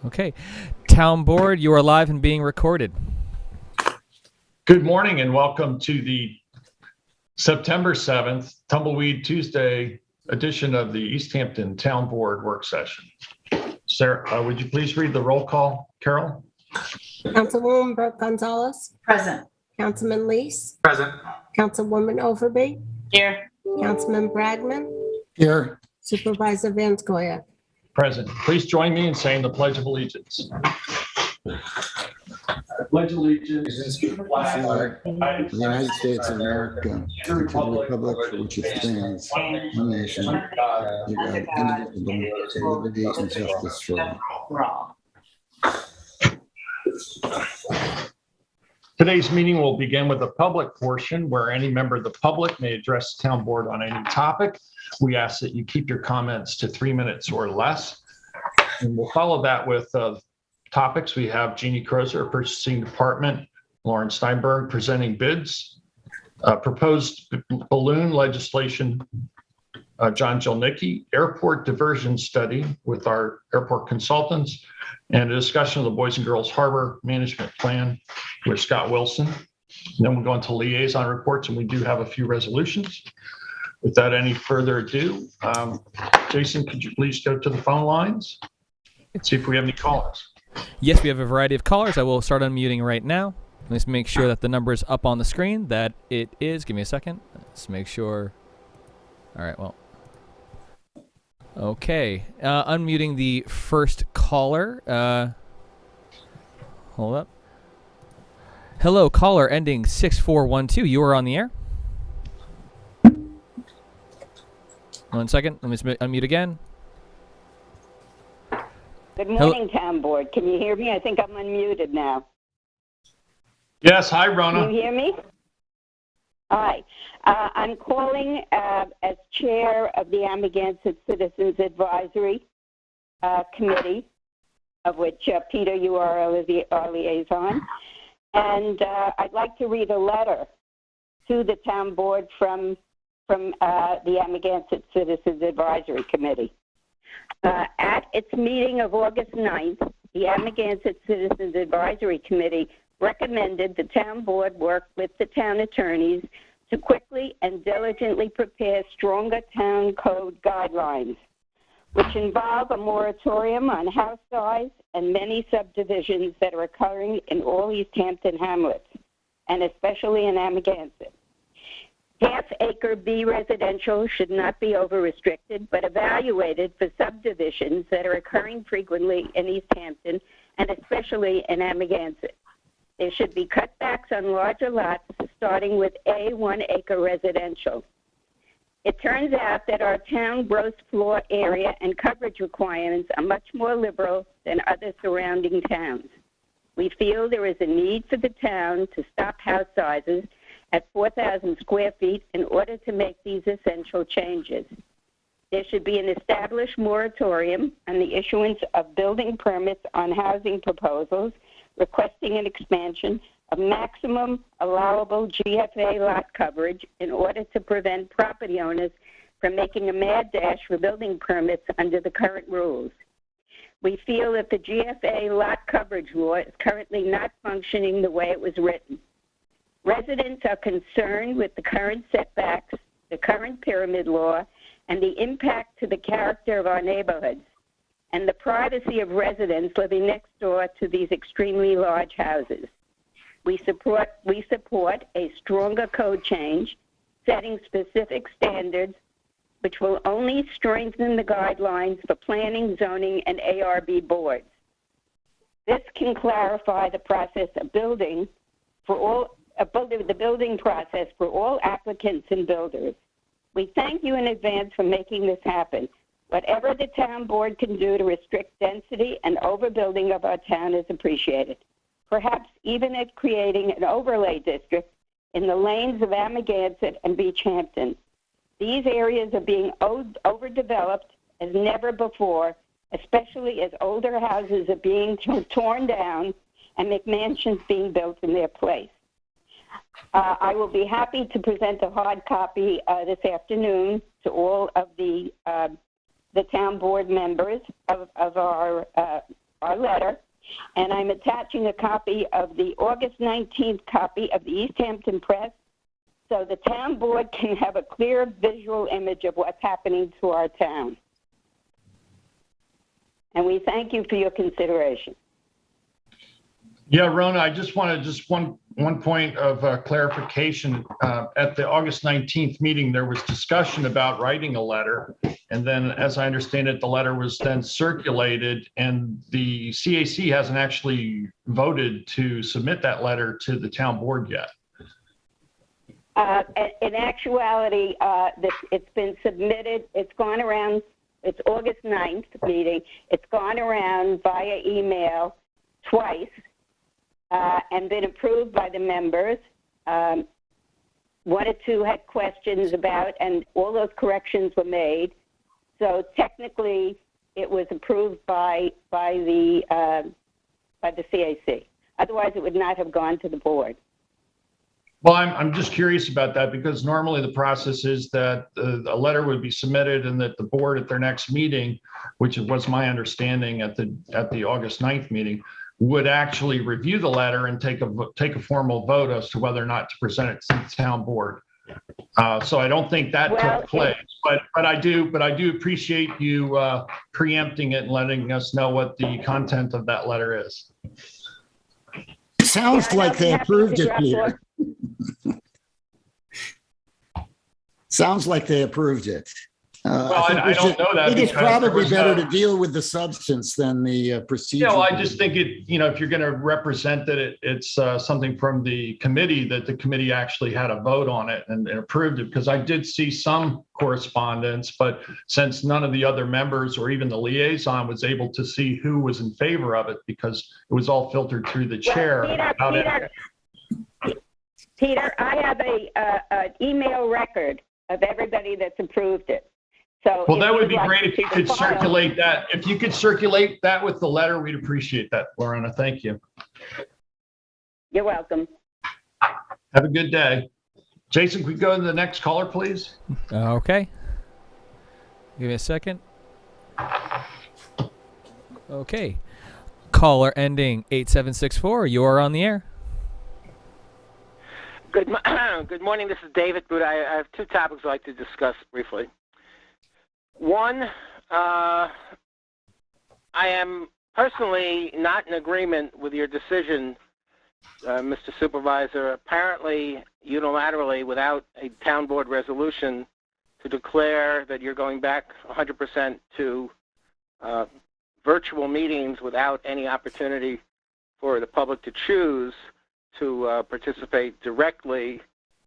Okay. Town Board, you are live and being recorded. Good morning and welcome to the September 7th Tumbleweed Tuesday edition of the East Hampton Town Board work session. Sarah, would you please read the roll call? Carol? Councilwoman Burke Gonzalez. Present. Councilman Lease. Present. Councilwoman Overby. Here. Councilman Bragman. Here. Supervisor Van Scoyac. Present. Please join me in saying the Pledge of Allegiance. Pledge allegiance to the flag of the United States of America, and to the republic for which it stands, one nation, under God, indivisible, with liberty and justice for all. Today's meeting will begin with a public portion where any member of the public may address the town board on any topic. We ask that you keep your comments to 3 minutes or less. And we'll follow that with topics. We have Jeannie Crozer, Purchasing Department, Lauren Steinberg presenting bids, proposed balloon legislation, John Jelnicki, Airport Diversion Study with our airport consultants, and a discussion of the Boys and Girls Harbor Management Plan with Scott Wilson. And then we'll go into liaison reports, and we do have a few resolutions. Without any further ado, Jason, could you please go to the phone lines? See if we have any callers. Yes, we have a variety of callers. I will start unmuting right now. Let's make sure that the number is up on the screen. That it is. Give me a second. Let's make sure. All right, well. Okay. Unmuting the first caller. Hold up. Hello, caller ending 6412. You are on the air. 1 second. Let me unmute again. Good morning, Town Board. Can you hear me? I think I'm unmuted now. Yes. Hi, Rona. Can you hear me? Hi. I'm calling as chair of the Amagansett Citizens Advisory Committee, of which, Peter, you are our liaison. And I'd like to read a letter to the Town Board from the Amagansett Citizens Advisory Committee. At its meeting of August 9th, the Amagansett Citizens Advisory Committee recommended the Town Board work with the town attorneys to quickly and diligently prepare stronger town code guidelines, which involve a moratorium on house size and many subdivisions that are occurring in all East Hampton hamlets, and especially in Amagansett. Half-acre B residential should not be over-restricted, but evaluated for subdivisions that are occurring frequently in East Hampton and especially in Amagansett. There should be cutbacks on larger lots, starting with a 1 acre residential. It turns out that our town gross floor area and coverage requirements are much more liberal than other surrounding towns. We feel there is a need for the town to stop house sizes at 4,000 square feet in order to make these essential changes. There should be an established moratorium on the issuance of building permits on housing proposals requesting an expansion of maximum allowable GFA lot coverage in order to prevent property owners from making a mad dash for building permits under the current rules. We feel that the GFA lot coverage law is currently not functioning the way it was written. Residents are concerned with the current setbacks, the current pyramid law, and the impact to the character of our neighborhoods, and the privacy of residents living next door to these extremely large houses. We support a stronger code change, setting specific standards, which will only strengthen the guidelines for planning, zoning, and ARB boards. This can clarify the process of building the building process for all applicants and builders. We thank you in advance for making this happen. Whatever the town board can do to restrict density and overbuilding of our town is appreciated. Perhaps even at creating an overlay district in the lanes of Amagansett and Beach Hampton. These areas are being overdeveloped as never before, especially as older houses are being torn down and McMansions being built in their place. I will be happy to present a hard copy this afternoon to all of the town board members of our our letter, and I'm attaching a copy of the August 19th copy of the East Hampton Press so the town board can have a clear visual image of what's happening to our town. And we thank you for your consideration. Yeah, Rona, I just wanted one point of clarification. At the August 19th meeting, there was discussion about writing a letter. And then, as I understand it, the letter was then circulated, and the CAC hasn't actually voted to submit that letter to the town board yet. In actuality, it's been submitted. It's gone around. It's August 9th meeting. It's gone around via email twice. And been approved by the members. One or two had questions about, and all those corrections were made. So technically, it was approved by the CAC. Otherwise, it would not have gone to the board. Well, I'm just curious about that, because normally the process is that a letter would be submitted and that the board at their next meeting, which was my understanding at the August 9th meeting, would actually review the letter and take a formal vote as to whether or not to present it to the town board. So I don't think that took place, but I do appreciate you preempting it and letting us know what the content of that letter is. It sounds like they approved it, Peter. Sounds like they approved it. Well, I don't know that. I think it's probably better to deal with the substance than the procedure. Yeah, well, I just think if you're going to represent that it's something from the committee, that the committee actually had a vote on it and approved it, because I did see some correspondence, but since none of the other members or even the liaison was able to see who was in favor of it, because it was all filtered through the chair. Peter, I have an email record of everybody that's approved it. So well, that would be great if you could circulate that. If you could circulate that with the letter, we'd appreciate that, Lorena. Thank you. You're welcome. Have a good day. Jason, could we go to the next caller, please? Okay. Give me a second. Okay. Caller ending 8764. You are on the air. Good morning. This is David Boot. I have two topics I'd like to discuss briefly. One, I am personally not in agreement with your decision, Mr. Supervisor, apparently unilaterally without a town board resolution to declare that you're going back 100% to virtual meetings without any opportunity for the public to choose to participate directly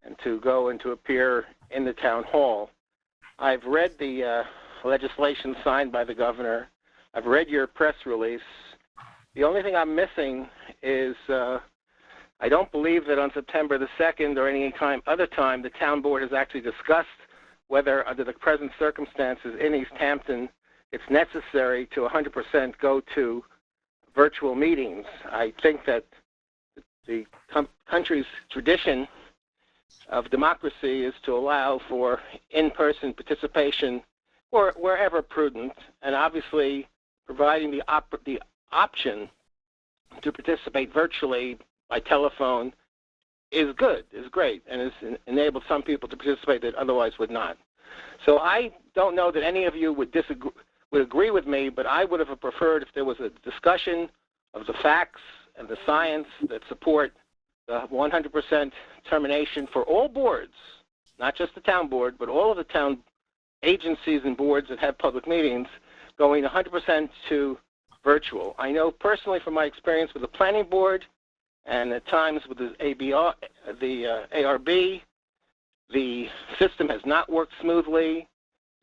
and to go and to appear in the town hall. I've read the legislation signed by the governor. I've read your press release. The only thing I'm missing is I don't believe that on September the 2nd or any other time the town board has actually discussed whether under the present circumstances in East Hampton it's necessary to 100% go to virtual meetings. I think that the country's tradition of democracy is to allow for in-person participation or wherever prudent, and obviously providing the option to participate virtually by telephone is good, is great, and has enabled some people to participate that otherwise would not. So I don't know that any of you would agree with me, but I would have preferred if there was a discussion of the facts and the science that support the 100% termination for all boards, not just the town board, but all of the town agencies and boards that have public meetings, going 100% to virtual. I know personally from my experience with the planning board and at times with the ARB, the system has not worked smoothly.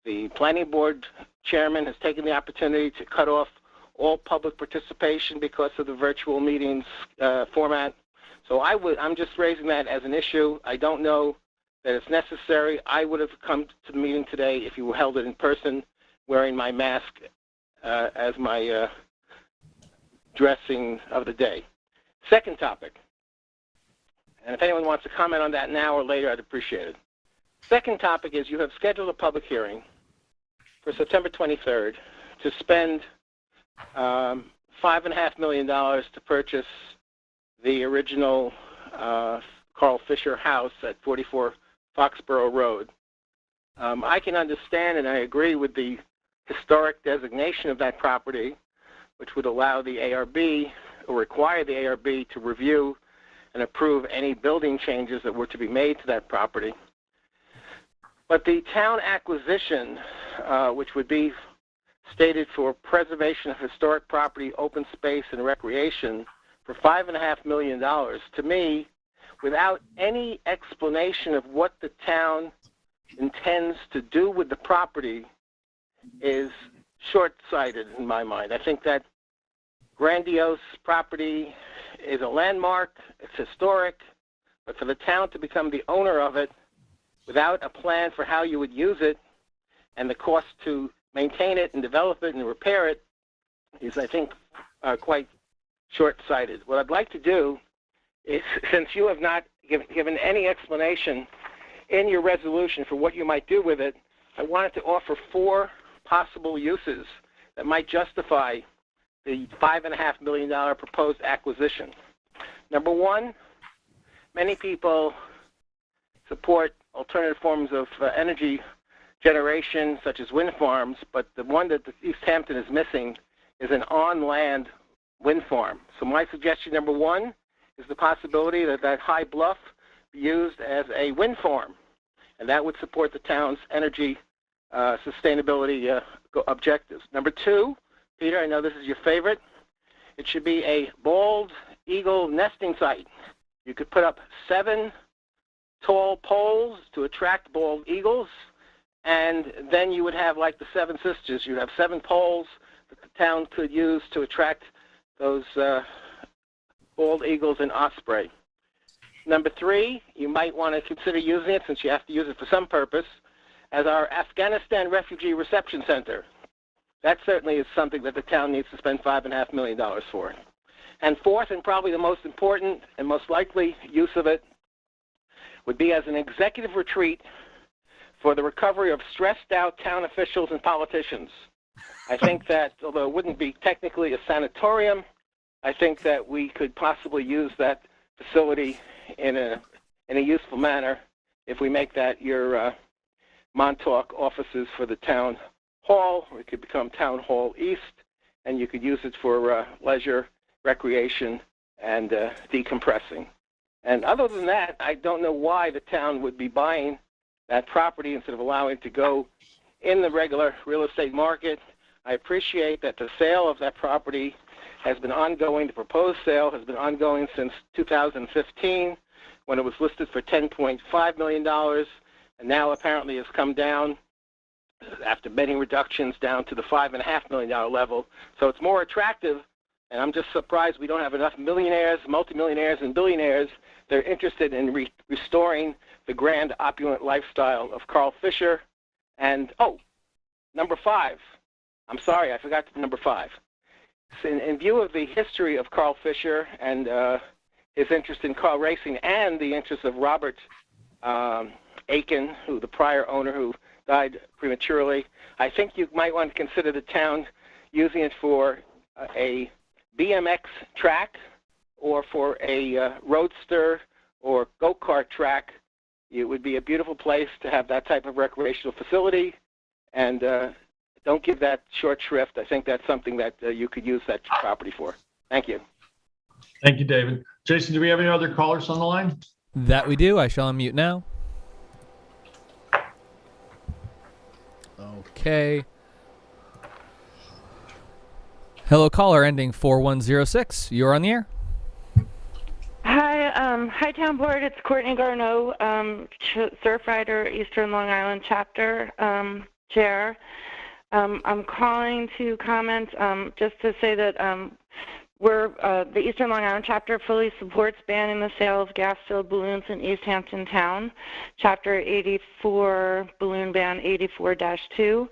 The planning board chairman has taken the opportunity to cut off all public participation because of the virtual meetings format. So I'm just raising that as an issue. I don't know that it's necessary. I would have come to the meeting today if you held it in person, wearing my mask as my dressing of the day. Second topic, and if anyone wants to comment on that now or later, I'd appreciate it. Second topic is you have scheduled a public hearing for September 23rd to spend $5.5 million to purchase the original Carl Fisher house at 44 Foxborough Road. I can understand and I agree with the historic designation of that property, which would allow the ARB or require the ARB to review and approve any building changes that were to be made to that property. But the town acquisition, which would be stated for preservation of historic property, open space, and recreation for $5.5 million, to me, without any explanation of what the town intends to do with the property, is short-sighted in my mind. I think that grandiose property is a landmark, it's historic, but for the town to become the owner of it without a plan for how you would use it and the cost to maintain it and develop it and repair it is, I think, quite short-sighted. What I'd like to do is, since you have not given any explanation in your resolution for what you might do with it, I wanted to offer 4 possible uses that might justify the $5.5 million proposed acquisition. Number 1, many people support alternative forms of energy generation, such as wind farms, but the one that East Hampton is missing is an on-land wind farm. So my suggestion, number 1, is the possibility that that high bluff be used as a wind farm, and that would support the town's energy sustainability objectives. Number 2, Peter, I know this is your favorite, it should be a bald eagle nesting site. You could put up 7 tall poles to attract bald eagles, and then you would have, like the 7 Sisters, you'd have 7 poles that the town could use to attract those bald eagles and osprey. Number 3, you might want to consider using it, since you have to use it for some purpose, as our Afghanistan Refugee Reception Center. That certainly is something that the town needs to spend $5.5 million for. And 4th, and probably the most important and most likely use of it, would be as an executive retreat for the recovery of stressed out town officials and politicians. I think that, although it wouldn't be technically a sanatorium, I think that we could possibly use that facility in a useful manner if we make that your Montauk offices for the town hall. It could become Town Hall East, and you could use it for leisure, recreation, and decompressing. And other than that, I don't know why the town would be buying that property instead of allowing it to go in the regular real estate market. I appreciate that the sale of that property has been ongoing. The proposed sale has been ongoing since 2015, when it was listed for $10.5 million, and now apparently has come down after many reductions down to the $5.5 million level. So it's more attractive, and I'm just surprised we don't have enough millionaires, multimillionaires, and billionaires that are interested in restoring the grand opulent lifestyle of Carl Fisher. And, number 5. I'm sorry, I forgot number 5. In view of the history of Carl Fisher and his interest in car racing and the interest of Robert Aiken, who the prior owner who died prematurely, I think you might want to consider the town using it for a BMX track or for a roadster or go-kart track. It would be a beautiful place to have that type of recreational facility, and don't give that short shrift. I think that's something that you could use that property for. Thank you. Thank you, David. Jason, do we have any other callers on the line? That we do. I shall unmute now. Okay. Hello, caller ending 4106. You're on the air. Hi, Town Board. It's Courtney Garneau, Surf Rider, Eastern Long Island Chapter Chair. I'm calling to comment just to say that the Eastern Long Island Chapter fully supports banning the sale of gas-filled balloons in East Hampton Town, Chapter 84, Balloon Ban 84-2.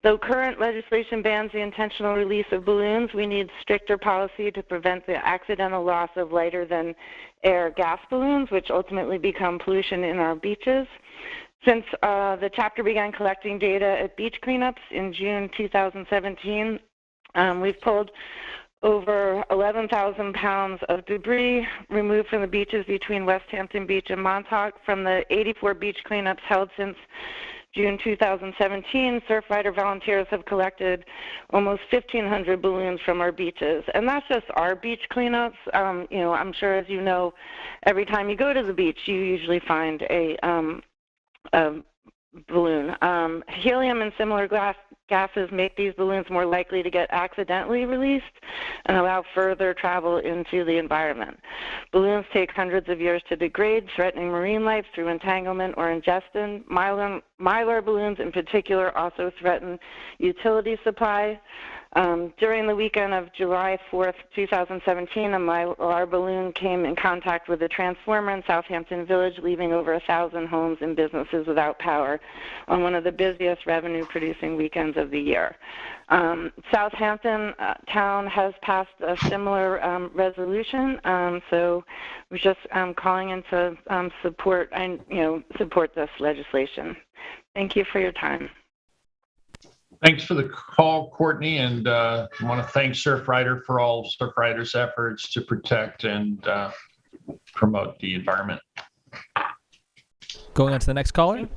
Though current legislation bans the intentional release of balloons, we need stricter policy to prevent the accidental loss of lighter-than-air gas balloons, which ultimately become pollution in our beaches. Since the chapter began collecting data at beach cleanups in June 2017, we've pulled over 11,000 pounds of debris removed from the beaches between West Hampton Beach and Montauk from the 84 beach cleanups held since June 2017. Surfrider volunteers have collected almost 1,500 balloons from our beaches. And that's just our beach cleanups. I'm sure, as you know, every time you go to the beach, you usually find a balloon. Helium and similar gases make these balloons more likely to get accidentally released and allow further travel into the environment. Balloons take hundreds of years to degrade, threatening marine life through entanglement or ingestion. Mylar balloons in particular also threaten utility supply. During the weekend of July 4th, 2017, a Mylar balloon came in contact with a transformer in Southampton Village, leaving over 1,000 homes and businesses without power on one of the busiest revenue-producing weekends of the year. Southampton town has passed a similar resolution, so we're just calling in to support this legislation. Thank you for your time. Thanks for the call, Courtney, and I want to thank Surfrider for all Surfrider's efforts to protect and promote the environment. Going on to the next caller.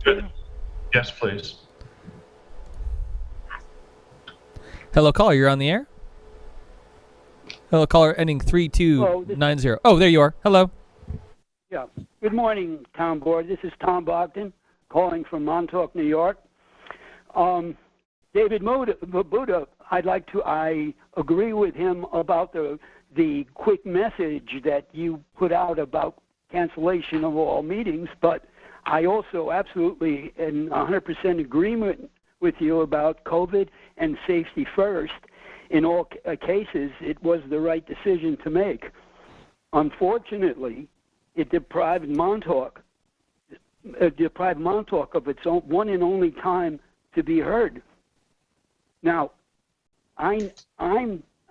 Yes, please. Hello, caller. You're on the air. Hello, caller, ending 3290. Oh, there you are. Hello. Yeah. Good morning, Town Board. This is Tom Bogdan calling from Montauk, New York. David Buddha, I agree with him about the quick message that you put out about cancellation of all meetings, but I also absolutely in 100% agreement with you about COVID and safety first. In all cases, it was the right decision to make. Unfortunately, it deprived Montauk of its own one and only time to be heard. Now, I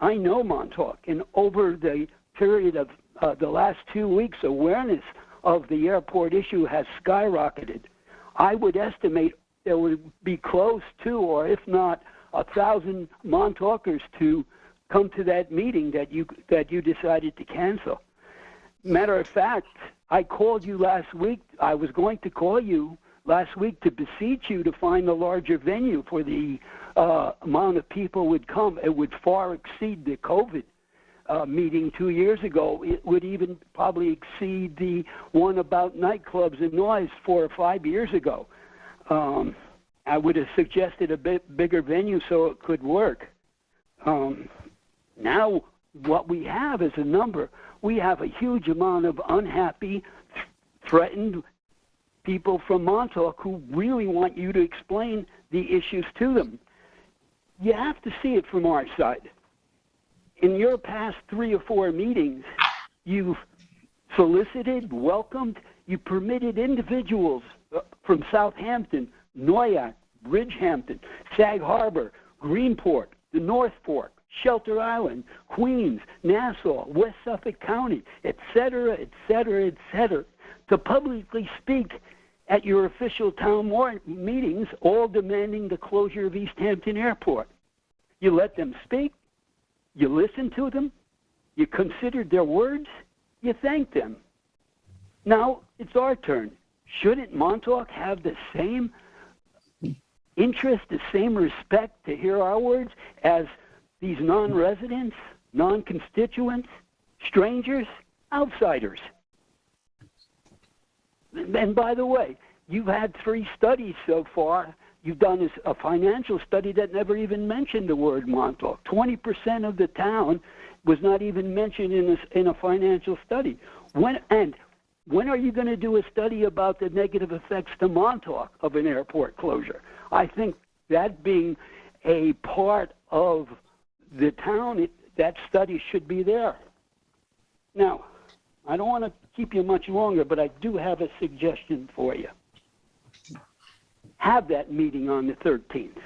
know Montauk, and over the period of the last 2 weeks, awareness of the airport issue has skyrocketed. I would estimate there would be close to, or if not, 1,000 Montaukers to come to that meeting that you decided to cancel. Matter of fact, I called you last week. I was going to call you last week to beseech you to find a larger venue for the amount of people would come. It would far exceed the COVID meeting 2 years ago. It would even probably exceed the one about nightclubs and noise 4 or 5 years ago. I would have suggested a bit bigger venue so it could work. Now what we have is a number. We have a huge amount of unhappy, threatened people from Montauk who really want you to explain the issues to them. You have to see it from our side. In your past 3 or 4 meetings, you've solicited, welcomed, you permitted individuals from Southampton, Noyak, Bridgehampton, Sag Harbor, Greenport, the North Fork, Shelter Island, Queens, Nassau, West Suffolk County, et cetera, to publicly speak at your official town meetings, all demanding the closure of East Hampton Airport. You let them speak, you listened to them, you considered their words, you thanked them. Now it's our turn. Shouldn't Montauk have the same interest, the same respect to hear our words as these non-residents, non-constituents, strangers, outsiders? And by the way, you've had 3 studies so far. You've done a financial study that never even mentioned the word Montauk. 20% of the town was not even mentioned in a financial study. When are you going to do a study about the negative effects to Montauk of an airport closure? I think that being a part of the town, that study should be there. Now, I don't want to keep you much longer, but I do have a suggestion for you. Have that meeting on the 13th,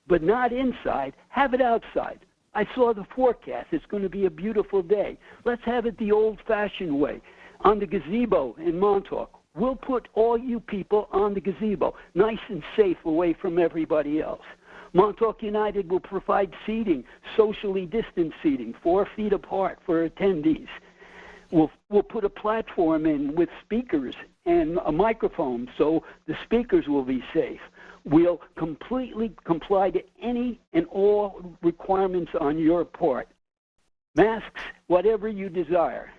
but not inside. Have it outside. I saw the forecast. It's going to be a beautiful day. Let's have it the old-fashioned way, on the gazebo in Montauk. We'll put all you people on the gazebo, nice and safe away from everybody else. Montauk United will provide seating, socially distanced seating, 4 feet apart for attendees. We'll put a platform in with speakers and a microphone so the speakers will be safe. We'll completely comply to any and all requirements on your part. Masks, whatever you desire.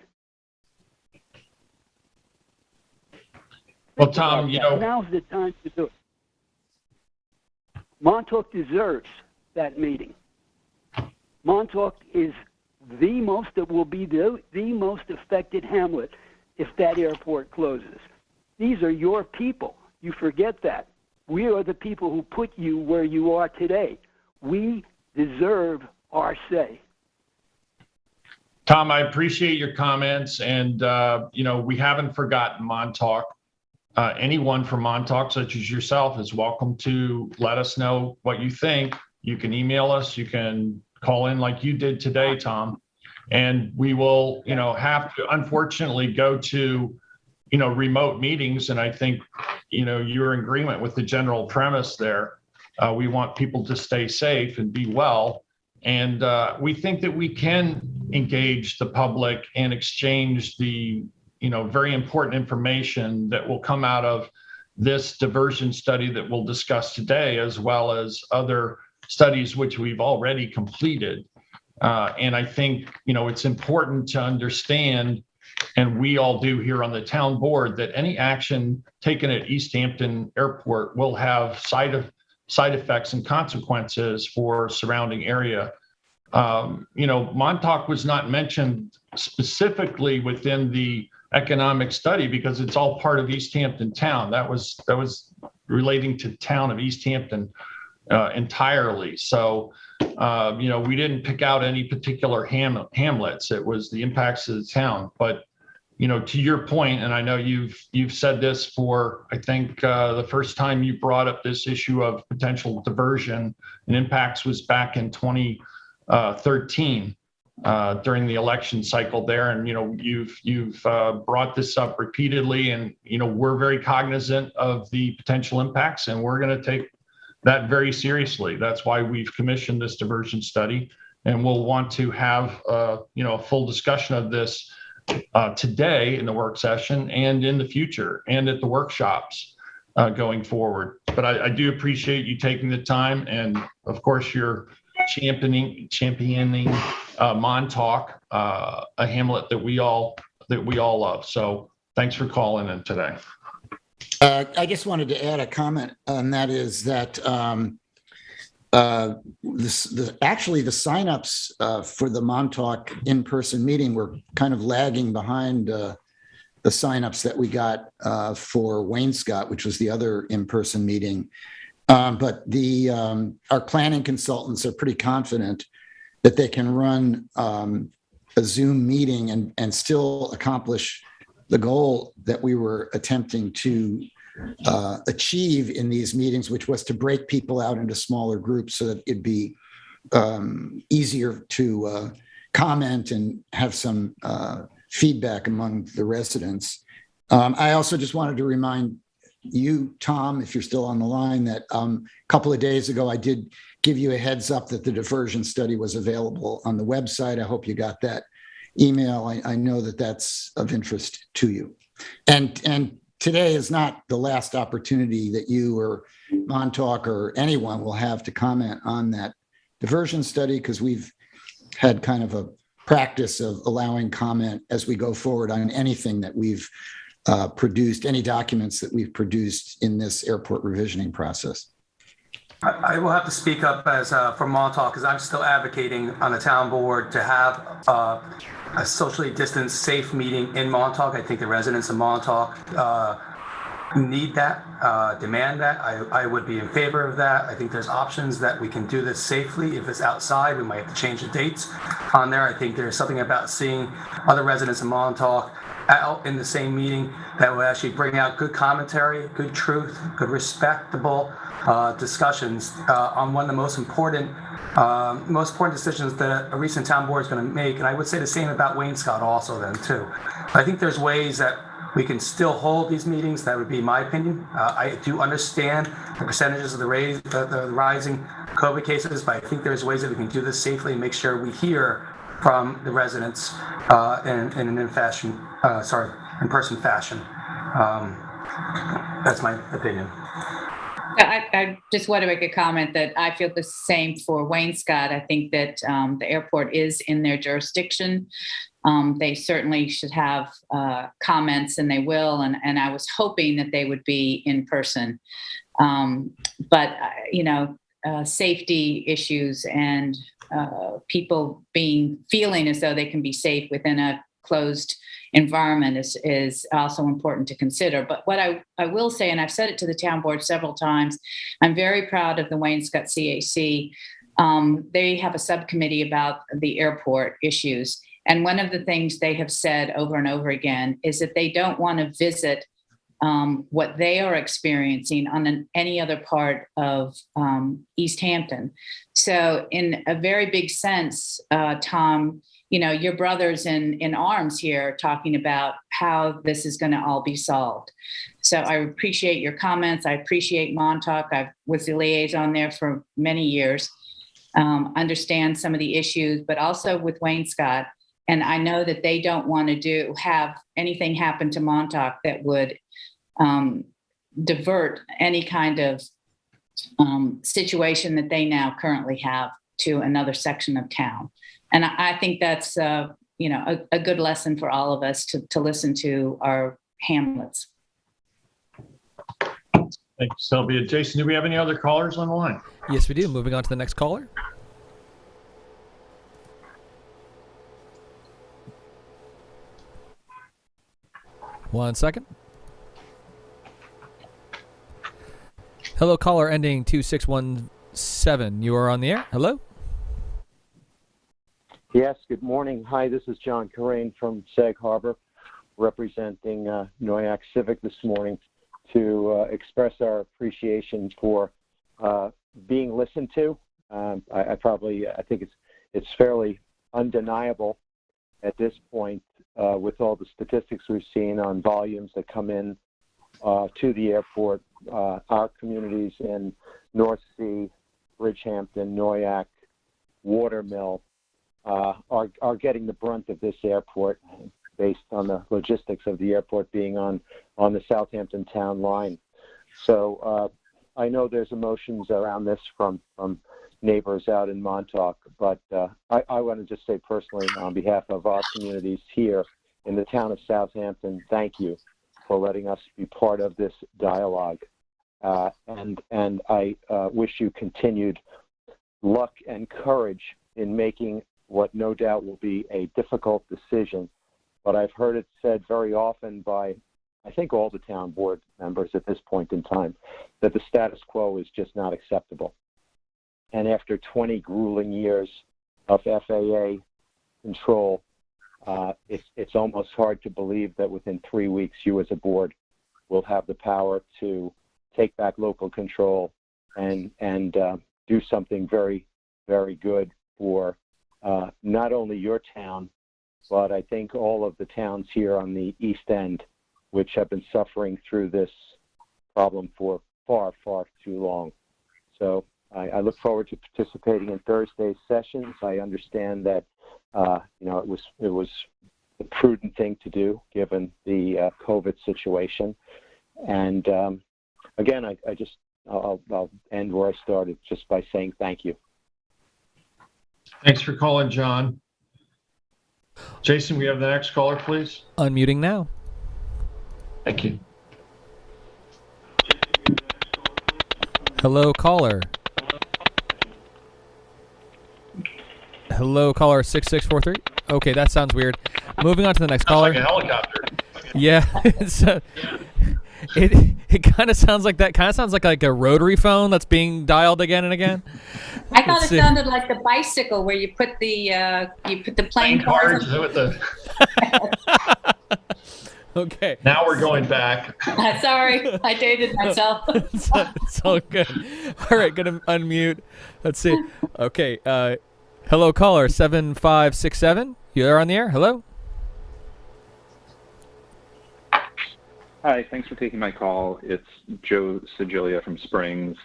Well, Tom, Now's the time to do it. Montauk deserves that meeting. Montauk is will be the most affected hamlet if that airport closes. These are your people. You forget that. We are the people who put you where you are today. We deserve our say. Tom, I appreciate your comments, and we haven't forgotten Montauk. Anyone from Montauk, such as yourself, is welcome to let us know what you think. You can email us. You can call in like you did today, Tom, and we will, have to unfortunately go to, remote meetings. And I think, you're in agreement with the general premise there. We want people to stay safe and be well. And we think that we can engage the public and exchange the, very important information that will come out of this diversion study that we'll discuss today, as well as other studies which we've already completed. And I think, it's important to understand, and we all do here on the town board, that any action taken at East Hampton Airport will have side effects and consequences for surrounding area. Montauk was not mentioned specifically within the economic study because it's all part of East Hampton town. That was relating to town of East Hampton entirely. So, we didn't pick out any particular hamlets. It was the impacts of the town. But, to your point, and I know you've said this for, I think the first time you brought up this issue of potential diversion and impacts was back in 2013 during the election cycle there. And, you've brought this up repeatedly, and, we're very cognizant of the potential impacts, and we're going to take that very seriously. That's why we've commissioned this diversion study, and we'll want to have a full discussion of this today in the work session and in the future and at the workshops going forward. But I do appreciate you taking the time, and of course you're championing Montauk, a hamlet that we all love. So thanks for calling in today. I just wanted to add a comment, and that is that actually the signups for the Montauk in-person meeting were kind of lagging behind the signups that we got for Wainscott, which was the other in-person meeting. But our planning consultants are pretty confident that they can run a Zoom meeting and still accomplish the goal that we were attempting to achieve in these meetings, which was to break people out into smaller groups so that it'd be easier to comment and have some feedback among the residents. I also just wanted to remind you, Tom, if you're still on the line, that a couple of days ago, I did give you a heads up that the diversion study was available on the website. I hope you got that email. I know that that's of interest to you. And today is not the last opportunity that you or Montauk or anyone will have to comment on that diversion study, because we've had kind of a practice of allowing comment as we go forward on anything that we've produced, any documents that we've produced in this airport revisioning process. I will have to speak up as for Montauk, because I'm still advocating on the town board to have a socially distanced, safe meeting in Montauk. I think the residents of Montauk need that, demand that. I would be in favor of that. I think there's options that we can do this safely. If it's outside, we might have to change the dates on there. I think there's something about seeing other residents of Montauk out in the same meeting that will actually bring out good commentary, good truth, good respectable discussions on one of the most important decisions that a recent town board is going to make. And I would say the same about Wainscott also then too. I think there's ways that we can still hold these meetings. That would be my opinion. I do understand the percentages of the rising COVID cases, but I think there's ways that we can do this safely and make sure we hear from the residents in an in-person fashion. That's my opinion. I just want to make a comment that I feel the same for Wayne-Scott. I think that the airport is in their jurisdiction. They certainly should have comments, and they will. And I was hoping that they would be in person. But safety issues and people feeling as though they can be safe within a closed environment is also important to consider. But what I will say, and I've said it to the town board several times, I'm very proud of the Wayne-Scott CAC. They have a subcommittee about the airport issues. And one of the things they have said over and over again is that they don't want to visit what they are experiencing on any other part of East Hampton. So in a very big sense, Tom, your brother's in arms here talking about how this is going to all be solved. So I appreciate your comments. I appreciate Montauk. I was the liaison there for many years, understand some of the issues, but also with Wayne-Scott. And I know that they don't want to have anything happen to Montauk that would divert any kind of situation that they now currently have to another section of town. And I think that's, a good lesson for all of us to listen to our hamlets. Thanks, Sylvia. Jason, do we have any other callers on the line? Yes, we do. Moving on to the next caller. One second. Hello, caller ending 2617. You are on the air. Hello? Yes, good morning. Hi, this is John Corain from Sag Harbor, representing Noyak Civic this morning to express our appreciation for being listened to. I think it's fairly undeniable at this point with all the statistics we've seen on volumes that come in to the airport. Our communities in North Sea, Bridgehampton, Noyak, Watermill, are getting the brunt of this airport based on the logistics of the airport being on the Southampton town line. So I know there's emotions around this from neighbors out in Montauk, but I want to just say personally on behalf of our communities here in the town of Southampton, thank you for letting us be part of this dialogue. And I wish you continued luck and courage in making what no doubt will be a difficult decision. But I've heard it said very often by, I think, all the town board members at this point in time, that the status quo is just not acceptable. And after 20 grueling years of FAA control, it's almost hard to believe that within 3 weeks you as a board will have the power to take back local control and do something very, very good for not only your town, but I think all of the towns here on the East End, which have been suffering through this problem for far, far too long. So I look forward to participating in Thursday's sessions. I understand that it was the prudent thing to do given the COVID situation. And again, I'll end where I started, just by saying thank you. Thanks for calling, John. Jason, we have the next caller, please. Unmuting now. Thank you. Hello, caller. Hello, caller 6643. Okay, that sounds weird. Moving on to the next caller. Like a helicopter. Yeah, it kind of sounds like that. Kind of sounds like a rotary phone that's being dialed again and again. I thought it sounded like the bicycle where you put the playing cards with the. Okay. Now we're going back. Sorry, I dated myself. It's all good. All right, gonna unmute. Let's see. Okay. Hello, caller 7567. You're on the air. Hello. Hi, thanks for taking my call. It's Joe Sigilia from Springs.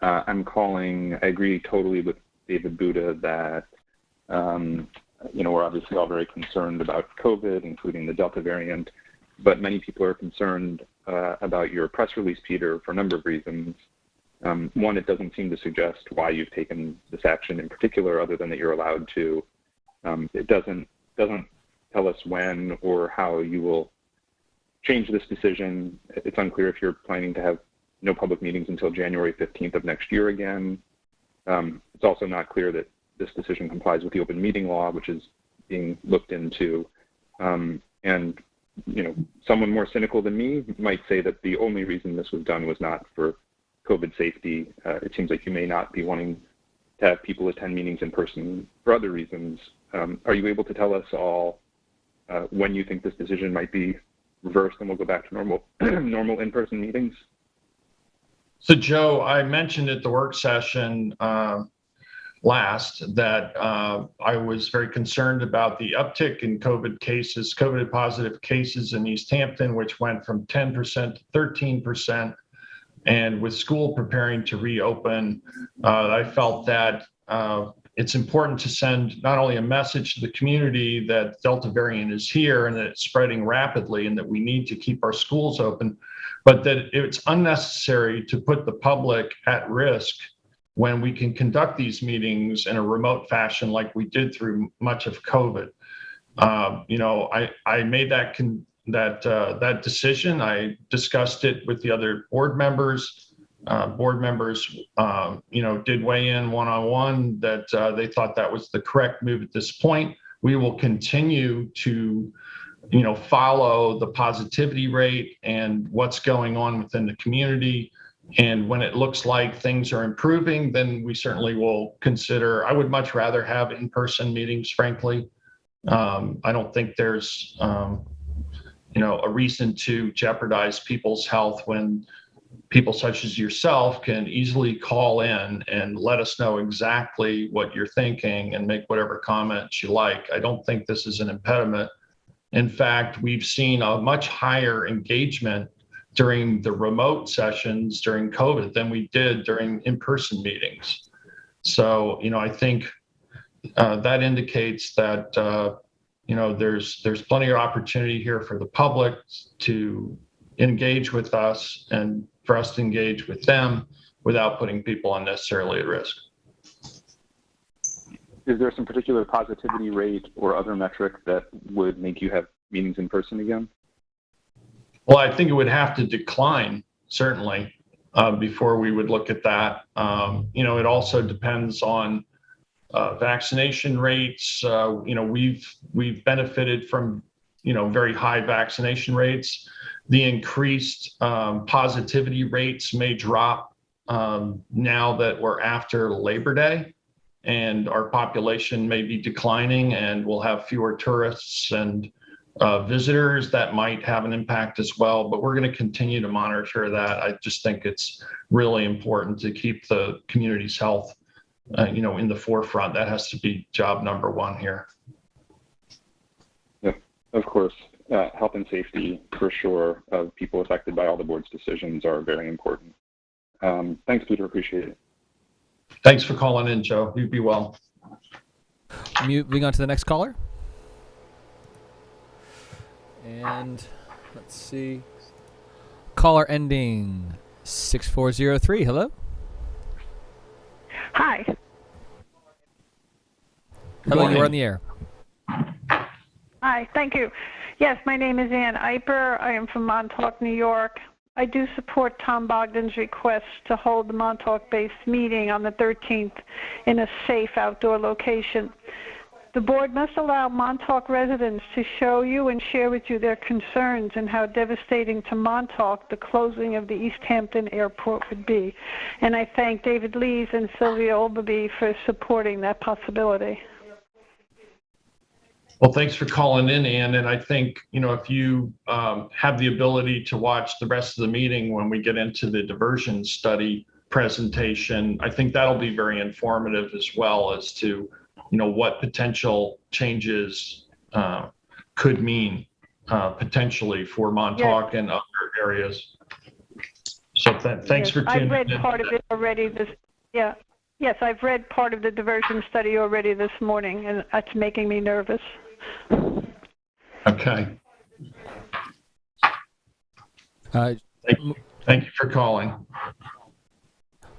I'm calling, I agree totally with David Buddha that, we're obviously all very concerned about COVID, including the Delta variant, but many people are concerned about your press release, Peter, for a number of reasons. One, it doesn't seem to suggest why you've taken this action in particular, other than that you're allowed to. It doesn't tell us when or how you will change this decision. It's unclear if you're planning to have no public meetings until January 15th of next year again. It's also not clear that this decision complies with the open meeting law, which is being looked into. And someone more cynical than me might say that the only reason this was done was not for COVID safety. It seems like you may not be wanting to have people attend meetings in person for other reasons. Are you able to tell us all when you think this decision might be reversed and we'll go back to normal in-person meetings? So Joe, I mentioned at the work session last that I was very concerned about the uptick in COVID positive cases in East Hampton, which went from 10% to 13%. And with school preparing to reopen, I felt that it's important to send not only a message to the community that Delta variant is here and that it's spreading rapidly and that we need to keep our schools open, but that it's unnecessary to put the public at risk when we can conduct these meetings in a remote fashion like we did through much of COVID. I made that decision. I discussed it with the other board members. Board members, did weigh in one-on-one that they thought that was the correct move at this point. We will continue to, follow the positivity rate and what's going on within the community. And when it looks like things are improving, then we certainly will consider. I would much rather have in-person meetings, frankly. I don't think there's, a reason to jeopardize people's health when people such as yourself can easily call in and let us know exactly what you're thinking and make whatever comments you like. I don't think this is an impediment. In fact, we've seen a much higher engagement during the remote sessions during COVID than we did during in-person meetings. So, I think that indicates that, there's plenty of opportunity here for the public to engage with us and for us to engage with them without putting people unnecessarily at risk. Is there some particular positivity rate or other metric that would make you have meetings in person again? Well, I think it would have to decline, certainly, before we would look at that. It also depends on vaccination rates. We've benefited from, very high vaccination rates. The increased positivity rates may drop now that we're after Labor Day, and our population may be declining, and we'll have fewer tourists and visitors. That might have an impact as well, but we're going to continue to monitor that. I just think it's really important to keep the community's health, in the forefront. That has to be job number one here. Yeah, of course. Health and safety, for sure, of people affected by all the board's decisions are very important. Thanks, Peter. Appreciate it. Thanks for calling in, Joe. You be well. Moving on to the next caller. And let's see. Caller ending 6403. Hello. Hi. Hello, you're on the air. Hi, thank you. Yes, my name is Ann Eiper. I am from Montauk, New York. I do support Tom Bogdan's request to hold the Montauk-based meeting on the 13th in a safe outdoor location. The board must allow Montauk residents to show you and share with you their concerns and how devastating to Montauk the closing of the East Hampton airport would be. And I thank David Lees and Sylvia Olberby for supporting that possibility. Well, thanks for calling in, Ann. And I think, if you have the ability to watch the rest of the meeting when we get into the diversion study presentation, I think that'll be very informative as well as to, what potential changes could mean potentially for Montauk and other areas. So thanks for tuning I've read in. part of it already. Yes, I've read part of the diversion study already this morning, and it's making me nervous. Okay. Thank you for calling.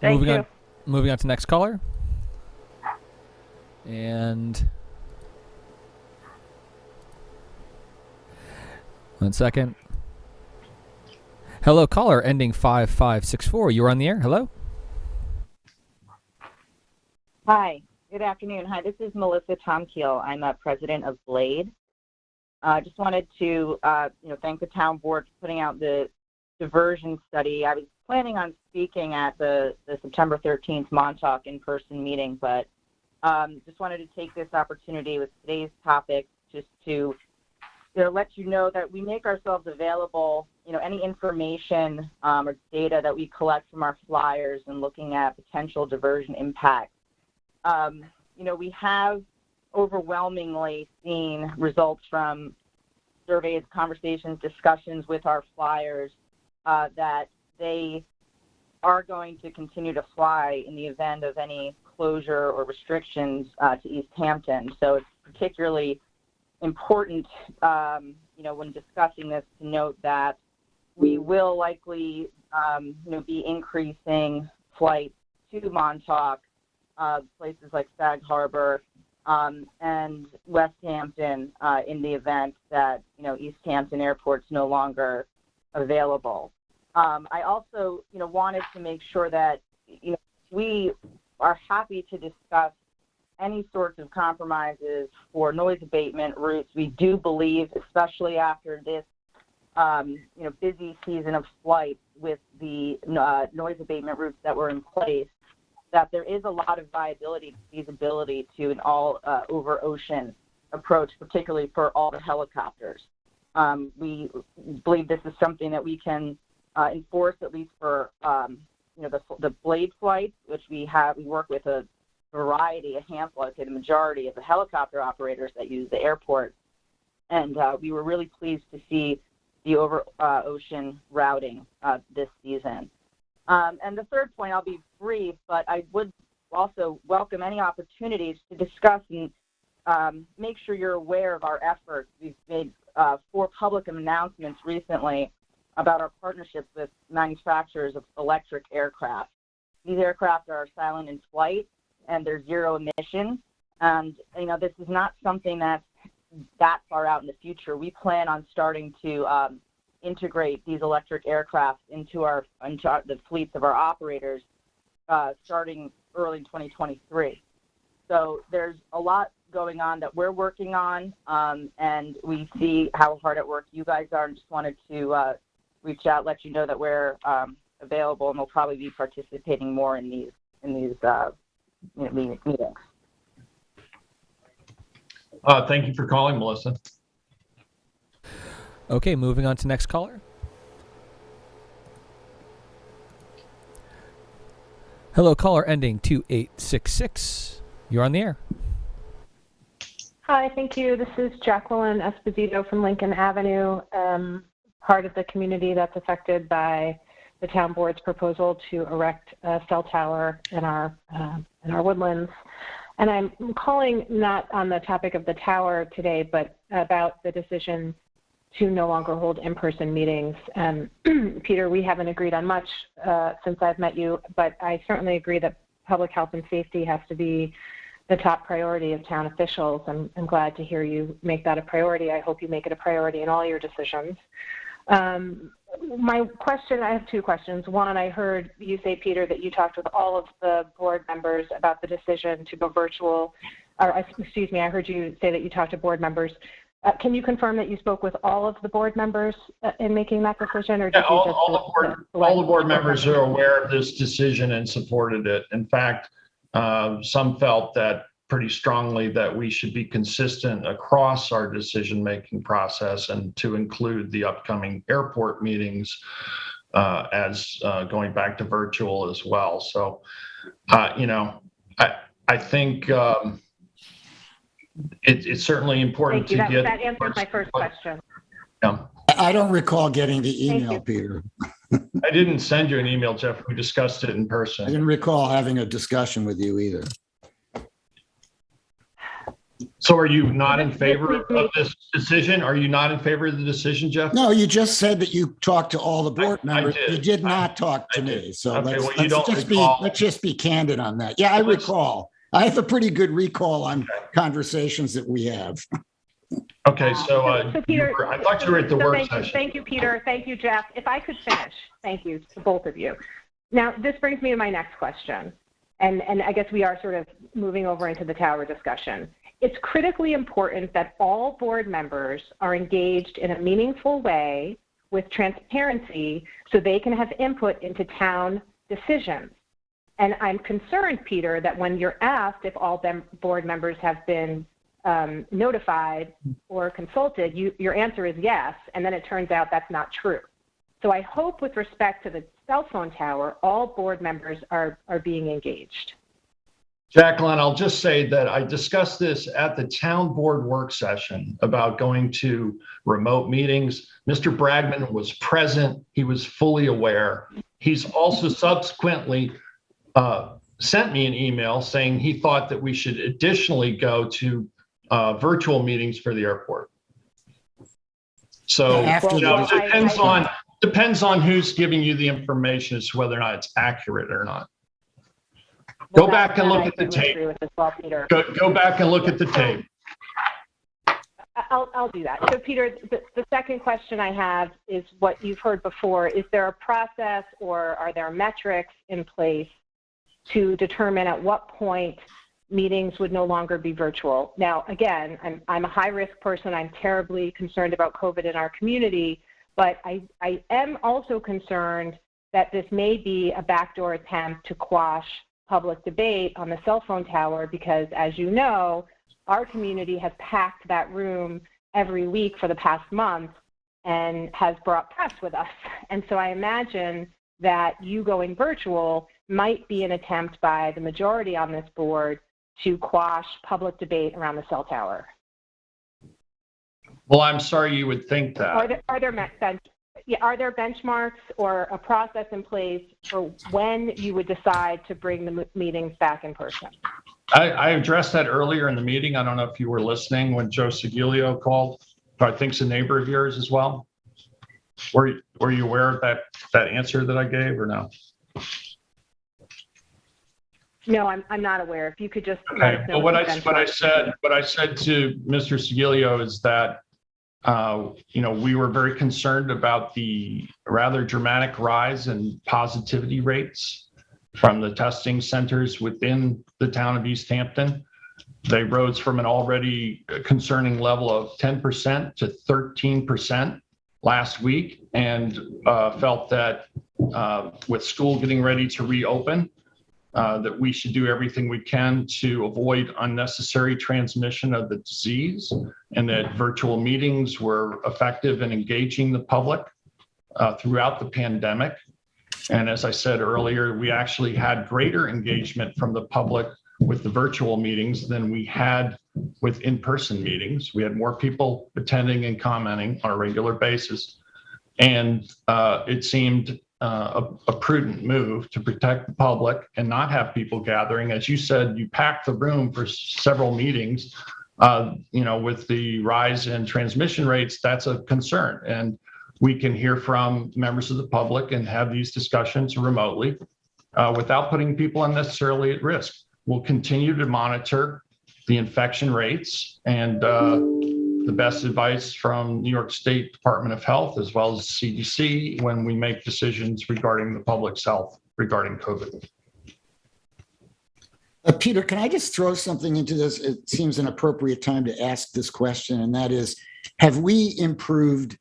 Thank you. Moving on to next caller. And 1 second. Hello, caller, ending 5564. You're on the air. Hello. Hi. Good afternoon. Hi, this is Melissa Tomkeel. I'm a president of Blade. I just wanted to, thank the town board for putting out the diversion study. I was planning on speaking at the September 13th Montauk in-person meeting, but just wanted to take this opportunity with today's topic just to let you know that we make ourselves available, any information or data that we collect from our flyers and looking at potential diversion impacts. We have overwhelmingly seen results from surveys, conversations, discussions with our flyers that they are going to continue to fly in the event of any closure or restrictions to East Hampton. So it's particularly important, when discussing this, to note that we will likely, be increasing flights to Montauk, places like Sag Harbor, and West Hampton in the event that, East Hampton Airport's no longer available. I also, wanted to make sure that, we are happy to discuss any sorts of compromises for noise abatement routes. We do believe, especially after this, busy season of flights with the noise abatement routes that were in place, that there is a lot of viability, feasibility to an all over ocean approach, particularly for all the helicopters. We believe this is something that we can enforce, at least for the Blade flights, which we work with a variety, a handful, I'd say the majority of the helicopter operators that use the airport. And we were really pleased to see the over ocean routing this season. And the third point, I'll be brief, but I would also welcome any opportunities to discuss and make sure you're aware of our efforts. We've made 4 public announcements recently about our partnerships with manufacturers of electric aircraft. These aircraft are silent in flight and they're zero emission. And, this is not something that's that far out in the future. We plan on starting to integrate these electric aircraft into the fleets of our operators starting early in 2023. So there's a lot going on that we're working on, and we see how hard at work you guys are, and just wanted to reach out, let you know that we're available, and we'll probably be participating more in these meetings. Thank you for calling, Melissa. Okay, moving on to next caller. Hello, caller ending 2866. You're on the air. Hi, thank you. This is Jacqueline Esposito from Lincoln Avenue, part of the community that's affected by the town board's proposal to erect a cell tower in our woodlands. And I'm calling not on the topic of the tower today, but about the decision to no longer hold in-person meetings. Peter, we haven't agreed on much since I've met you, but I certainly agree that public health and safety has to be the top priority of town officials. I'm glad to hear you make that a priority. I hope you make it a priority in all your decisions. My question, I have 2 questions. One, I heard you say, Peter, that you talked with all of the board members about the decision to go virtual, or excuse me, I heard you say that you talked to board members. Can you confirm that you spoke with all of the board members in making that decision, or did you just all the board members are aware of this decision and supported it. In fact, some felt that pretty strongly that we should be consistent across our decision-making process and to include the upcoming airport meetings as going back to virtual as well. So, I think it's certainly important to get. That answered my first question. Yeah. I don't recall getting the email, Peter. I didn't send you an email, Jeff. We discussed it in I person. didn't recall having a discussion with you either. So are you not in favor of this decision? Are you not in favor of the decision, Jeff? No, you just said that you talked to all the board I members. did. You did not talk to me. So Okay, let's, well, you don't just recall. let's just be candid on that. Yeah, I recall. I have a pretty good recall on conversations that we have. Okay, so Peter, I thought you were at the work session. Thank you, Peter. Thank you, Jeff. If I could finish, thank you to both of you. Now, this brings me to my next question, and I guess we are sort of moving over into the tower discussion. It's critically important that all board members are engaged in a meaningful way with transparency so they can have input into town decisions. And I'm concerned, Peter, that when you're asked if all board members have been notified or consulted, your answer is yes, and then it turns out that's not true. So I hope with respect to the cell phone tower, all board members are being engaged. Jacqueline, I'll just say that I discussed this at the town board work session about going to remote meetings. Mr. Bragman was present. He was fully aware. He's also subsequently sent me an email saying he thought that we should additionally go to virtual meetings for the airport. So it depends on who's giving you the information as to whether or not it's accurate or not. Go back and look at the tape. Go back and look at the tape. I'll do that. So, Peter, the second question I have is what you've heard before. Is there a process or are there metrics in place to determine at what point meetings would no longer be virtual? Now, again, I'm a high-risk person. I'm terribly concerned about COVID in our community, but I am also concerned that this may be a backdoor attempt to quash public debate on the cell phone tower because, as you know, our community has packed that room every week for the past month and has brought press with us. And so I imagine that you going virtual might be an attempt by the majority on this board to quash public debate around the cell tower. Well, I'm sorry you would think that. Are there benchmarks or a process in place for when you would decide to bring the meetings back in person? I addressed that earlier in the meeting. I don't know if you were listening when Joe Sigilio called, who I think's a neighbor of yours as well. Were you aware of that answer that I gave or no? No, I'm not aware. If you could just okay. Well, what I said to Mr. Sigilio is that we were very concerned about the rather dramatic rise in positivity rates from the testing centers within the town of East Hampton. They rose from an already concerning level of 10% to 13% last week, and felt that with school getting ready to reopen, that we should do everything we can to avoid unnecessary transmission of the disease, and that virtual meetings were effective in engaging the public throughout the pandemic. And as I said earlier, we actually had greater engagement from the public with the virtual meetings than we had with in-person meetings. We had more people attending and commenting on a regular basis. And it seemed a prudent move to protect the public and not have people gathering. As you said, you packed the room for several meetings. With the rise in transmission rates, that's a concern. And we can hear from members of the public and have these discussions remotely without putting people unnecessarily at risk. We'll continue to monitor the infection rates and the best advice from New York State Department of Health as well as CDC when we make decisions regarding the public's health regarding COVID. Peter, can I just throw something into this? It seems an appropriate time to ask this question, and that is, have we improved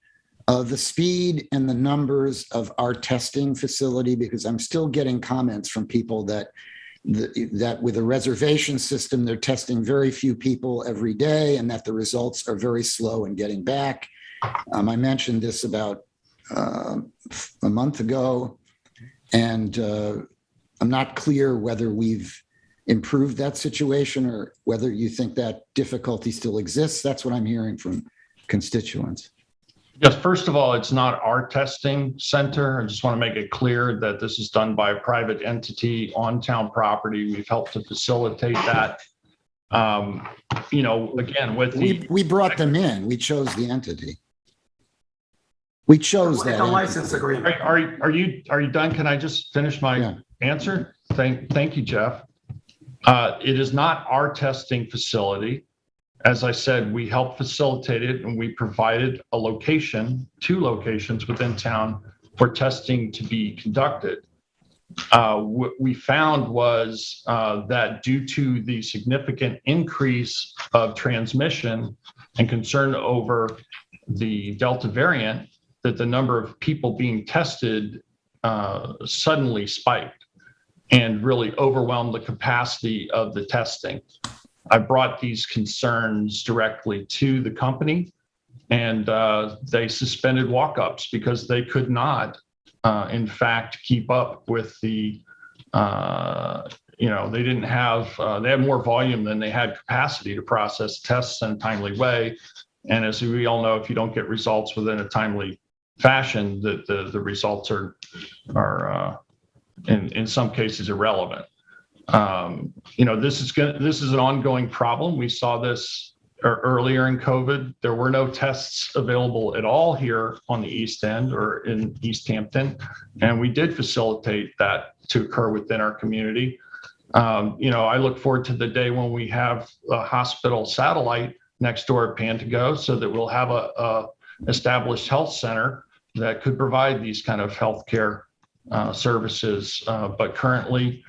the speed and the numbers of our testing facility? Because I'm still getting comments from people that with a reservation system, they're testing very few people every day and that the results are very slow in getting back. I mentioned this about a month ago, and I'm not clear whether we've improved that situation or whether you think that difficulty still exists. That's what I'm hearing from constituents. Yes, first of all, it's not our testing center. I just want to make it clear that this is done by a private entity on town property. We've helped to facilitate that. Again, with we brought them in. We chose the entity. We chose that. It's a license agreement. Are you done? Can I just finish my answer? Thank you, Jeff. It is not our testing facility. As I said, we helped facilitate it, and we provided a location, 2 locations within town for testing to be conducted. What we found was that due to the significant increase of transmission and concern over the Delta variant, that the number of people being tested suddenly spiked and really overwhelmed the capacity of the testing. I brought these concerns directly to the company, and they suspended walk-ups because they could not, in fact, keep up with the, they didn't have, they had more volume than they had capacity to process tests in a timely way. And as we all know, if you don't get results within a timely fashion, the results are in some cases irrelevant. This is an ongoing problem. We saw this earlier in COVID. There were no tests available at all here on the East End or in East Hampton, and we did facilitate that to occur within our community. I look forward to the day when we have a hospital satellite next door at Pantago, so that we'll have a established health center that could provide these kind of healthcare services. But currently,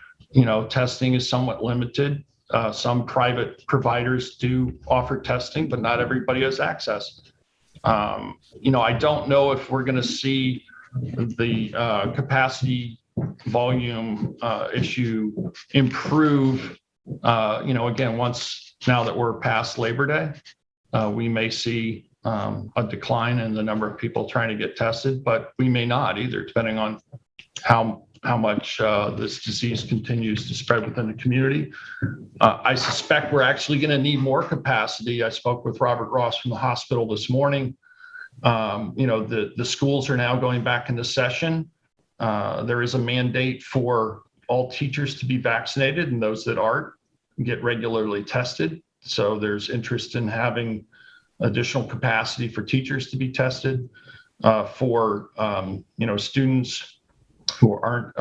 testing is somewhat limited. Some private providers do offer testing, but not everybody has access. I don't know if we're going to see the capacity volume issue improve. Again, now that we're past Labor Day, we may see a decline in the number of people trying to get tested, but we may not either, depending on how much this disease continues to spread within the community. I suspect we're actually going to need more capacity. I spoke with Robert Ross from the hospital this morning. The schools are now going back into session. There is a mandate for all teachers to be vaccinated, and those that aren't get regularly tested. So there's interest in having additional capacity for teachers to be tested, for students who aren't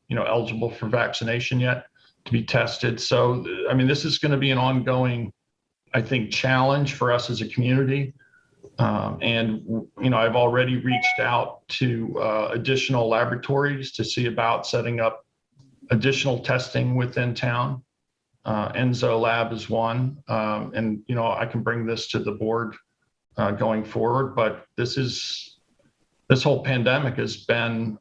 eligible for vaccination yet to be tested. So, this is going to be an ongoing, I think, challenge for us as a community. I've already reached out to additional laboratories to see about setting up additional testing within town. Enzo Lab is one, I can bring this to the board going forward. But this whole pandemic has been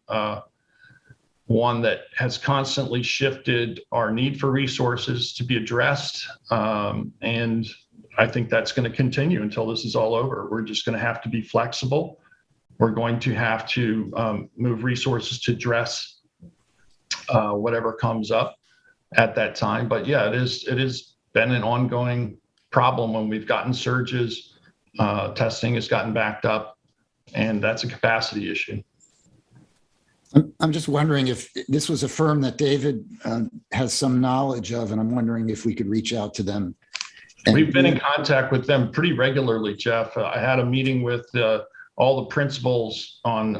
one that has constantly shifted our need for resources to be addressed. And I think that's going to continue until this is all over. We're just going to have to be flexible. We're going to have to move resources to address whatever comes up at that time. But yeah, it has been an ongoing problem when we've gotten surges. Testing has gotten backed up, and that's a capacity issue. I'm just wondering if this was a firm that David has some knowledge of, and I'm wondering if we could reach out to them. We've been in contact with them pretty regularly, Jeff. I had a meeting with all the principals on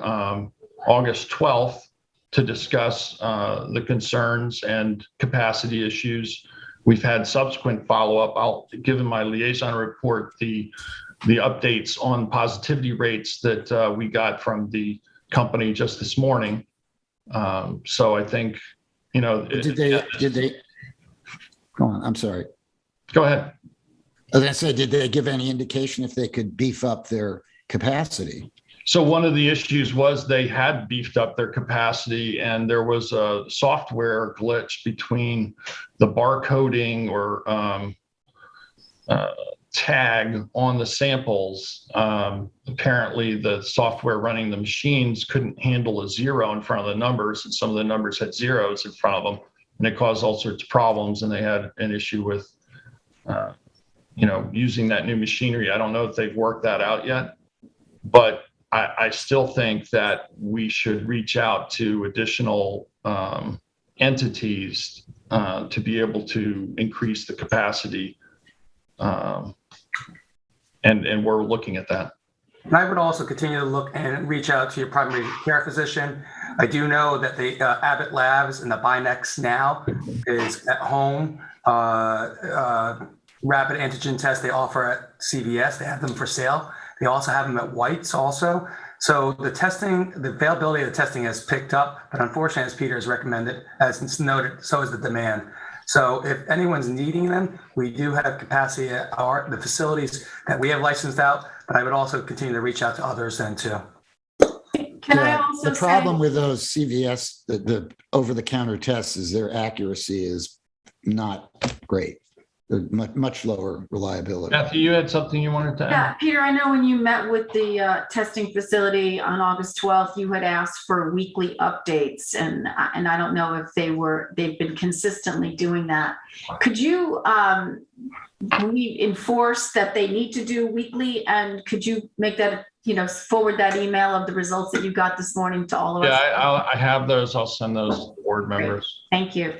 August 12th to discuss the concerns and capacity issues. We've had subsequent follow-up. I'll give in my liaison report the updates on positivity rates that we got from the company just this morning. So I think, did they go on? I'm sorry. Go ahead. As I said, did they give any indication if they could beef up their capacity? So one of the issues was they had beefed up their capacity, and there was a software glitch between the barcoding or tag on the samples. Apparently the software running the machines couldn't handle a 0 in front of the numbers, and some of the numbers had zeros in front of them, and it caused all sorts of problems. And they had an issue with using that new machinery. I don't know if they've worked that out yet, but I still think that we should reach out to additional entities to be able to increase the capacity. And we're looking at that. And I would also continue to look and reach out to your primary care physician. I do know that the Abbott Labs and the Binex Now is at home rapid antigen test they offer at CVS. They have them for sale. They also have them at White's also. So the testing, the availability of the testing has picked up, but unfortunately, as Peter has recommended, as noted, so is the demand. So if anyone's needing them, we do have capacity at the facilities that we have licensed out, but I would also continue to reach out to others then too. Can I also the say, problem with those CVS, the over-the-counter tests, is their accuracy is not great. They're much lower reliability. Matthew, you had something you wanted to add? yeah, Peter, I know when you met with the testing facility on August 12th, you had asked for weekly updates, and I don't know if they've been consistently doing that. Could you enforce that they need to do weekly, and could you make that, forward that email of the results that you got this morning to all of us? Yeah, I have those. I'll send those to the board members. Thank you.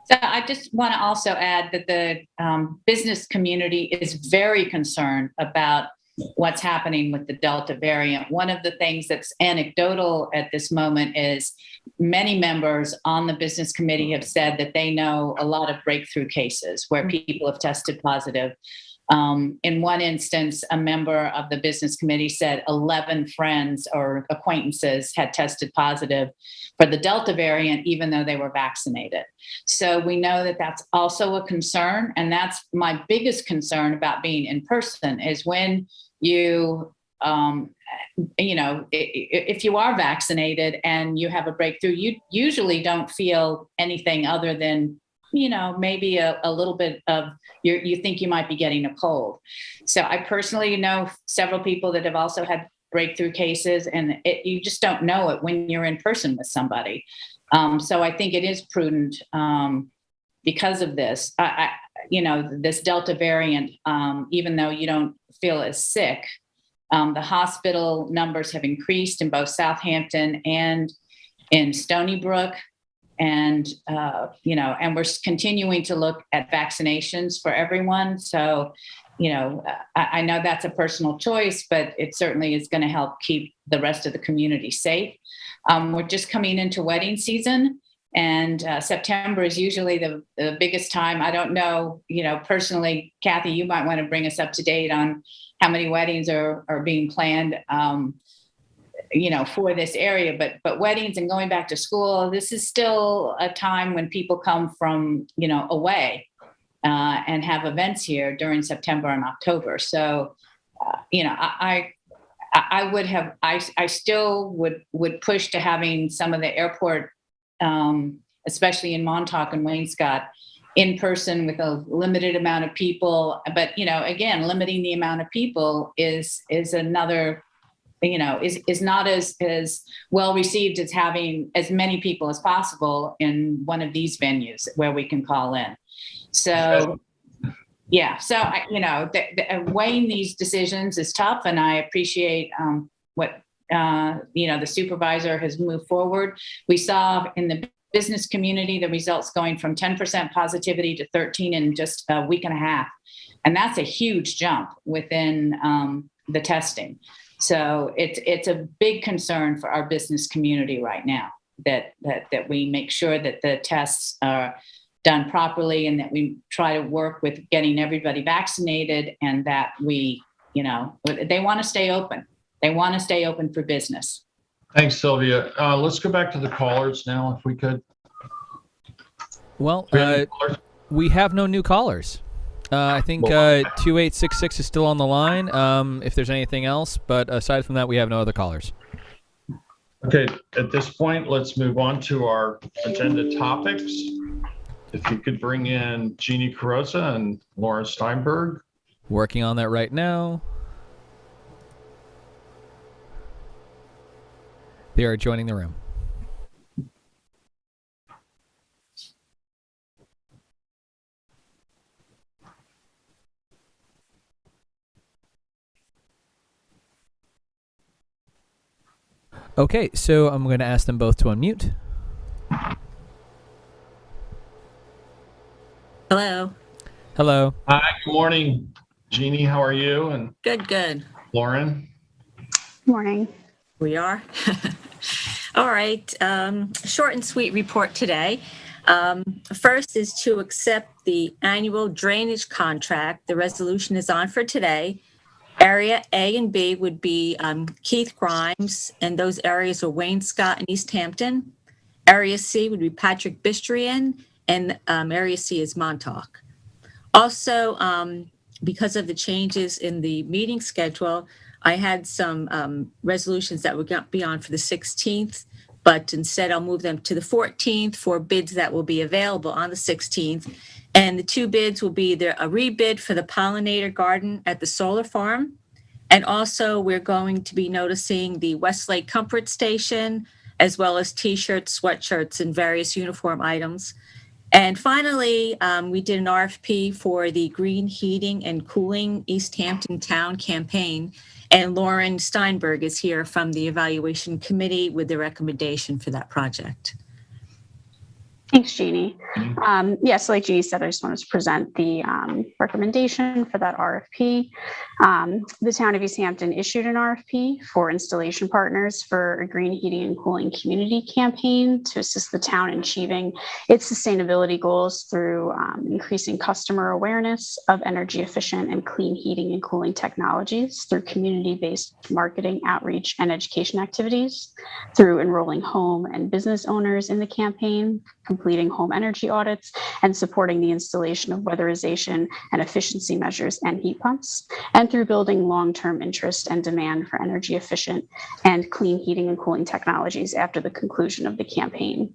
So I just want to also add that the business community is very concerned about what's happening with the Delta variant. One of the things that's anecdotal at this moment is many members on the business committee have said that they know a lot of breakthrough cases where people have tested positive. In one instance, a member of the business committee said 11 friends or acquaintances had tested positive for the Delta variant, even though they were vaccinated. So we know that that's also a concern. And that's my biggest concern about being in person is when you, if you are vaccinated and you have a breakthrough, you usually don't feel anything other than maybe a little bit of you think you might be getting a cold. So I personally know several people that have also had breakthrough cases, and you just don't know it when you're in person with somebody. So I think it is prudent because of this. This Delta variant, even though you don't feel as sick, the hospital numbers have increased in both Southampton and in Stony Brook. And, and we're continuing to look at vaccinations for everyone. So, I know that's a personal choice, but it certainly is going to help keep the rest of the community safe. We're just coming into wedding season, and September is usually the biggest time. I don't know, personally, Kathy, you might want to bring us up to date on how many weddings are being planned. For this area, but weddings and going back to school, this is still a time when people come from, away and have events here during September and October. So, I still would push to having some of the airport, especially in Montauk and Wainscott, in person with a limited amount of people. But, again, limiting the amount of people is another is not as well received as having as many people as possible in one of these venues where we can call in. So, yeah. So, weighing these decisions is tough, and I appreciate what the supervisor has moved forward. We saw in the business community the results going from 10% positivity to 13 in just a week and a half, and that's a huge jump within the testing. So it's a big concern for our business community right now that we make sure that the tests are done properly and that we try to work with getting everybody vaccinated, and that we, they want to stay open. They want to stay open for business. Thanks, Sylvia. Let's go back to the callers now, if we could. Well, we have no new callers. I think 2866 is still on the line, if there's anything else. But aside from that, we have no other callers. Okay, at this point, let's move on to our agenda topics. If you could bring in Jeannie Carosa and Laura Steinberg. Working on that right now. They are joining the room. Okay, so I'm going to ask them both to unmute. Hello. Hello. Hi, good morning. Jeannie, how are you? And Good. Lauren? Morning. We are. All right. Short and sweet report today. First is to accept the annual drainage contract. The resolution is on for today. Area A and B would be Keith Grimes, and those areas are Wayne Scott and East Hampton. Area C would be Patrick Bistrian, and Area C is Montauk. Also, because of the changes in the meeting schedule, I had some resolutions that would be on for the 16th, but instead I'll move them to the 14th for bids that will be available on the 16th. And the two bids will be a rebid for the pollinator garden at the solar farm. And also we're going to be noticing the Westlake Comfort Station, as well as t-shirts, sweatshirts, and various uniform items. And finally, we did an RFP for the Green Heating and Cooling East Hampton Town campaign. And Lauren Steinberg is here from the Evaluation Committee with the recommendation for that project. Thanks, Jeannie. Yes, like Jeannie said, I just wanted to present the recommendation for that RFP. The town of East Hampton issued an RFP for installation partners for a green heating and cooling community campaign to assist the town in achieving its sustainability goals through increasing customer awareness of energy efficient and clean heating and cooling technologies through community-based marketing, outreach, and education activities, through enrolling home and business owners in the campaign, completing home energy audits, and supporting the installation of weatherization and efficiency measures and heat pumps, and through building long-term interest and demand for energy efficient and clean heating and cooling technologies after the conclusion of the campaign.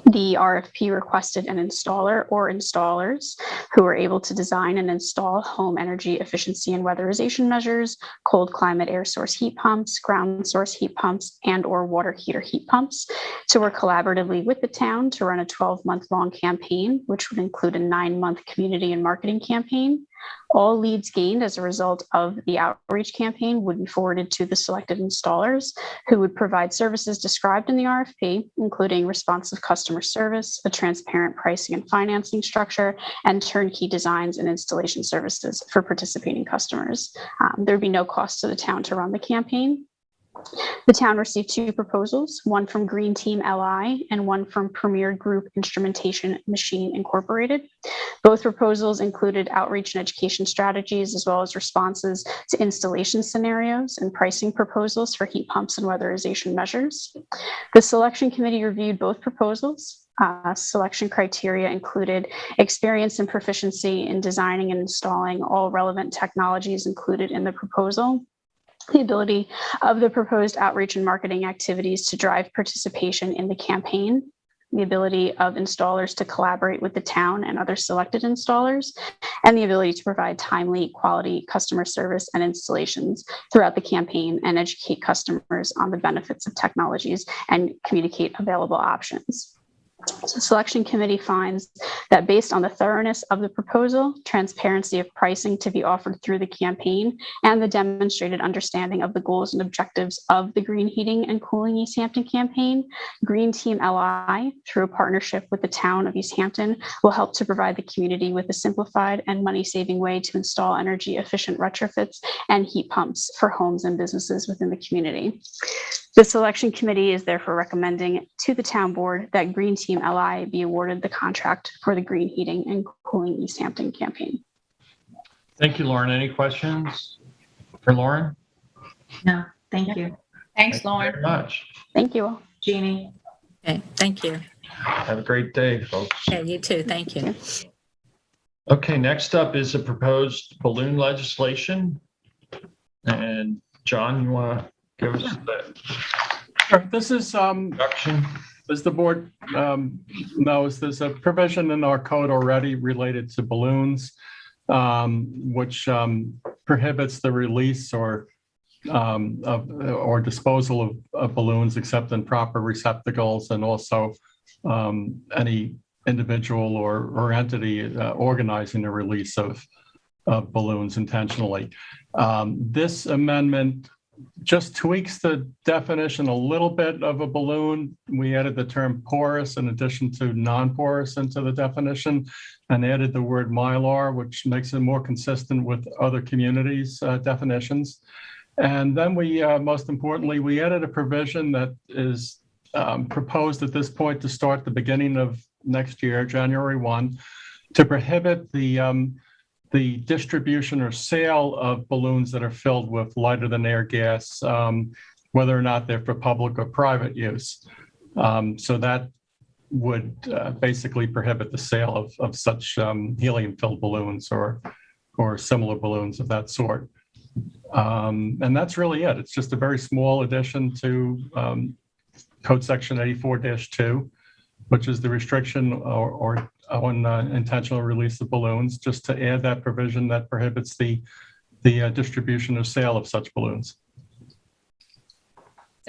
The RFP requested an installer or installers who are able to design and install home energy efficiency and weatherization measures, cold climate air source heat pumps, ground source heat pumps, and or water heater heat pumps to work collaboratively with the town to run a 12-month long campaign, which would include a 9-month community and marketing campaign. All leads gained as a result of the outreach campaign would be forwarded to the selected installers, who would provide services described in the RFP, including responsive customer service, a transparent pricing and financing structure, and turnkey designs and installation services for participating customers. There would be no cost to the town to run the campaign. The town received 2 proposals, one from Green Team LI and one from Premier Group Instrumentation Machine Incorporated. Both proposals included outreach and education strategies, as well as responses to installation scenarios and pricing proposals for heat pumps and weatherization measures. The selection committee reviewed both proposals. Selection criteria included experience and proficiency in designing and installing all relevant technologies included in the proposal, the ability of the proposed outreach and marketing activities to drive participation in the campaign, the ability of installers to collaborate with the town and other selected installers, and the ability to provide timely, quality customer service and installations throughout the campaign and educate customers on the benefits of technologies and communicate available options. The selection committee finds that based on the thoroughness of the proposal, transparency of pricing to be offered through the campaign, and the demonstrated understanding of the goals and objectives of the Green Heating and Cooling East Hampton campaign, Green Team LI, through a partnership with the town of East Hampton, will help to provide the community with a simplified and money-saving way to install energy-efficient retrofits and heat pumps for homes and businesses within the community. The selection committee is therefore recommending to the town board that Green Team LI be awarded the contract for the Green Heating and Cooling East Hampton campaign. Thank you, Lauren. Any questions for Lauren? No, thank you. Thanks, Thank you Lauren. very much. Thank you. Jeannie. Okay, thank you. Have a great day, folks. Yeah, you too. Thank you. Okay, next up is a proposed balloon legislation. And John, you want to give us the Sure. This is, introduction? as the board knows, there's a provision in our code already related to balloons, which prohibits the release or disposal of balloons except in proper receptacles, and also any individual or entity organizing the release of balloons intentionally. This amendment just tweaks the definition a little bit of a balloon. We added the term porous in addition to non-porous into the definition, and added the word mylar, which makes it more consistent with other communities' definitions. And then we, most importantly, we added a provision that is proposed at this point to start the beginning of next year, January 1, to prohibit the distribution or sale of balloons that are filled with lighter than air gas, whether or not they're for public or private use. So that would basically prohibit the sale of such helium-filled balloons or similar balloons of that sort. And that's really it. It's just a very small addition to Code Section 84-2, which is the restriction on intentional release of balloons, just to add that provision that prohibits the distribution or sale of such balloons.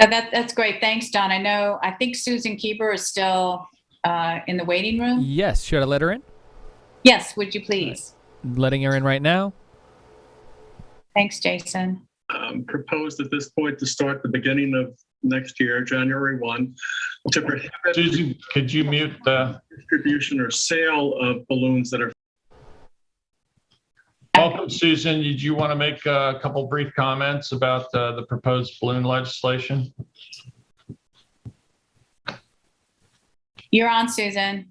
So that's great. Thanks, Don. I think Susan Keeper is still in the waiting room. Yes. Should I let her in? Yes, would you please? Letting her in right now. Thanks, Jason. Proposed at this point to start the beginning of next year, January 1, to prohibit Susan, could you mute the distribution or sale of balloons that are. Welcome, Susan. Did you want to make a couple brief comments about the proposed balloon legislation? You're on, Susan.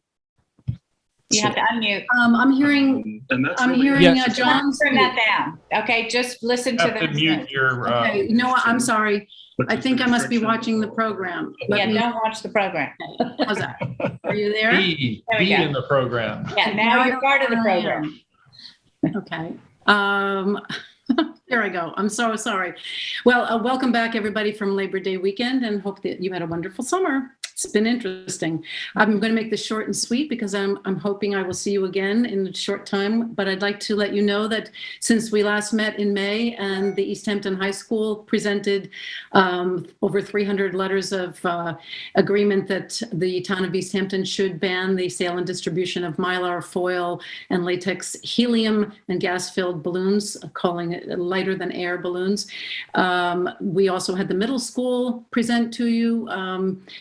You have to unmute. I'm hearing. Yes. John's. Turn that down. Okay, just listen to You have to mute your. Okay, you know what? I'm sorry. I think I must be watching the program. Don't watch the program. How's that? Are you there? Be in the program. Yeah, now you're part of the program. Okay. There I go. I'm so sorry. Well, welcome back, everybody, from Labor Day weekend, and hope that you had a wonderful summer. It's been interesting. I'm going to make this short and sweet because I'm hoping I will see you again in a short time. But I'd like to let you know that since we last met in May and the East Hampton High School presented over 300 letters of agreement that the town of East Hampton should ban the sale and distribution of mylar, foil, and latex helium and gas-filled balloons, calling it lighter than air balloons. We also had the middle school present to you,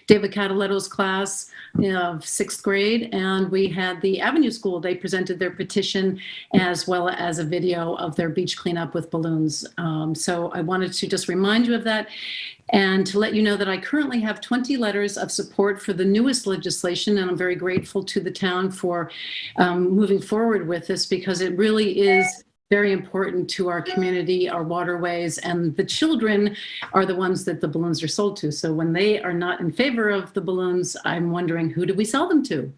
David Cataletto's class of 6th grade, and we had the Avenue School. They presented their petition as well as a video of their beach cleanup with balloons. So I wanted to just remind you of that and to let you know that I currently have 20 letters of support for the newest legislation, and I'm very grateful to the town for moving forward with this because it really is very important to our community, our waterways, and the children are the ones that the balloons are sold to. So when they are not in favor of the balloons, I'm wondering, who do we sell them to?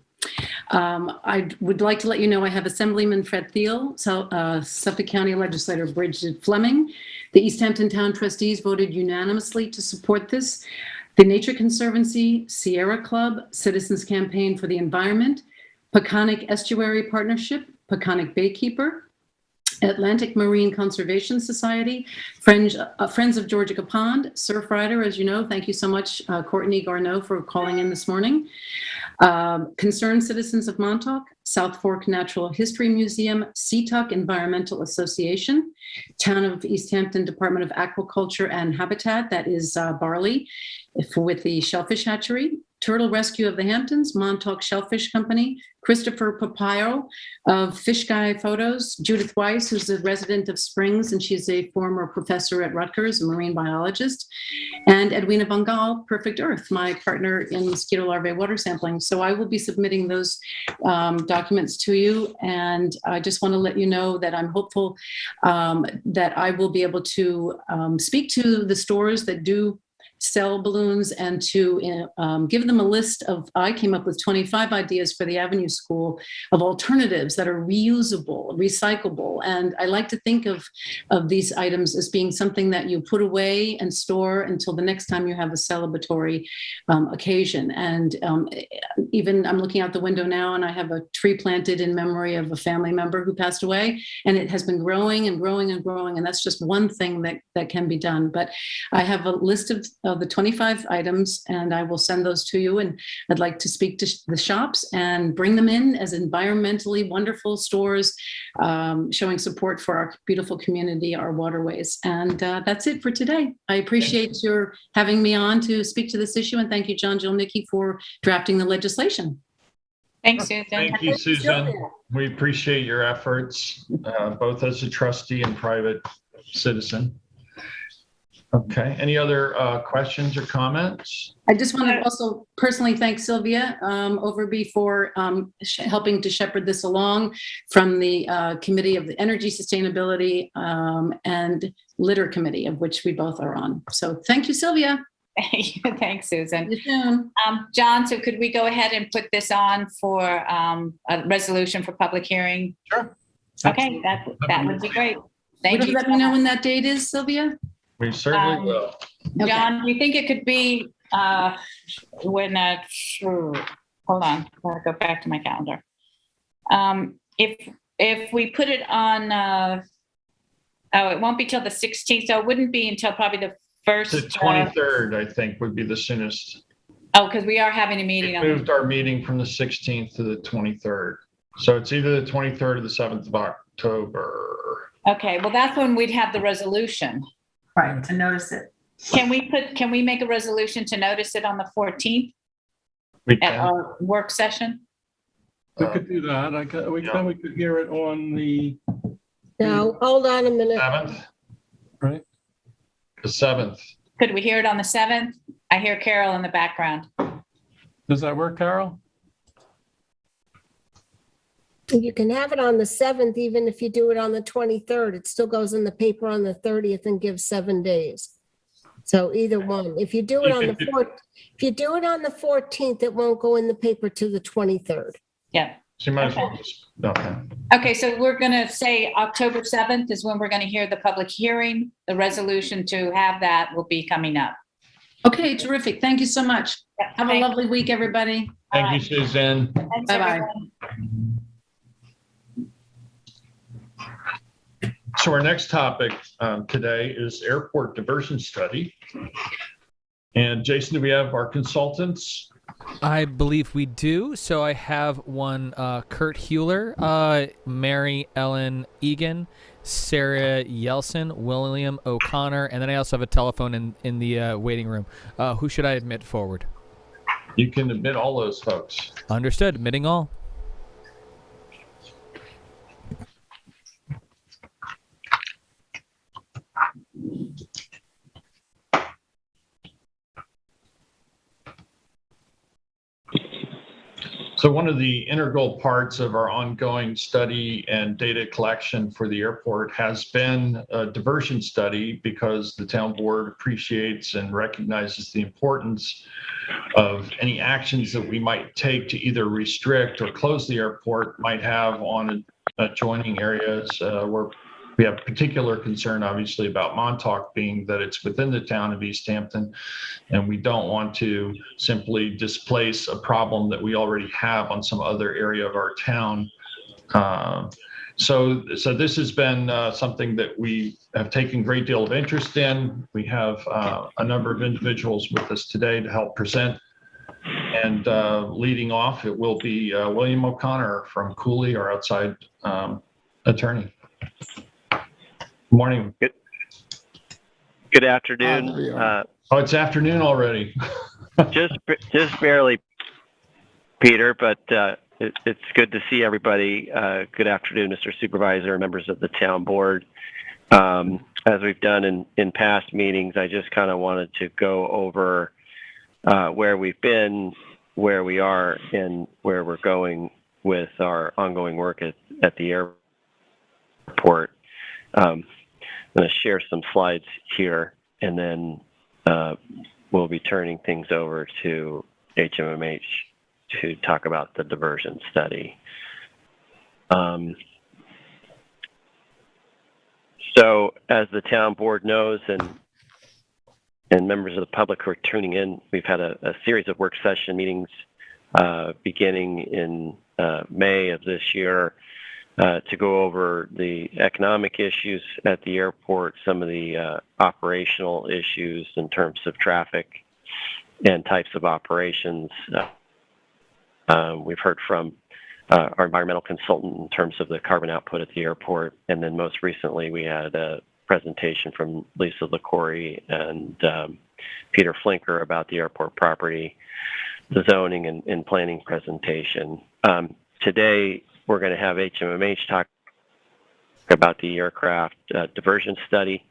I would like to let you know I have Assemblyman Fred Thiel, Suffolk County Legislator Bridget Fleming. The East Hampton Town Trustees voted unanimously to support this. The Nature Conservancy, Sierra Club, Citizens Campaign for the Environment, Peconic Estuary Partnership, Peconic Baykeeper, Atlantic Marine Conservation Society, Friends of Georgia Pond, Surfrider, as you know. Thank you so much, Courtney Garneau, for calling in this morning. Concerned Citizens of Montauk, South Fork Natural History Museum, Seatuck Environmental Association, Town of East Hampton Department of Aquaculture and Habitat, that is Barley, with the Shellfish Hatchery, Turtle Rescue of the Hamptons, Montauk Shellfish Company, Christopher Papayo of Fish Guy Photos, Judith Weiss, who's a resident of Springs, and she's a former professor at Rutgers, a marine biologist, and Edwina Bungal, Perfect Earth, my partner in mosquito larvae water sampling. So I will be submitting those documents to you, and I just want to let you know that I'm hopeful that I will be able to speak to the stores that do sell balloons and to give them a list of, I came up with 25 ideas for the Avenue School of alternatives that are reusable, recyclable. And I like to think of these items as being something that you put away and store until the next time you have a celebratory occasion. And even I'm looking out the window now and I have a tree planted in memory of a family member who passed away, and it has been growing and growing and growing. And that's just one thing that can be done. But I have a list of of the 25 items, and I will send those to you. And I'd like to speak to the shops and bring them in as environmentally wonderful stores, showing support for our beautiful community, our waterways. And that's it for today. I appreciate your having me on to speak to this issue, and thank you, John Jilnicki, for drafting the legislation. Thanks, Susan. Thank you, Susan. We appreciate your efforts, both as a trustee and private citizen. Okay, any other questions or comments? I just want to also personally thank Sylvia Overby for helping to shepherd this along from the Committee of the Energy Sustainability and Litter Committee, of which we both are on. So thank you, Sylvia. Thanks, Susan. See you soon. John, so could we go ahead and put this on for a resolution for public hearing? Sure. Okay, that would be great. Thank you. Let me know when that date is, Sylvia. We certainly will. John, do you think it could be when hold on, I'll go back to my calendar. If we put it on, it won't be till the 16th, so it wouldn't be until probably the first. The 23rd, I think, would be the soonest. Oh, because we are having a meeting. We moved our meeting from the 16th to the 23rd. So it's either the 23rd or the 7th of October. Okay, well, that's when we'd have the resolution. Right, to notice it. Can we make a resolution to notice it on the 14th at our work session? We could do that. We could hear it on the No, hold on a minute. 7th, right. The 7th. Could we hear it on the 7th? I hear Carol in the background. Does that work, Carol? You can have it on the 7th, even if you do it on the 23rd. It still goes in the paper on the 30th and gives 7 days. So either one. If you do it on the 14th, it won't go in the paper to the 23rd. Yeah. So you might as well just, okay. Okay, so we're going to say October 7th is when we're going to hear the public hearing. The resolution to have that will be coming up. Okay, terrific. Thank you so much. Have a lovely week, everybody. Thank you, Suzanne. Bye-bye. So our next topic today is airport diversion study. And Jason, do we have our consultants? I believe we do. So I have one, Kurt Hewler, Mary Ellen Egan, Sarah Yelson, William O'Connor, and then I also have a telephone in the waiting room. Who should I admit forward? You can admit all those folks. Understood. Admitting all. So one of the integral parts of our ongoing study and data collection for the airport has been a diversion study, because the town board appreciates and recognizes the importance of any actions that we might take to either restrict or close the airport might have on adjoining areas where we have particular concern, obviously, about Montauk, being that it's within the town of East Hampton, and we don't want to simply displace a problem that we already have on some other area of our town. So this has been something that we have taken a great deal of interest in. We have a number of individuals with us today to help present. And leading off, it will be William O'Connor from Cooley, our outside attorney. Morning. Good afternoon. It's afternoon already. just barely, Peter, but it's good to see everybody. Good afternoon, Mr. Supervisor, members of the town board. As we've done in past meetings, I just kind of wanted to go over where we've been, where we are, and where we're going with our ongoing work at the airport. I'm going to share some slides here, and then we'll be turning things over to HMMH to talk about the diversion study. So as the town board knows, and members of the public who are tuning in, we've had a series of work session meetings beginning in May of this year, to go over the economic issues at the airport, some of the operational issues in terms of traffic and types of operations. We've heard from our environmental consultant in terms of the carbon output at the airport, and then most recently we had a presentation from Lisa LaCorey and Peter Flinker about the airport property, the zoning and planning presentation. Today, we're going to have HMMH talk about the aircraft diversion study.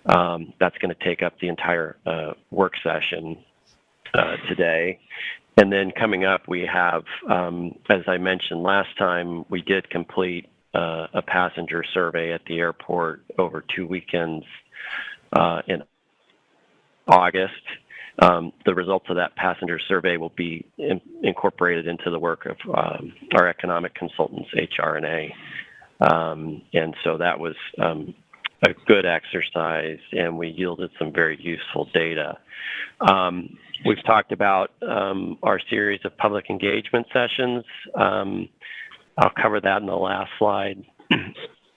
That's going to take up the entire work session today. And then coming up, we have, as I mentioned last time, we did complete a passenger survey at the airport over 2 weekends in August. The results of that passenger survey will be incorporated into the work of our economic consultants, HR&A. And so that was a good exercise, and we yielded some very useful data. We've talked about our series of public engagement sessions. I'll cover that in the last slide.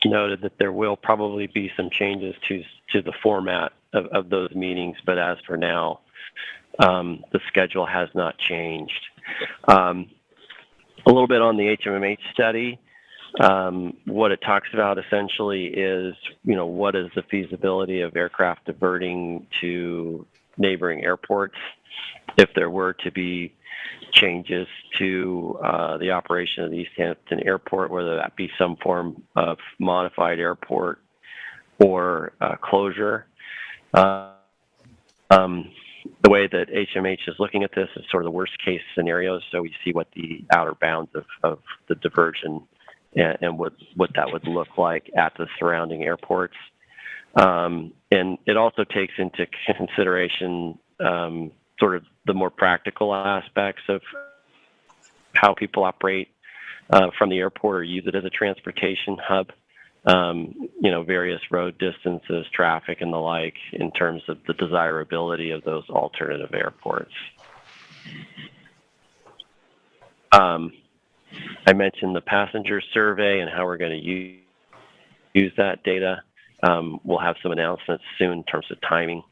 Noted that there will probably be some changes to the format of those meetings, but as for now, the schedule has not changed. A little bit on the HMMH study. What it talks about essentially is, what is the feasibility of aircraft diverting to neighboring airports if there were to be changes to the operation of the East Hampton Airport, whether that be some form of modified airport or closure. The way that HMH is looking at this is sort of the worst case scenarios, so we see what the outer bounds of the diversion and what that would look like at the surrounding airports. And it also takes into consideration sort of the more practical aspects of how people operate from the airport or use it as a transportation hub. Various road distances, traffic, and the like in terms of the desirability of those alternative airports. I mentioned the passenger survey and how we're going to use that data. We'll have some announcements soon in terms of timing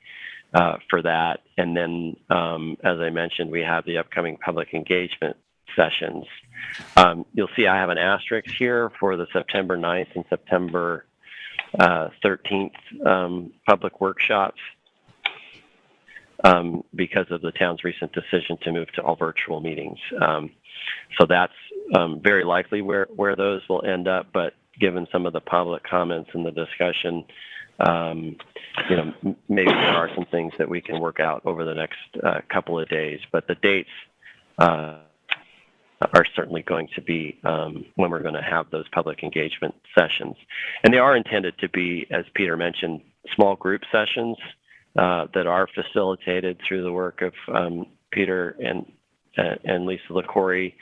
for that. And then, as I mentioned, we have the upcoming public engagement sessions. You'll see I have an asterisk here for the September 9th and September 13th public workshops because of the town's recent decision to move to all virtual meetings. So that's very likely where those will end up, but given some of the public comments and the discussion, maybe there are some things that we can work out over the next couple of days, but the dates are certainly going to be when we're going to have those public engagement sessions. And they are intended to be, as Peter mentioned, small group sessions that are facilitated through the work of Peter and Lisa LaCorey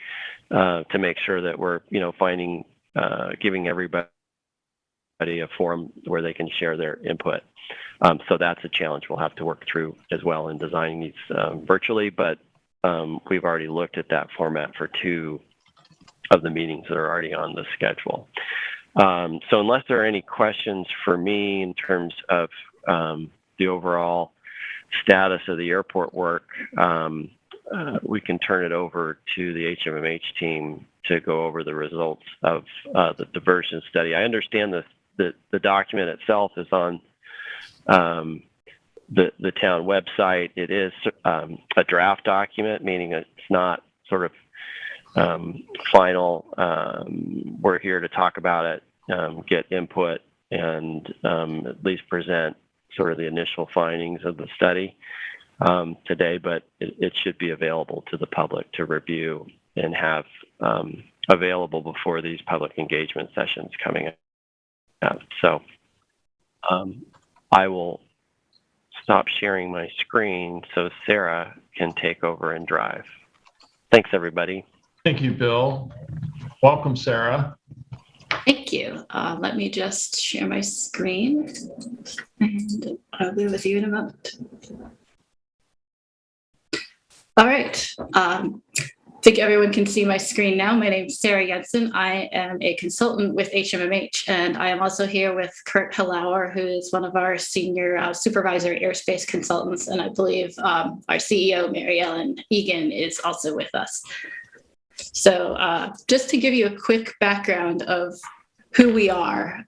to make sure that we're, giving everybody a forum where they can share their input. So that's a challenge we'll have to work through as well in designing these virtually, but we've already looked at that format for 2 of the meetings that are already on the schedule. So unless there are any questions for me in terms of the overall status of the airport work, we can turn it over to the HMMH team to go over the results of the diversion study. I understand the document itself is on the town website. It is a draft document, meaning it's not sort of final. We're here to talk about it, get input, and at least present sort of the initial findings of the study today, but it should be available to the public to review and have available before these public engagement sessions coming up. So I will stop sharing my screen so Sarah can take over and drive. Thanks, everybody. Thank you, Bill. Welcome, Sarah. Thank you. Let me just share my screen, and I'll be with you in a moment. All right. think everyone can see my screen now. My name is Sarah Jensen. I am a consultant with HMMH, and I am also here with Kurt Halauer, who is one of our senior supervisor airspace consultants, and I believe our CEO, Mary Ellen Egan, is also with us. So just to give you a quick background of who we are,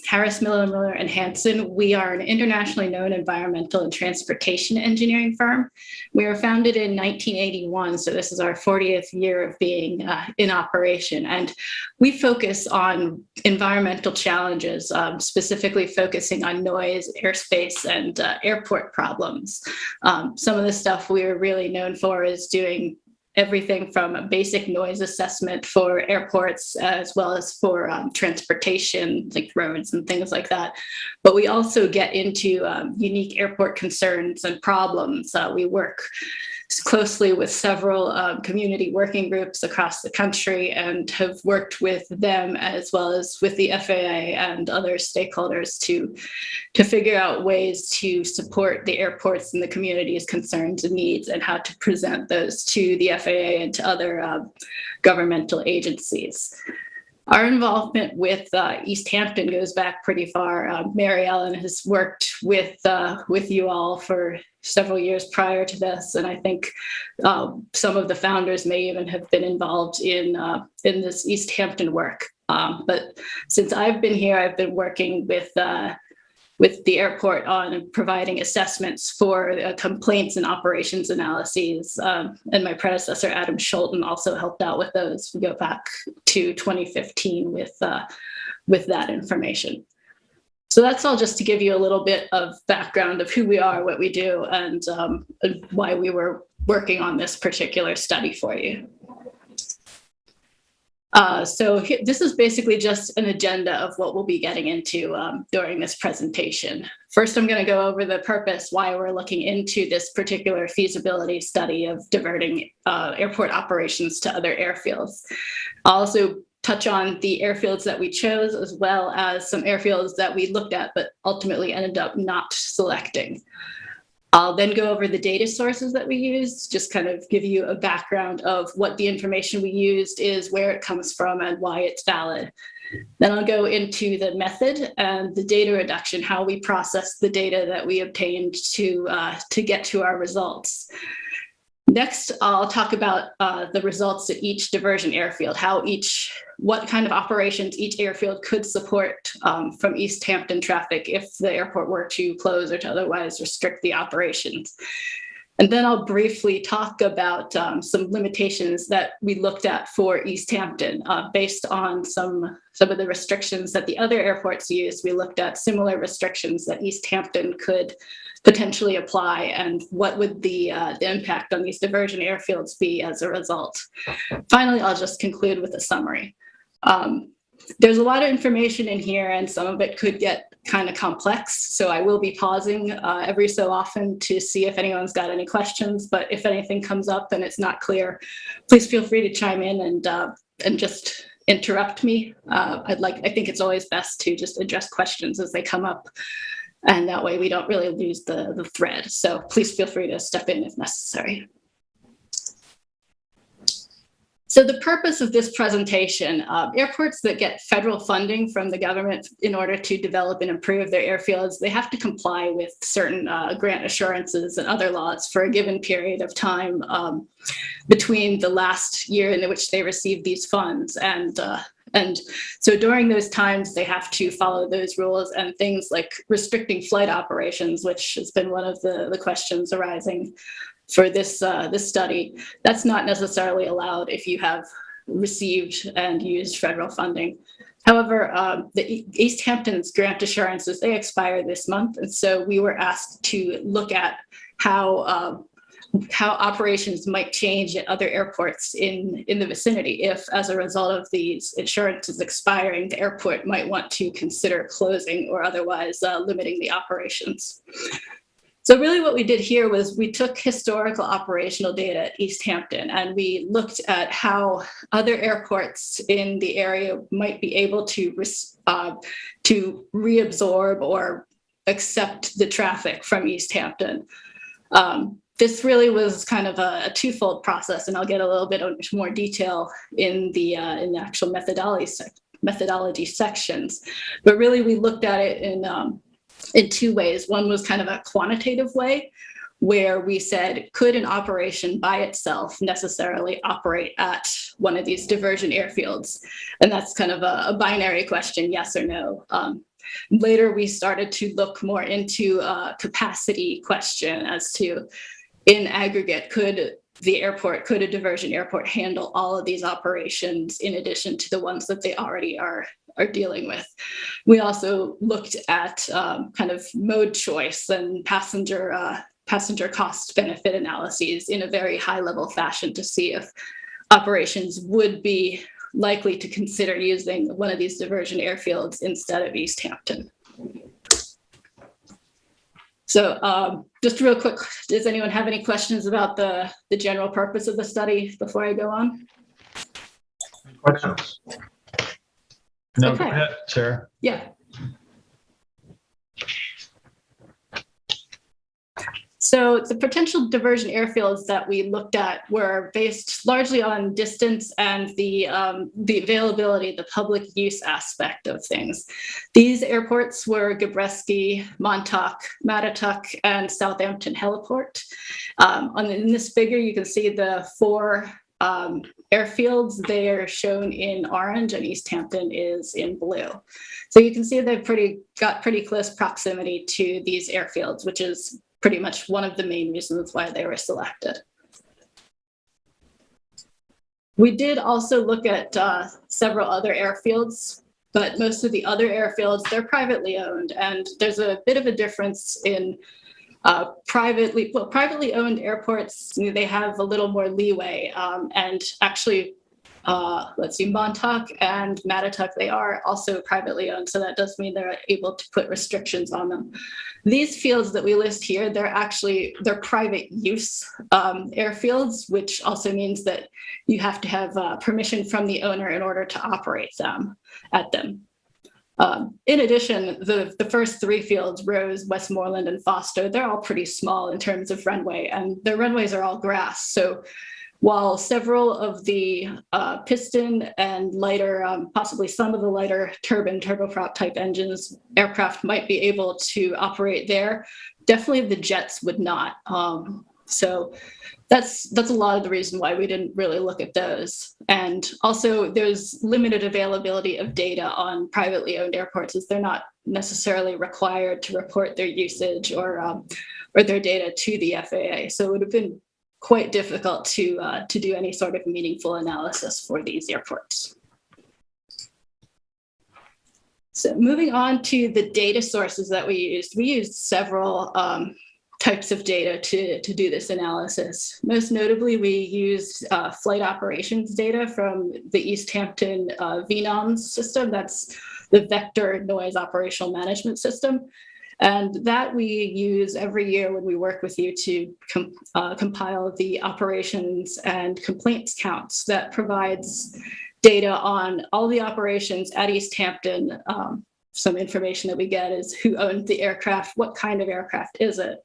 Harris, Miller, Miller, and Hansen, we are an internationally known environmental and transportation engineering firm. We were founded in 1981, so this is our 40th year of being in operation. And we focus on environmental challenges, specifically focusing on noise, airspace, and airport problems. Some of the stuff we are really known for is doing everything from a basic noise assessment for airports as well as for transportation, like roads and things like that. But we also get into unique airport concerns and problems. We work closely with several community working groups across the country and have worked with them as well as with the FAA and other stakeholders to figure out ways to support the airports and the community's concerns and needs and how to present those to the FAA and to other governmental agencies. Our involvement with East Hampton goes back pretty far. Mary Ellen has worked with you all for several years prior to this, and I think some of the founders may even have been involved in this East Hampton work. But since I've been here, I've been working with the airport on providing assessments for complaints and operations analyses. And my predecessor, Adam Schulten, also helped out with those. We go back to 2015 with that information. So that's all just to give you a little bit of background of who we are, what we do, and why we were working on this particular study for you. So this is basically just an agenda of what we'll be getting into during this presentation. First, I'm going to go over the purpose, why we're looking into this particular feasibility study of diverting airport operations to other airfields. I'll also touch on the airfields that we chose, as well as some airfields that we looked at but ultimately ended up not selecting. I'll then go over the data sources that we used, just kind of give you a background of what the information we used is, where it comes from, and why it's valid. Then I'll go into the method and the data reduction, how we process the data that we obtained to get to our results. Next, I'll talk about the results at each diversion airfield, what kind of operations each airfield could support from East Hampton traffic if the airport were to close or to otherwise restrict the operations. And then I'll briefly talk about some limitations that we looked at for East Hampton based on some of the restrictions that the other airports used. We looked at similar restrictions that East Hampton could potentially apply, and what would the impact on these diversion airfields be as a result. Finally, I'll just conclude with a summary. There's a lot of information in here, and some of it could get kind of complex, so I will be pausing every so often to see if anyone's got any questions, but if anything comes up and it's not clear, please feel free to chime in and just interrupt me. I think it's always best to just address questions as they come up, and that way we don't really lose the thread. So please feel free to step in if necessary. So the purpose of this presentation, airports that get federal funding from the government in order to develop and improve their airfields, they have to comply with certain grant assurances and other laws for a given period of time between the last year in which they received these funds. And so during those times, they have to follow those rules, and things like restricting flight operations, which has been one of the questions arising for this study. That's not necessarily allowed if you have received and used federal funding. However, the East Hampton's grant assurances, they expire this month, and so we were asked to look at how operations might change at other airports in the vicinity if, as a result of these insurances expiring, the airport might want to consider closing or otherwise limiting the operations. So really what we did here was we took historical operational data at East Hampton, and we looked at how other airports in the area might be able to reabsorb or accept the traffic from East Hampton. This really was kind of a twofold process, and I'll get a little bit more detail in the actual methodology sections. But really, we looked at it in two ways. One was kind of a quantitative way, where we said, could an operation by itself necessarily operate at one of these diversion airfields? And that's kind of a binary question, yes or no. Later, we started to look more into a capacity question as to, in aggregate, could a diversion airport handle all of these operations in addition to the ones that they already are dealing with? We also looked at kind of mode choice and passenger cost benefit analyses in a very high level fashion to see if operations would be likely to consider using one of these diversion airfields instead of East Hampton. So just real quick, does anyone have any questions about the general purpose of the study before I go on? Questions? No, Okay. go ahead, Sarah. Yeah. So the potential diversion airfields that we looked at were based largely on distance and the availability, the public use aspect of things. These airports were Gabreski, Montauk, Montauk, and Southampton Heliport. In this figure, you can see the four airfields. They are shown in orange, and East Hampton is in blue. So you can see they've got pretty close proximity to these airfields, which is pretty much one of the main reasons why they were selected. We did also look at several other airfields, but most of the other airfields, they're privately owned, and there's a bit of a difference in privately owned airports. They have a little more leeway, and actually, let's see, Montauk and Montauk, they are also privately owned, so that does mean they're able to put restrictions on them. These fields that we list here, they're private use airfields, which also means that you have to have permission from the owner in order to operate them. In addition, the first three fields, Rose, Westmoreland, and Foster, they're all pretty small in terms of runway, and their runways are all grass. So while several of the piston and lighter, possibly some of the lighter turbine turboprop type engines, aircraft might be able to operate there, definitely the jets would not. So that's a lot of the reason why we didn't really look at those. And also there's limited availability of data on privately owned airports, as they're not necessarily required to report their usage or their data to the FAA. So it would have been quite difficult to do any sort of meaningful analysis for these airports. So moving on to the data sources that we used several types of data to do this analysis. Most notably, we used flight operations data from the East Hampton VNOMS system. That's the Vector Noise Operational Management System. And that we use every year when we work with you to compile the operations and complaints counts. That provides data on all the operations at East Hampton. Some information that we get is who owned the aircraft, what kind of aircraft is it?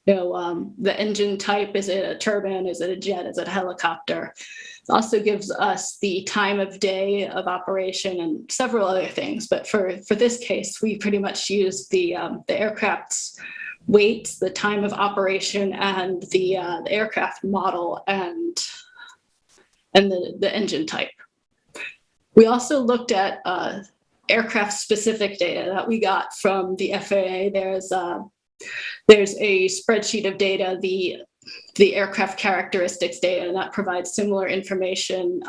The engine type, is it a turbine, is it a jet, is it a helicopter? It also gives us the time of day of operation and several other things. But for this case, we pretty much used the aircraft's weight, the time of operation, and the aircraft model and the engine type. We also looked at aircraft-specific data that we got from the FAA. There's a spreadsheet of data, the aircraft characteristics data, and that provides similar information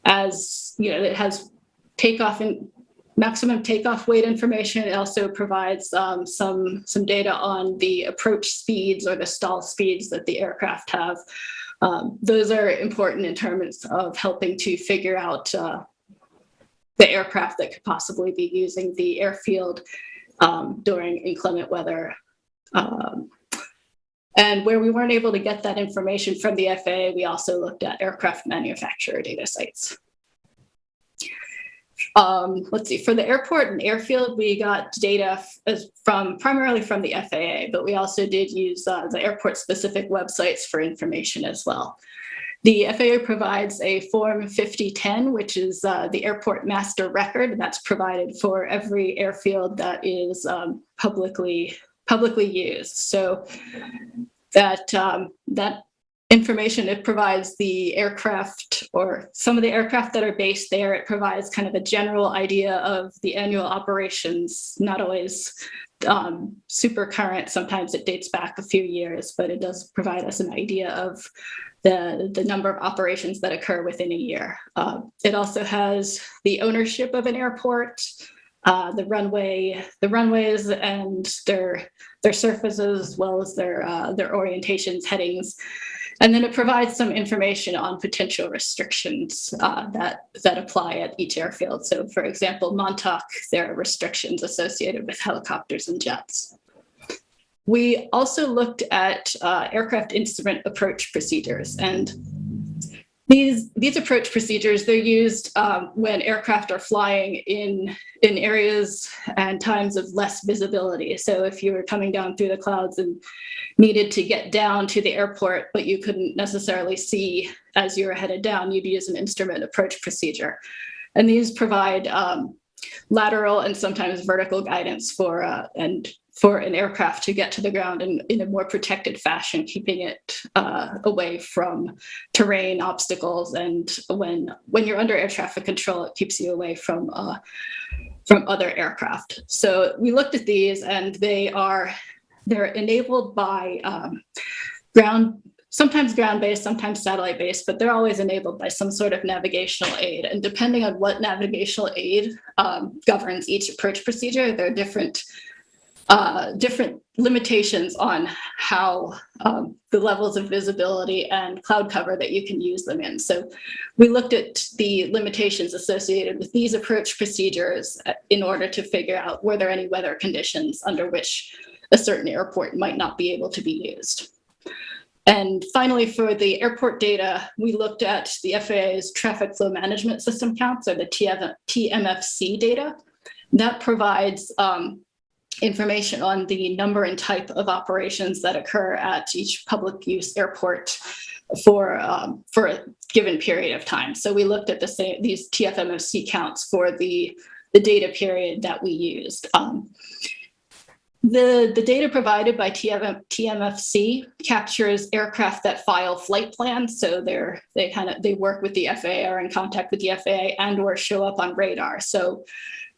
as, it has takeoff and maximum takeoff weight information. It also provides some data on the approach speeds or the stall speeds that the aircraft have. Those are important in terms of helping to figure out the aircraft that could possibly be using the airfield during inclement weather. And where we weren't able to get that information from the FAA, we also looked at aircraft manufacturer data sites. Let's see, for the airport and airfield, we got data primarily from the FAA, but we also did use the airport specific websites for information as well. The FAA provides a Form 5010, which is the airport master record that's provided for every airfield that is publicly used. So that information, it provides the aircraft or some of the aircraft that are based there. It provides kind of a general idea of the annual operations, not always super current. Sometimes it dates back a few years, but it does provide us an idea of the number of operations that occur within a year. It also has the ownership of an airport, the runways and their surfaces, as well as their orientations, headings. And then it provides some information on potential restrictions that apply at each airfield. So for example, Montauk, there are restrictions associated with helicopters and jets. We also looked at aircraft instrument approach procedures, and these approach procedures, they're used when aircraft are flying in areas and times of less visibility. So if you were coming down through the clouds and needed to get down to the airport, but you couldn't necessarily see as you were headed down, you'd use an instrument approach procedure. And these provide lateral and sometimes vertical guidance for an aircraft to get to the ground in a more protected fashion, keeping it away from terrain, obstacles, and when you're under air traffic control, it keeps you away from other aircraft. So we looked at these, and they're enabled by sometimes ground-based, sometimes satellite-based, but they're always enabled by some sort of navigational aid. And depending on what navigational aid governs each approach procedure, there are different limitations on how the levels of visibility and cloud cover that you can use them in. So we looked at the limitations associated with these approach procedures in order to figure out were there any weather conditions under which a certain airport might not be able to be used. And finally, for the airport data, we looked at the FAA's traffic flow management system counts, or the TMFC data. That provides information on the number and type of operations that occur at each public use airport for a given period of time. So we looked at these TFMFC counts for the data period that we used. The data provided by TMFC captures aircraft that file flight plans. So they work with the FAA, are in contact with the FAA, and or show up on radar. So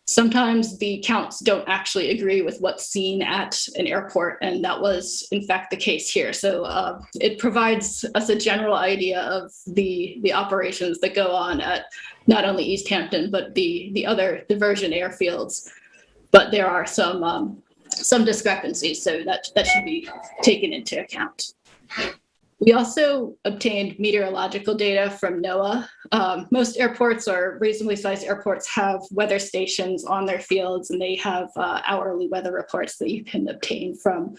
sometimes the counts don't actually agree with what's seen at an airport, and that was in fact the case here. So it provides us a general idea of the operations that go on at not only East Hampton, but the other diversion airfields. But there are some discrepancies, so that should be taken into account. We also obtained meteorological data from NOAA. Most airports or reasonably sized airports have weather stations on their fields, and they have hourly weather reports that you can obtain from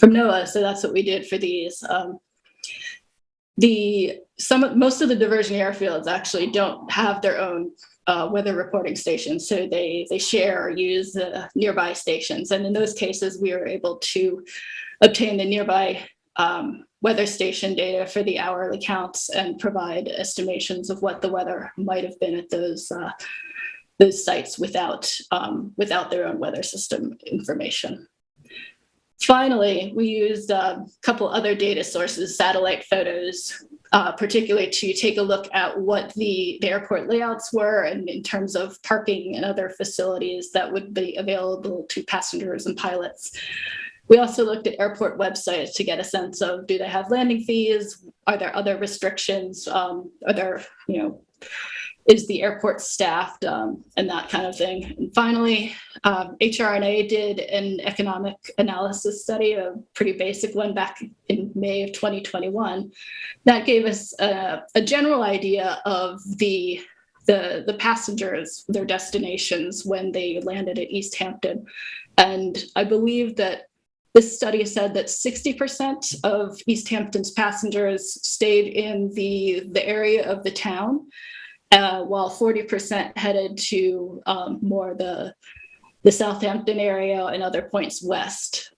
NOAA. So that's what we did for these. Most of the diversion airfields actually don't have their own weather reporting stations, so they share or use nearby stations. And in those cases, we were able to obtain the nearby weather station data for the hourly counts and provide estimations of what the weather might have been at those sites without their own weather system information. Finally, we used a couple other data sources, satellite photos, particularly to take a look at what the airport layouts were and in terms of parking and other facilities that would be available to passengers and pilots. We also looked at airport websites to get a sense of, do they have landing fees? Are there other restrictions? Is the airport staffed, and that kind of thing. And finally, HRNA did an economic analysis study, a pretty basic one back in May of 2021. That gave us a general idea of the passengers, their destinations when they landed at East Hampton. And I believe that this study said that 60% of East Hampton's passengers stayed in the area of the town, while 40% headed to more the Southampton area and other points west.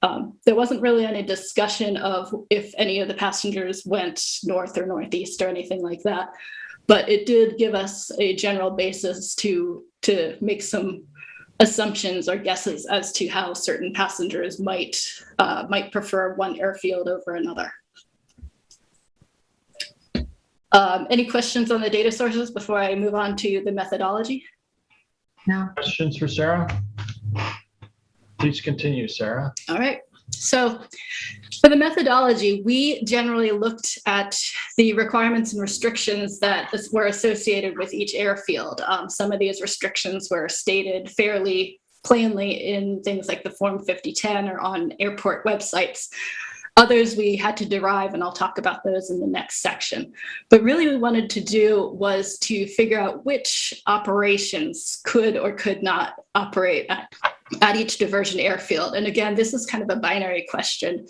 There wasn't really any discussion of if any of the passengers went north or northeast or anything like that, but it did give us a general basis to make some assumptions or guesses as to how certain passengers might prefer one airfield over another. Any questions on the data sources before I move on to the methodology? No. Questions for Sarah? Please continue, Sarah. All right. So for the methodology, we generally looked at the requirements and restrictions that were associated with each airfield. Some of these restrictions were stated fairly plainly in things like the Form 5010 or on airport websites. Others we had to derive, and I'll talk about those in the next section. But really what we wanted to do was to figure out which operations could or could not operate at each diversion airfield. And again, this is kind of a binary question.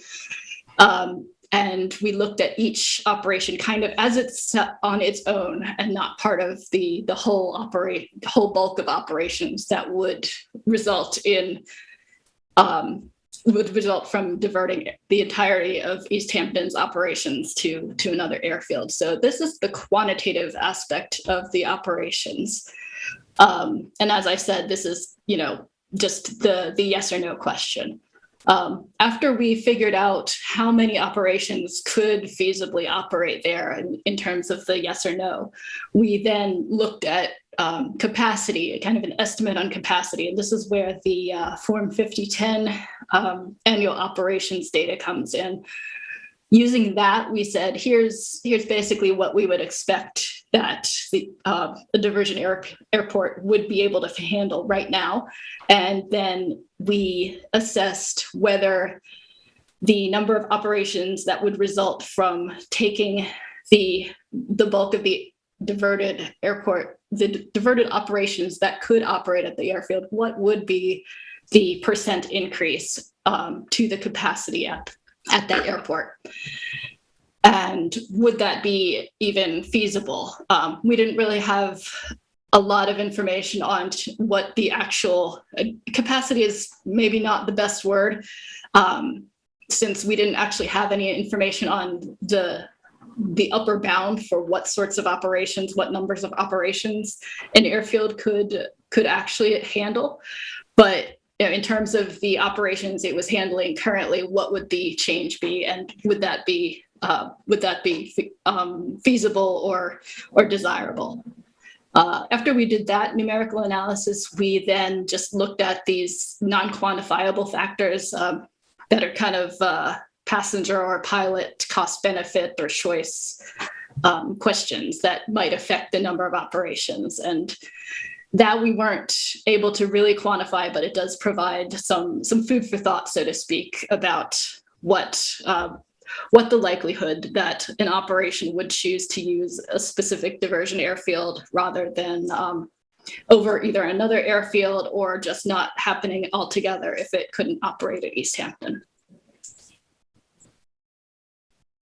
And we looked at each operation kind of as it's on its own and not part of the whole bulk of operations that would result from diverting the entirety of East Hampton's operations to another airfield. So this is the quantitative aspect of the operations. And as I said, this is, just the yes or no question. After we figured out how many operations could feasibly operate there in terms of the yes or no, we then looked at capacity, kind of an estimate on capacity. And this is where the Form 5010 annual operations data comes in. Using that, we said, here's basically what we would expect that a diversion airport would be able to handle right now. And then we assessed whether the number of operations that would result from taking the bulk of the diverted operations that could operate at the airfield, what would be the percent increase to the capacity at that airport? And would that be even feasible? We didn't really have a lot of information on what the actual capacity is, maybe not the best word, since we didn't actually have any information on the upper bound for what sorts of operations, what numbers of operations an airfield could actually handle. But in terms of the operations it was handling currently, what would the change be, and would that be feasible or desirable? After we did that numerical analysis, we then just looked at these non-quantifiable factors that are kind of passenger or pilot cost benefit or choice questions that might affect the number of operations. And that we weren't able to really quantify, but it does provide some food for thought, so to speak, about what the likelihood that an operation would choose to use a specific diversion airfield rather than over either another airfield or just not happening altogether if it couldn't operate at East Hampton.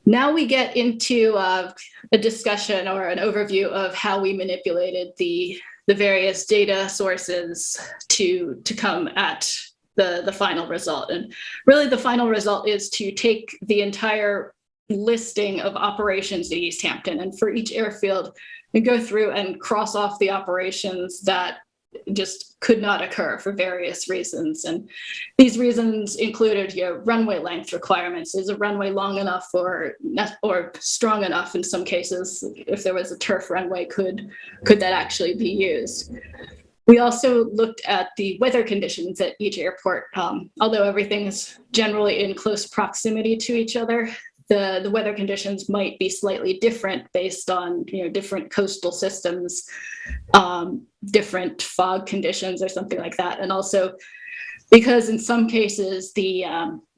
Now we get into a discussion or an overview of how we manipulated the various data sources to come at the final result. And really the final result is to take the entire listing of operations at East Hampton, and for each airfield, and go through and cross off the operations that just could not occur for various reasons. And these reasons included, runway length requirements. Is a runway long enough or strong enough in some cases? If there was a turf runway, could that actually be used? We also looked at the weather conditions at each airport. Although everything is generally in close proximity to each other, the weather conditions might be slightly different based on different coastal systems, different fog conditions or something like that. And also because in some cases the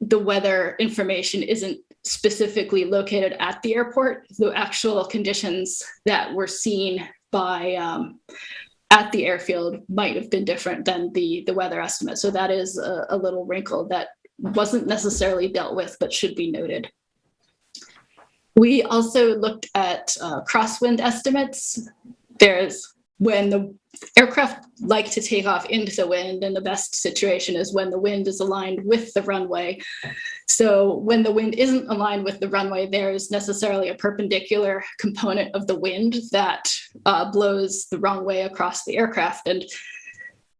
weather information isn't specifically located at the airport, the actual conditions that were seen by at the airfield might have been different than the weather estimate. So that is a little wrinkle that wasn't necessarily dealt with, but should be noted. We also looked at crosswind estimates. there's when the aircraft like to take off into the wind, and the best situation is when the wind is aligned with the runway. So when the wind isn't aligned with the runway, there's necessarily a perpendicular component of the wind that blows the wrong way across the aircraft. And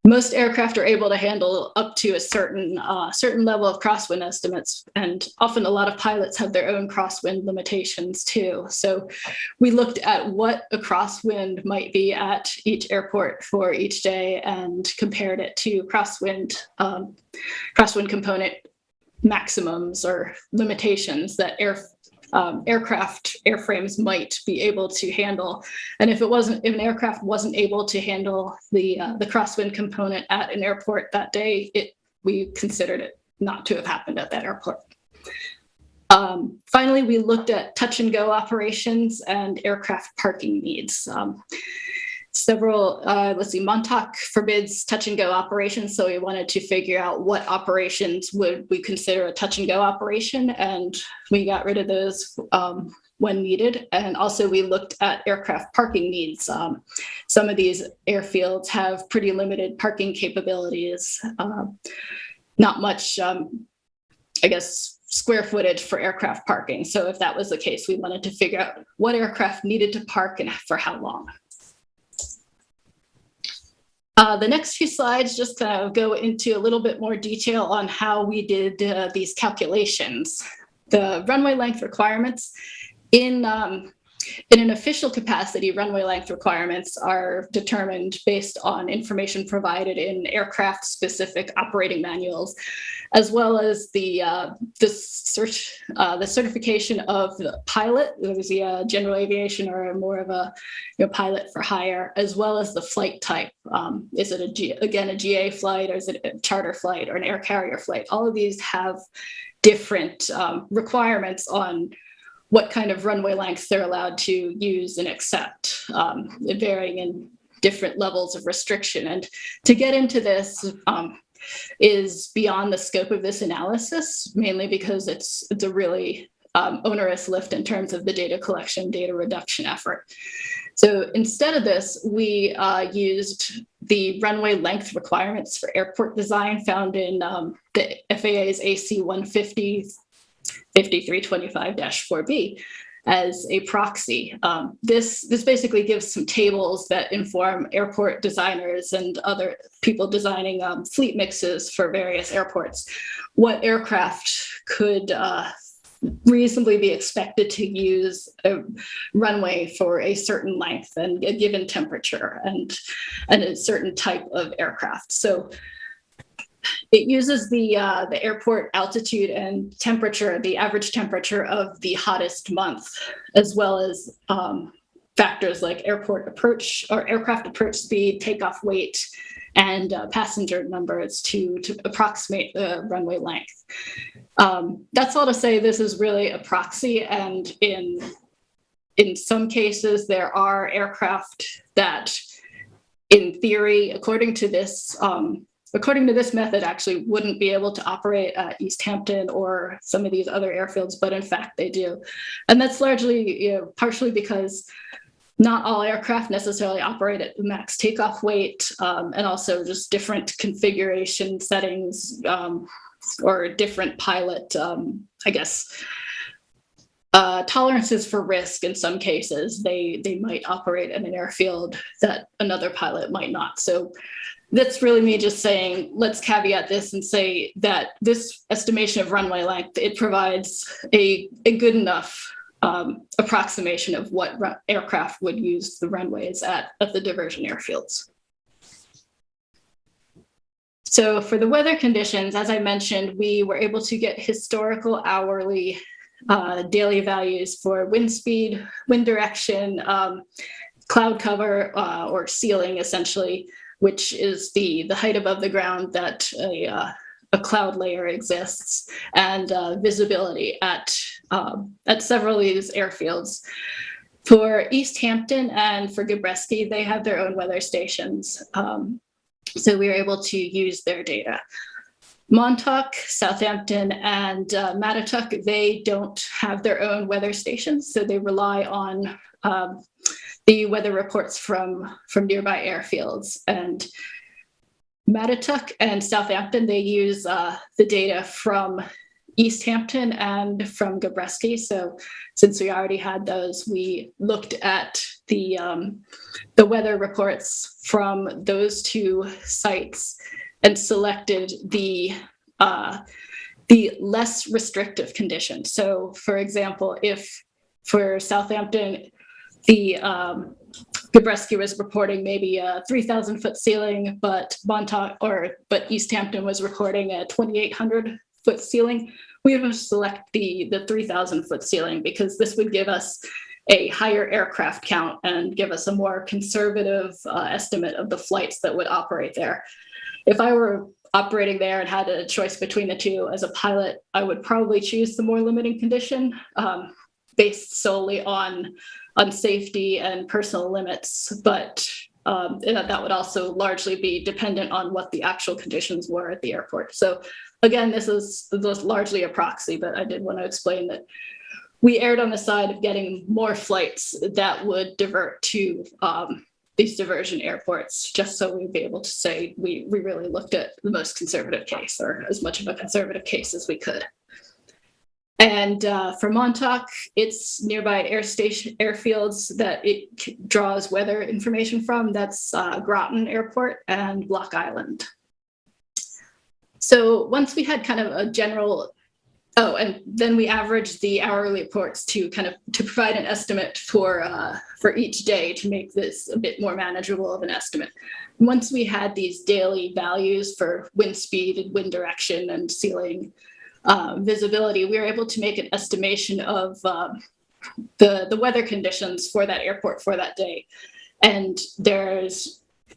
most aircraft are able to handle up to a certain level of crosswind estimates, and often a lot of pilots have their own crosswind limitations too. So we looked at what a crosswind might be at each airport for each day and compared it to crosswind component maximums or limitations that aircraft airframes might be able to handle. And if an aircraft wasn't able to handle the crosswind component at an airport that day, we considered it not to have happened at that airport. Finally, we looked at touch and go operations and aircraft parking needs. Montauk forbids touch and go operations, so we wanted to figure out what operations would we consider a touch and go operation, and we got rid of those when needed. And also we looked at aircraft parking needs. Some of these airfields have pretty limited parking capabilities, not much, square footage for aircraft parking. So if that was the case, we wanted to figure out what aircraft needed to park and for how long. The next few slides just kind of go into a little bit more detail on how we did these calculations. The runway length requirements in an official capacity, runway length requirements are determined based on information provided in aircraft-specific operating manuals, as well as the certification of the pilot, who's the general aviation or more of a pilot for hire, as well as the flight type. Is it a GA flight, or is it a charter flight or an air carrier flight? All of these have different requirements on what kind of runway lengths they're allowed to use and accept, varying in different levels of restriction. And to get into this is beyond the scope of this analysis, mainly because it's a really onerous lift in terms of the data collection, data reduction effort. So instead of this, we used the runway length requirements for airport design found in the FAA's AC 150 5325-4B as a proxy. This basically gives some tables that inform airport designers and other people designing fleet mixes for various airports, what aircraft could reasonably be expected to use a runway for a certain length and a given temperature and a certain type of aircraft. So it uses the airport altitude and temperature, the average temperature of the hottest month, as well as factors like airport approach or aircraft approach speed, takeoff weight, and passenger numbers to approximate the runway length. That's all to say this is really a proxy, and in some cases there are aircraft that, in theory, according to this method, actually wouldn't be able to operate at East Hampton or some of these other airfields, but in fact they do. And that's largely, partially because not all aircraft necessarily operate at the max takeoff weight, and also just different configuration settings or different pilot, tolerances for risk. In some cases, they might operate in an airfield that another pilot might not. So that's really me just saying, let's caveat this and say that this estimation of runway length, it provides a good enough approximation of what aircraft would use the runways at the diversion airfields. So for the weather conditions, as I mentioned, we were able to get historical hourly daily values for wind speed, wind direction, cloud cover, or ceiling, essentially, which is the height above the ground that a cloud layer exists, and visibility at several of these airfields. For East Hampton and for Gabreski, they have their own weather stations. So we were able to use their data. Montauk, Southampton, and Montauk, they don't have their own weather stations, so they rely on the weather reports from nearby airfields. And Montauk and Southampton, they use the data from East Hampton and from Gabreski. So since we already had those, we looked at the weather reports from those two sites and selected the less restrictive conditions. So for example, if for Southampton, the Gabreski was reporting maybe a 3,000 foot ceiling, but East Hampton was reporting a 2,800 foot ceiling, we would select the 3,000 foot ceiling because this would give us a higher aircraft count and give us a more conservative estimate of the flights that would operate there. If I were operating there and had a choice between the two as a pilot, I would probably choose the more limiting condition based solely on safety and personal limits, but that would also largely be dependent on what the actual conditions were at the airport. So again, this was largely a proxy, but I did want to explain that we erred on the side of getting more flights that would divert to these diversion airports, just so we'd be able to say we really looked at the most conservative case, or as much of a conservative case as we could. And for Montauk, it's nearby airfields that it draws weather information from. That's Groton Airport and Block Island. So once we had kind of a general, and then we averaged the hourly reports to provide an estimate for each day to make this a bit more manageable of an estimate. Once we had these daily values for wind speed and wind direction and ceiling visibility, we were able to make an estimation of the weather conditions for that airport for that day. And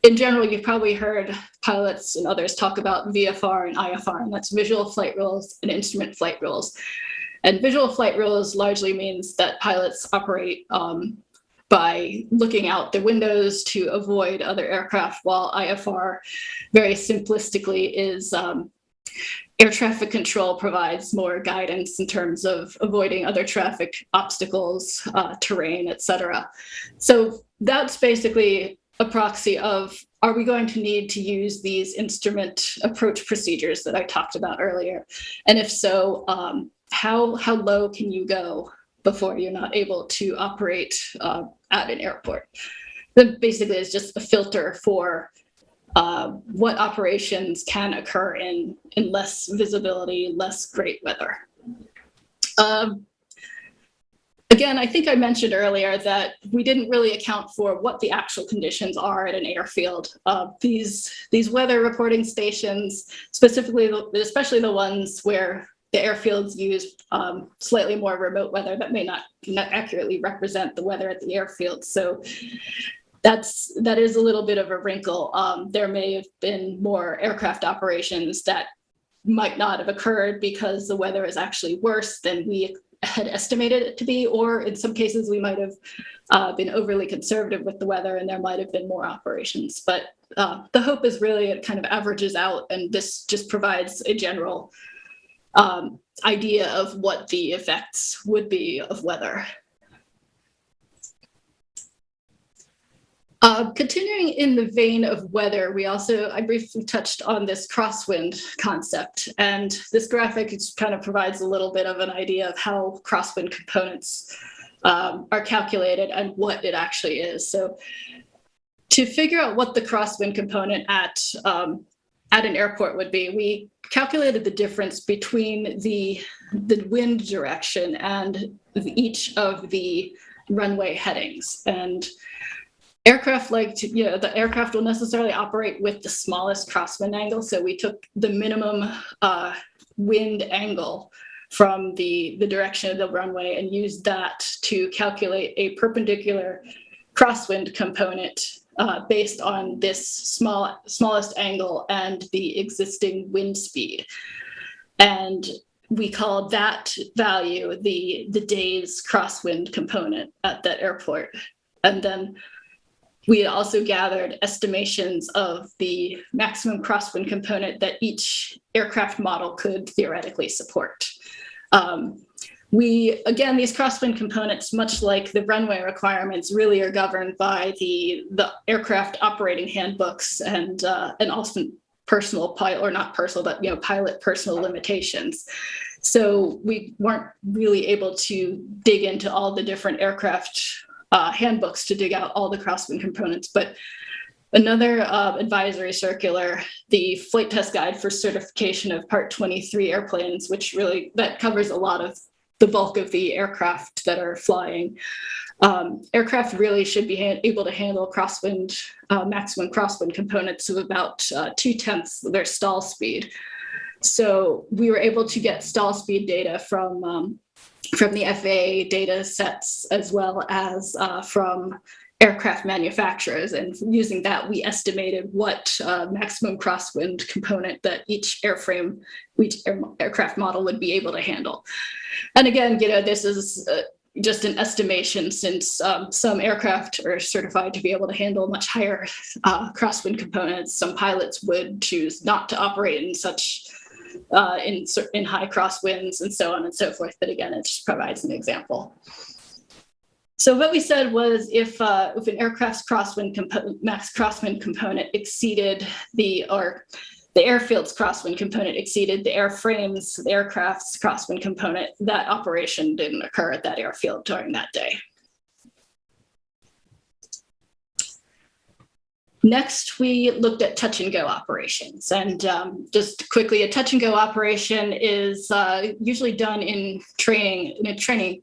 in general, you've probably heard pilots and others talk about VFR and IFR, and that's visual flight rules and instrument flight rules. And visual flight rules largely means that pilots operate by looking out their windows to avoid other aircraft, while IFR, very simplistically, is air traffic control provides more guidance in terms of avoiding other traffic obstacles, terrain, etc. So that's basically a proxy of, are we going to need to use these instrument approach procedures that I talked about earlier? And if so, how low can you go before you're not able to operate at an airport? Then basically it's just a filter for what operations can occur in less visibility, less great weather. Again, I think I mentioned earlier that we didn't really account for what the actual conditions are at an airfield. These weather reporting stations, specifically, especially the ones where the airfields use slightly more remote weather that may not accurately represent the weather at the airfield. So that is a little bit of a wrinkle. There may have been more aircraft operations that might not have occurred because the weather is actually worse than we had estimated it to be, or in some cases we might have been overly conservative with the weather and there might have been more operations. But the hope is really it kind of averages out, and this just provides a general idea of what the effects would be of weather. Continuing in the vein of weather, I briefly touched on this crosswind concept, and this graphic kind of provides a little bit of an idea of how crosswind components are calculated and what it actually is. So to figure out what the crosswind component at an airport would be, we calculated the difference between the wind direction and each of the runway headings. And aircraft the aircraft will necessarily operate with the smallest crosswind angle. So we took the minimum wind angle from the direction of the runway and used that to calculate a perpendicular crosswind component based on this smallest angle and the existing wind speed. And we called that value the day's crosswind component at that airport. And then we also gathered estimations of the maximum crosswind component that each aircraft model could theoretically support. again, these crosswind components, much like the runway requirements, really are governed by the aircraft operating handbooks and also personal pilot, or not personal, but pilot personal limitations. So we weren't really able to dig into all the different aircraft handbooks to dig out all the crosswind components. But another advisory circular, the Flight Test Guide for Certification of Part 23 airplanes, which really, that covers a lot of the bulk of the aircraft that are flying. Aircraft really should be able to handle maximum crosswind components of about 2/10 their stall speed. So we were able to get stall speed data from the FAA data sets, as well as from aircraft manufacturers. And using that, we estimated what maximum crosswind component that each aircraft model would be able to handle. And again, this is just an estimation, since some aircraft are certified to be able to handle much higher crosswind components. Some pilots would choose not to operate in such in high crosswinds, and so on and so forth. But again, it just provides an example. So what we said was, if an aircraft's max crosswind component exceeded the airfield's crosswind component exceeded the airframe's, the aircraft's crosswind component, that operation didn't occur at that airfield during that day. Next, we looked at touch and go operations. And just quickly, a touch and go operation is usually done in a training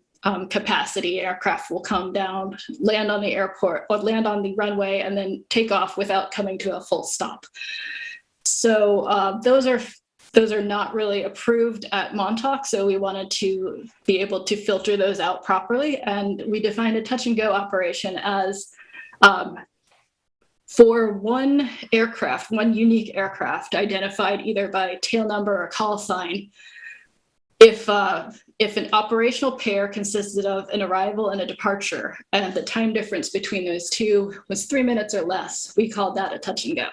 capacity. Aircraft will come down, land on the airport, or land on the runway, and then take off without coming to a full stop. So those are not really approved at Montauk. So we wanted to be able to filter those out properly. And we defined a touch and go operation as for one unique aircraft identified either by tail number or call sign. If an operational pair consisted of an arrival and a departure, and the time difference between those two was 3 minutes or less, we called that a touch and go.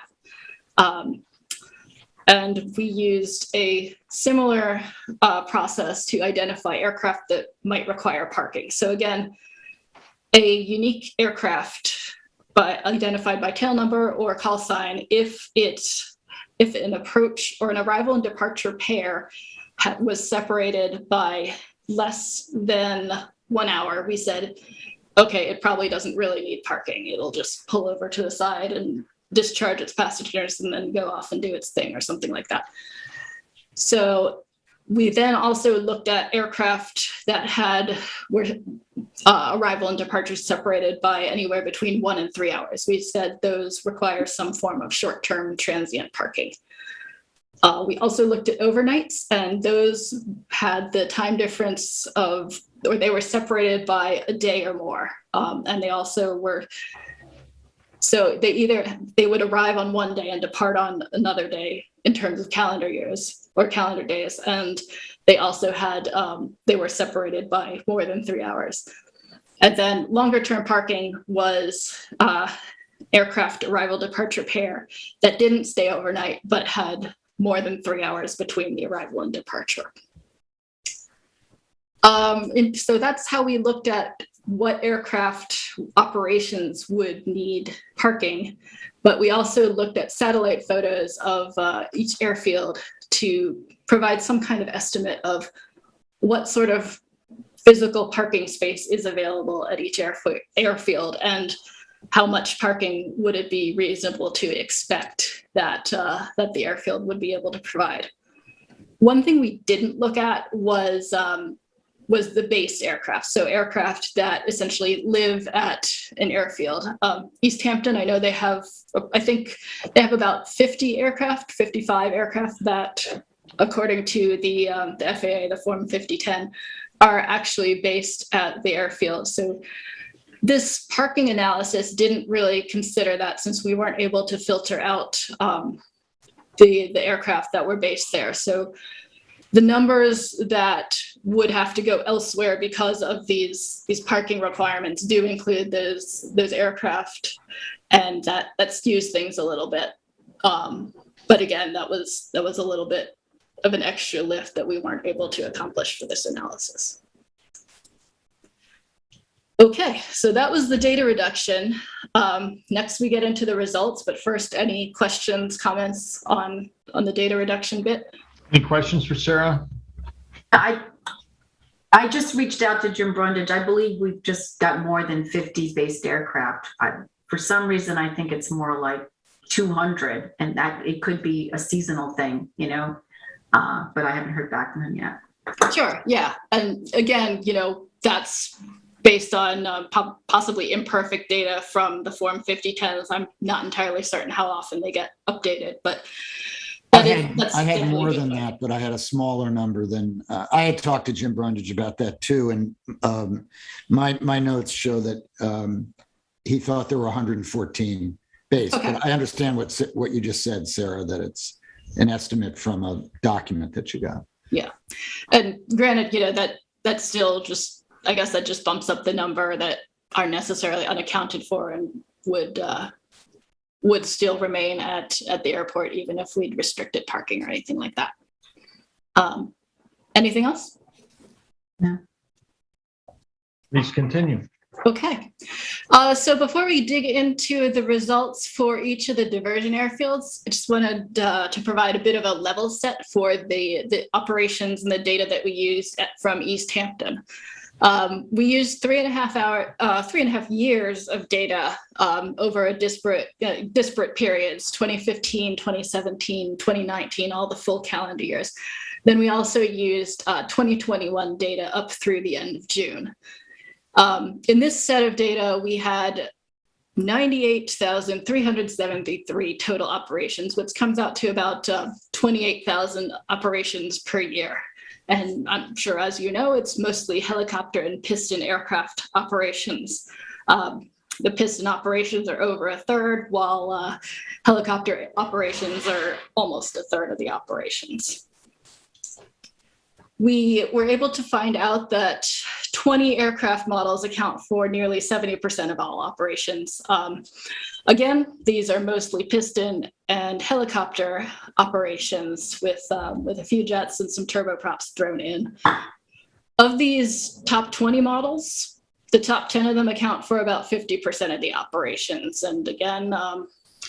And we used a similar process to identify aircraft that might require parking. So again, a unique aircraft identified by tail number or call sign, if an approach or an arrival and departure pair was separated by less than 1 hour, we said, okay, it probably doesn't really need parking. It'll just pull over to the side and discharge its passengers and then go off and do its thing or something like that. So we then also looked at aircraft that were arrival and departure separated by anywhere between 1 and 3 hours. We said those require some form of short-term transient parking. We also looked at overnights, and those had the time difference or they were separated by a day or more. And they also were, so they would arrive on one day and depart on another day in terms of calendar years or calendar days. And they also had, they were separated by more than 3 hours. And then longer term parking was aircraft arrival departure pair that didn't stay overnight, but had more than 3 hours between the arrival and departure. And so that's how we looked at what aircraft operations would need parking. But we also looked at satellite photos of each airfield to provide some kind of estimate of what sort of physical parking space is available at each airfield, and how much parking would it be reasonable to expect that the airfield would be able to provide. One thing we didn't look at was the based aircraft. So aircraft that essentially live at an airfield. East Hampton, I know I think they have about 55 aircraft that, according to the FAA, the Form 5010, are actually based at the airfield. So this parking analysis didn't really consider that, since we weren't able to filter out the aircraft that were based there. So the numbers that would have to go elsewhere because of these parking requirements do include those aircraft, and that skews things a little bit. But again, that was a little bit of an extra lift that we weren't able to accomplish for this analysis. Okay, so that was the data reduction. Next, we get into the results, but first, any questions, comments on the data reduction bit? Any questions for Sarah? I just reached out to Jim Brundage. I believe we've just got more than 50 based aircraft. For some reason, I think it's more like 200, and that it could be a seasonal thing, you know, but I haven't heard back from him yet. Sure, yeah. And again, you know, that's based on possibly imperfect data from the Form 5010s. I'm not entirely certain how often they get updated, but I had more than that, but I had a smaller number than I had talked to Jim Brundage about that too. And my notes show that he thought there were 114 base. Okay. But I understand what you just said, Sarah, that it's an estimate from a document that you got. Yeah. And granted, you know, that's still just, I guess that just bumps up the number that are necessarily unaccounted for and would still remain at the airport, even if we'd restricted parking or anything like that. Anything else? No. Please continue. Okay. So before we dig into the results for each of the diversion airfields, I just wanted to provide a bit of a level set for the operations and the data that we used from East Hampton. We used 3.5 years of data over a disparate periods, 2015, 2017, 2019, all the full calendar years. Then we also used 2021 data up through the end of June. In this set of data, we had 98,373 total operations, which comes out to about 28,000 operations per year. And I'm sure, as you know, it's mostly helicopter and piston aircraft operations. The piston operations are over a third, while helicopter operations are almost a third of the operations. We were able to find out that 20 aircraft models account for nearly 70% of all operations. Again, these are mostly piston and helicopter operations with a few jets and some turboprops thrown in. Of these top 20 models, the top 10 of them account for about 50% of the operations. And again,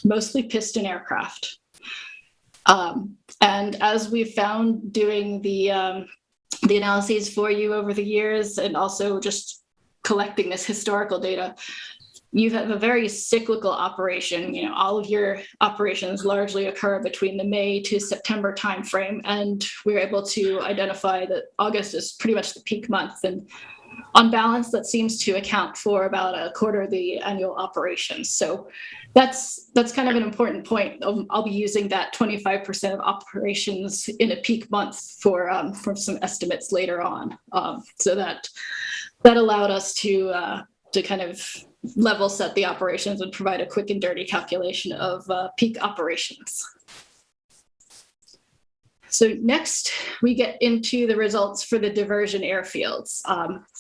mostly piston aircraft. And as we've found doing the analyses for you over the years and also just collecting this historical data, you have a very cyclical operation. You know, all of your operations largely occur between the May to September timeframe, and we were able to identify that August is pretty much the peak month. And on balance, that seems to account for about a quarter of the annual operations. So that's kind of an important point. I'll be using that 25% of operations in a peak month for some estimates later on. So that allowed us to kind of level set the operations and provide a quick and dirty calculation of peak operations. So next, we get into the results for the diversion airfields.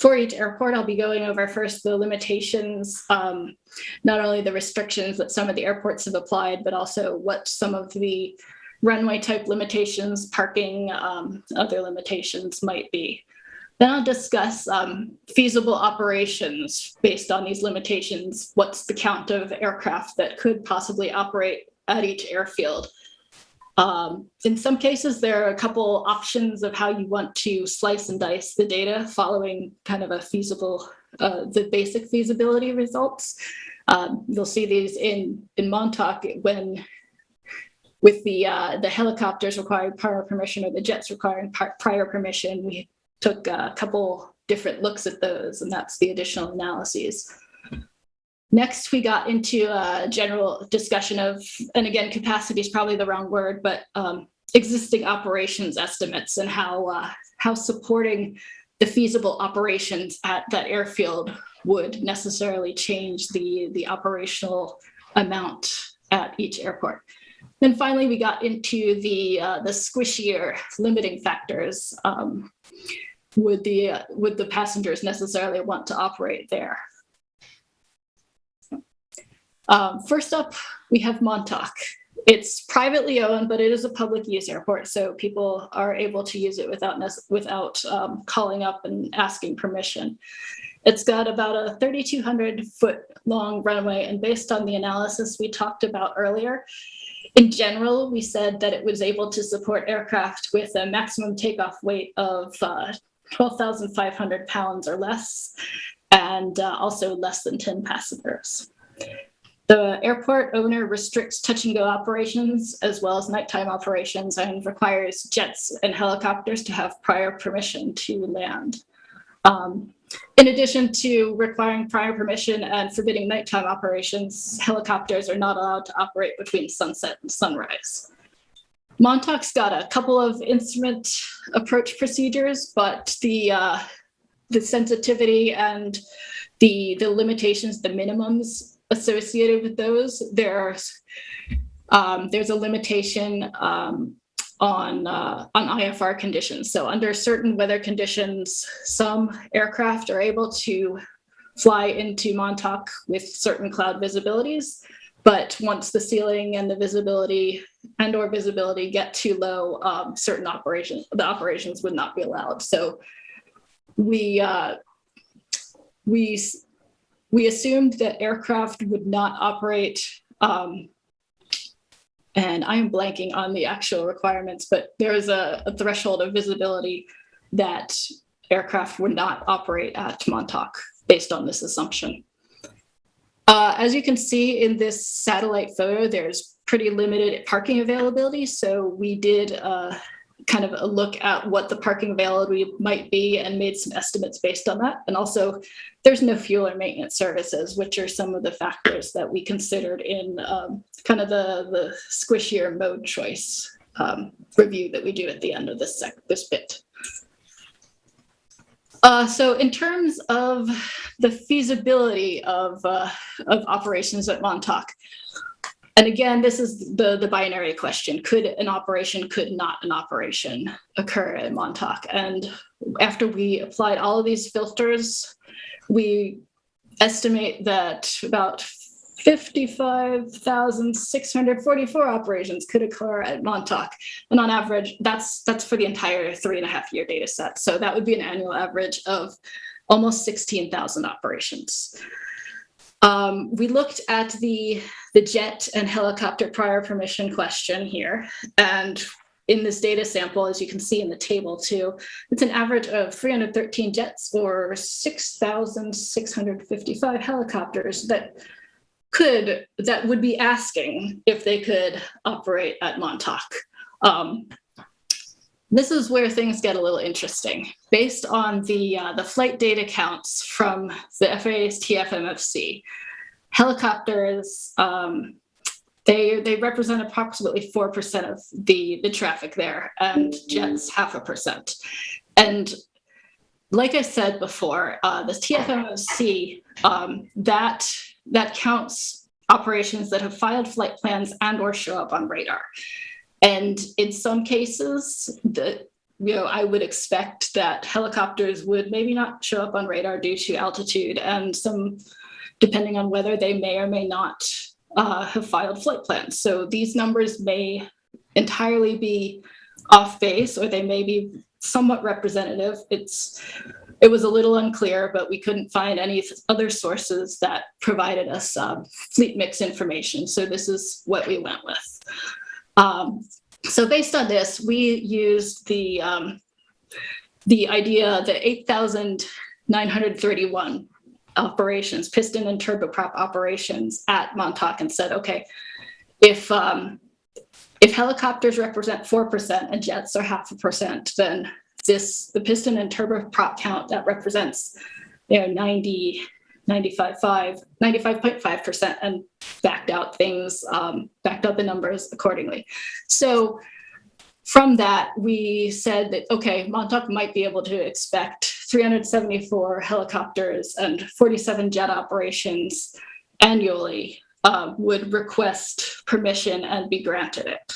For each airport, I'll be going over first the limitations, not only the restrictions that some of the airports have applied, but also what some of the runway type limitations, parking, other limitations might be. Then I'll discuss feasible operations based on these limitations. What's the count of aircraft that could possibly operate at each airfield? In some cases, there are a couple options of how you want to slice and dice the data following kind of a feasible, the basic feasibility results. You'll see these in Montauk when with the helicopters requiring prior permission or the jets requiring prior permission. We took a couple different looks at those, and that's the additional analyses. Next, we got into a general discussion of, and again, capacity is probably the wrong word, but existing operations estimates and how supporting the feasible operations at that airfield would necessarily change the operational amount at each airport. Then finally, we got into the squishier limiting factors. Would the passengers necessarily want to operate there? First up, we have Montauk. It's privately owned, but it is a public use airport, so people are able to use it without calling up and asking permission. It's got about a 3,200 foot long runway, and based on the analysis we talked about earlier, in general, we said that it was able to support aircraft with a maximum takeoff weight of 12,500 pounds or less, and also less than 10 passengers. The airport owner restricts touch and go operations as well as nighttime operations and requires jets and helicopters to have prior permission to land. In addition to requiring prior permission and forbidding nighttime operations, helicopters are not allowed to operate between sunset and sunrise. Montauk's got a couple of instrument approach procedures, but the sensitivity and the limitations, the minimums associated with those, there's a limitation on IFR conditions. So under certain weather conditions, some aircraft are able to fly into Montauk with certain cloud visibilities, but once the ceiling and the visibility or visibility get too low, the operations would not be allowed. So we assumed that aircraft would not operate, and I am blanking on the actual requirements, but there is a threshold of visibility that aircraft would not operate at Montauk based on this assumption. As you can see in this satellite photo, there's pretty limited parking availability. So we did kind of a look at what the parking availability might be and made some estimates based on that. And also there's no fuel or maintenance services, which are some of the factors that we considered in kind of the squishier mode choice review that we do at the end of this bit. So in terms of the feasibility of operations at Montauk, and again, this is the binary question. Could an operation, could not an operation occur at Montauk? And after we applied all of these filters, we estimate that about 55,644 operations could occur at Montauk. And on average, that's for the entire 3.5-year data set. So that would be an annual average of almost 16,000 operations. We looked at the jet and helicopter prior permission question here. And in this data sample, as you can see in the table too, it's an average of 313 jets or 6,655 helicopters that would be asking if they could operate at Montauk. This is where things get a little interesting. Based on the flight data counts from the FAA's TFMFC, helicopters, they represent approximately 4% of the traffic there, and jets 0.5%. And like I said before, the TFMFC, that counts operations that have filed flight plans and or show up on radar. And in some cases, I would expect that helicopters would maybe not show up on radar due to altitude, and some, depending on whether they may or may not have filed flight plans. So these numbers may entirely be off base, or they may be somewhat representative. It was a little unclear, but we couldn't find any other sources that provided us fleet mix information. So this is what we went with. So based on this, we used the idea that 8,931 operations, piston and turboprop operations at Montauk, and said, okay, if helicopters represent 4% and jets are 0.5%, then the piston and turboprop count that represents 95.5%, and backed out the numbers accordingly. So from that, we said that, okay, Montauk might be able to expect 374 helicopters and 47 jet operations annually would request permission and be granted it.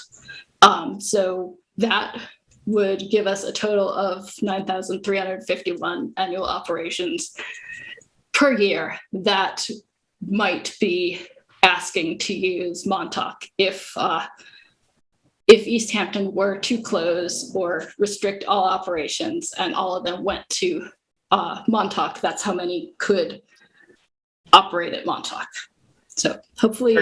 So that would give us a total of 9,351 annual operations per year that might be asking to use Montauk if East Hampton were to close or restrict all operations and all of them went to Montauk, that's how many could operate at Montauk. So hopefully,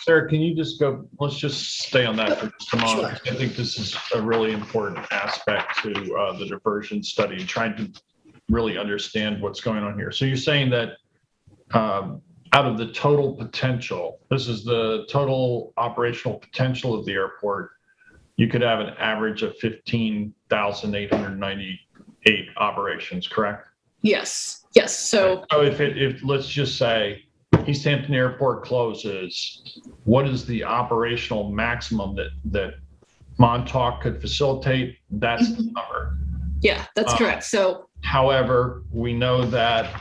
Sarah, can you just go, let's just stay on that for just a moment. Sure. I think this is a really important aspect to the diversion study and trying to really understand what's going on here. So you're saying that out of the total potential, this is the total operational potential of the airport, you could have an average of 15,898 operations, correct? Yes. So if let's just say East Hampton Airport closes, what is the operational maximum that Montauk could facilitate? That's the number. Yeah, that's correct. So, however, we know that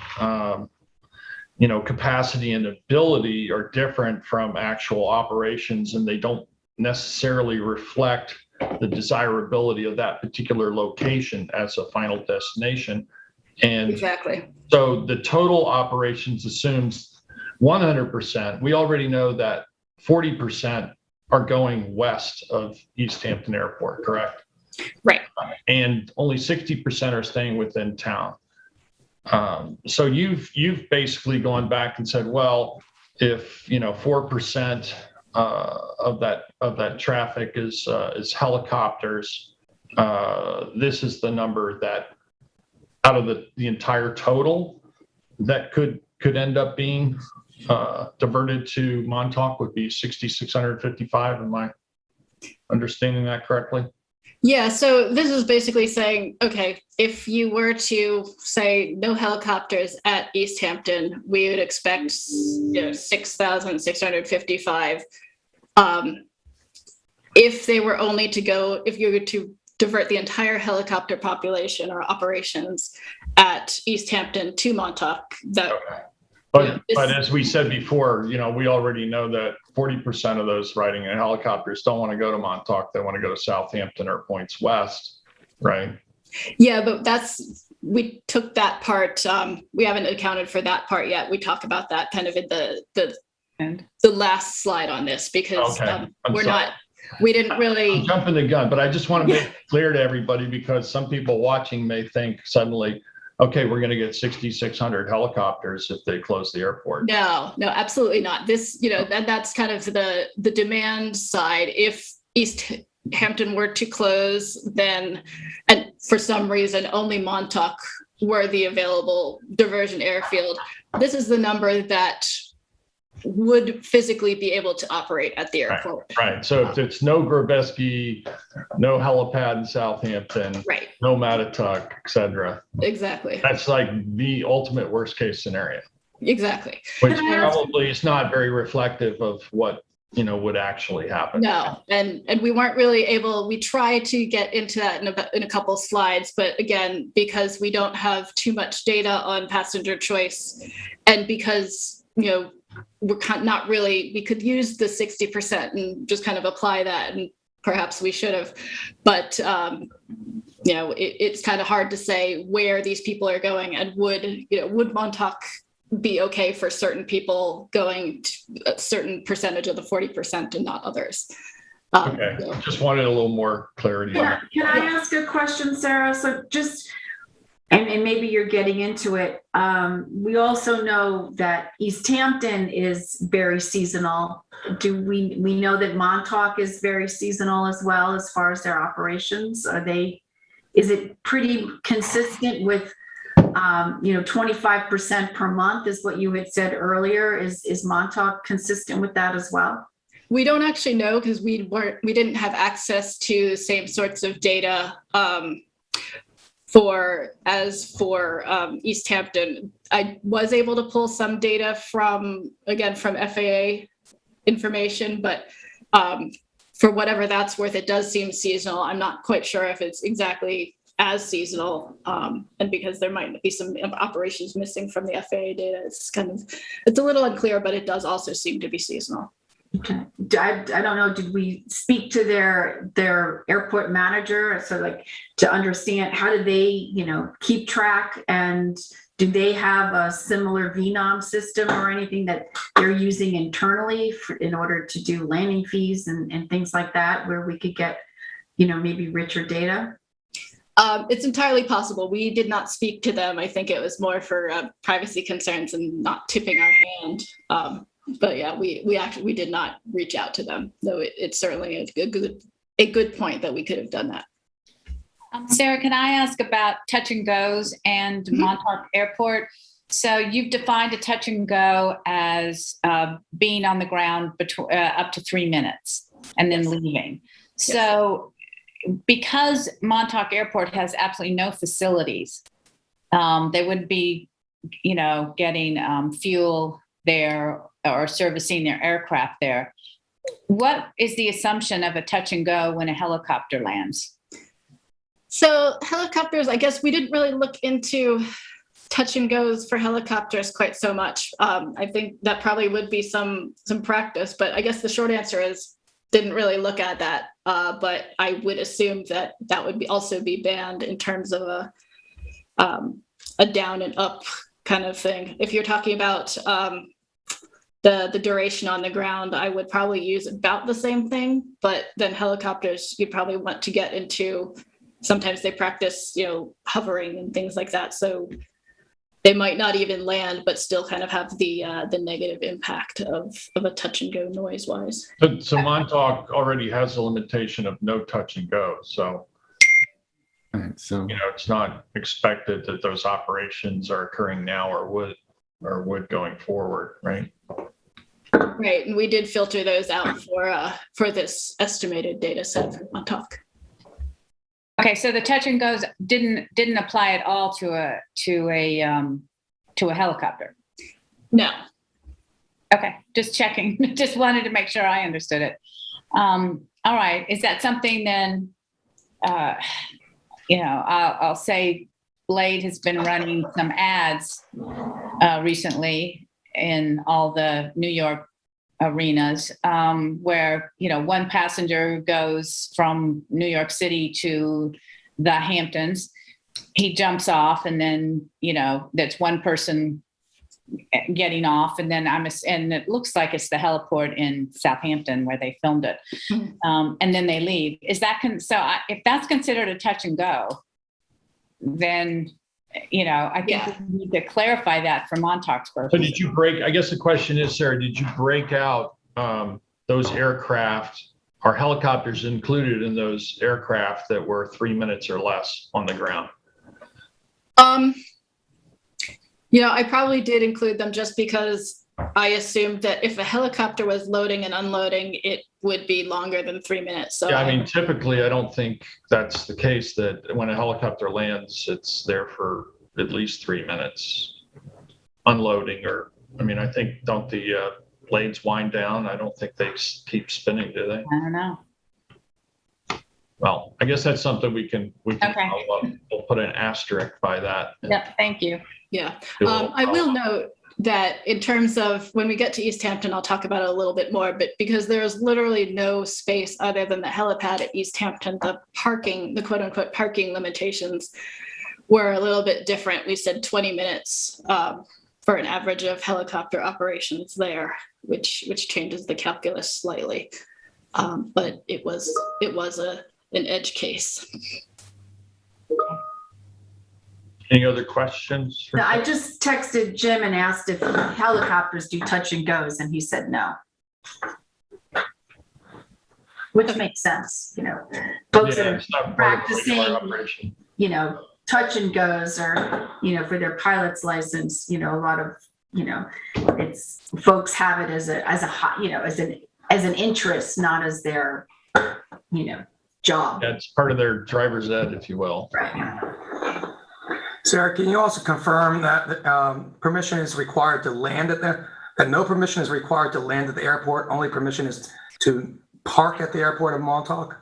capacity and ability are different from actual operations, and they don't necessarily reflect the desirability of that particular location as a final destination. And exactly. So the total operations assumes 100%. We already know that 40% are going west of East Hampton Airport, correct? Right. And only 60% are staying within town. So you've basically gone back and said, well, if 4% of that traffic is helicopters, this is the number that out of the entire total that could end up being diverted to Montauk would be 6,655. Am I understanding that correctly? Yeah, so this is basically saying, okay, if you were to say no helicopters at East Hampton, we would expect 6,655. If they were only to go, if you were to divert the entire helicopter population or operations at East Hampton to Montauk, that. Okay. But as we said before, we already know that 40% of those riding in helicopters don't want to go to Montauk. They want to go to Southampton or points west, right? Yeah, but we took that part. We haven't accounted for that part yet. We talk about that kind of in the last slide on this because we didn't really. I'm jumping the gun, but I just want to make it clear to everybody because some people watching may think suddenly, okay, we're going to get 6,600 helicopters if they close the airport. No, absolutely not. This, that's kind of the demand side. If East Hampton were to close, then, and for some reason, only Montauk were the available diversion airfield, this is the number that would physically be able to operate at the airport. Right. So if it's no Grobeski, no helipad in Southampton, right, no Montauk, et cetera. Exactly. That's like the ultimate worst case scenario. Exactly. Which probably is not very reflective of what would actually happen. No, and we weren't really able. We tried to get into that in a couple slides, but again, because we don't have too much data on passenger choice, and because we're not really, we could use the 60% and just kind of apply that, and perhaps we should have, but it's kind of hard to say where these people are going, and would Montauk be okay for certain people going to a certain percentage of the 40% and not others. Okay, just wanted a little more clarity. Yeah. Can I ask a question, Sarah? So just, and maybe you're getting into it. We also know that East Hampton is very seasonal. Do we know that Montauk is very seasonal as well as far as their operations? Is it pretty consistent with 25% per month is what you had said earlier? Is Montauk consistent with that as well? We don't actually know because we didn't have access to the same sorts of data for East Hampton. I was able to pull some data from FAA information, but for whatever that's worth, it does seem seasonal. I'm not quite sure if it's exactly as seasonal, and because there might be some operations missing from the FAA data, it's a little unclear, but it does also seem to be seasonal. Okay. I don't know, did we speak to their airport manager, so to understand how do they keep track, and do they have a similar VNOM system or anything that they're using internally in order to do landing fees and things like that, where we could get maybe richer data? It's entirely possible. We did not speak to them. I think it was more for privacy concerns and not tipping our hand. But yeah, we did not reach out to them, though it's certainly a good point that we could have done that. Sarah, can I ask about touch and goes and Montauk Airport? So you've defined a touch and go as being on the ground up to 3 minutes and then leaving. So because Montauk Airport has absolutely no facilities, they wouldn't be, getting fuel there or servicing their aircraft there. What is the assumption of a touch and go when a helicopter lands? So helicopters, I guess we didn't really look into touch and goes for helicopters quite so much. I think that probably would be some practice, but I guess the short answer is didn't really look at that. But I would assume that would also be banned in terms of a down and up kind of thing. If you're talking about the duration on the ground, I would probably use about the same thing, but then helicopters, you'd probably want to get into, sometimes they practice, hovering and things like that. So they might not even land, but still kind of have the negative impact of a touch and go noise wise. So Montauk already has a limitation of no touch and go. So, so it's not expected that those operations are occurring now or would going forward, right? Right, and we did filter those out for this estimated data set for Montauk. Okay, so the touch and goes didn't apply at all to a helicopter. No. Okay, just checking. Just wanted to make sure I understood it. All right, is that something then? I'll say Blade has been running some ads recently in all the New York arenas where, one passenger goes from New York City to the Hamptons. He jumps off and then, that's one person getting off. And then and it looks like it's the heliport in Southampton where they filmed it. And then they leave. Is that, if that's considered a touch and go, then I think we need to clarify that for Montauk's purpose. So did you I guess the question is, Sarah, did you break out those aircraft? Are helicopters included in those aircraft that were 3 minutes or less on the ground? I probably did include them just because I assumed that if a helicopter was loading and unloading, it would be longer than 3 minutes. So typically, I don't think that's the case, that when a helicopter lands, it's there for at least 3 minutes unloading, I think, don't the blades wind down? I don't think they keep spinning, do they? I don't know. Well, I guess that's something we can Okay. follow up. We'll put an asterisk by that. Yep, thank you. Yeah, I will note that in terms of when we get to East Hampton, I'll talk about it a little bit more, but because there's literally no space other than the helipad at East Hampton, the quote unquote parking limitations were a little bit different. We said 20 minutes for an average of helicopter operations there, which changes the calculus slightly. But it was an edge case. Any other questions? No, I just texted Jim and asked if helicopters do touch and goes, and he said no. Which makes sense, folks that are practicing, touch and goes, or for their pilot's license, a lot of, it's folks have it as an interest, not as their, job. Yeah, it's part of their driver's ed, if you will. Right. Sarah, can you also confirm that permission is required to land that no permission is required to land at the airport, only permission is to park at the airport of Montauk?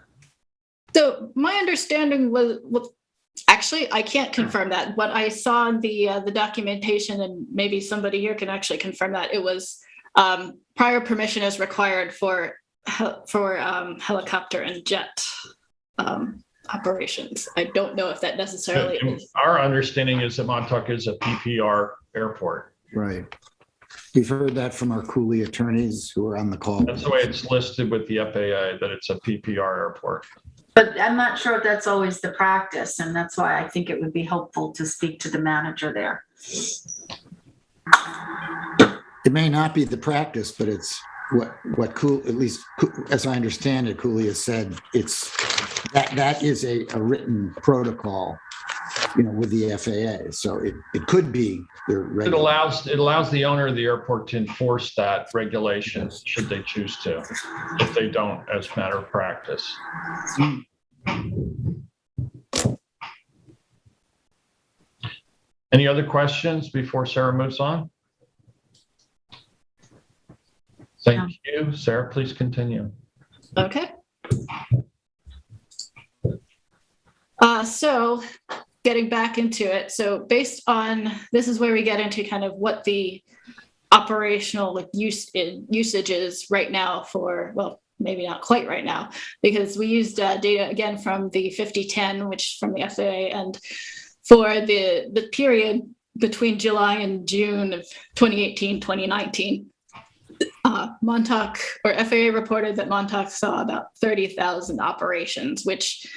So my understanding was actually, I can't confirm that. What I saw in the documentation, and maybe somebody here can actually confirm that, it was prior permission is required for helicopter and jet operations. I don't know if that necessarily is. Our understanding is that Montauk is a PPR airport. Right. We've heard that from our Cooley attorneys who are on the call. That's the way it's listed with the FAA, that it's a PPR airport. But I'm not sure if that's always the practice, and that's why I think it would be helpful to speak to the manager there. It may not be the practice, but it's what Cooley, at least as I understand it, Cooley has said that is a written protocol, with the FAA. So it could be their regular. It allows the owner of the airport to enforce that regulation should they choose to. If they don't, as a matter of practice. Any other questions before Sarah moves on? Thank you. Sarah, please continue. Okay. So getting back into it. So based on, this is where we get into kind of what the operational usage is right now for, well, maybe not quite right now, because we used data again from the 5010, which from the FAA, and for the period between July and June of 2018, 2019, Montauk, or FAA reported that Montauk saw about 30,000 operations, which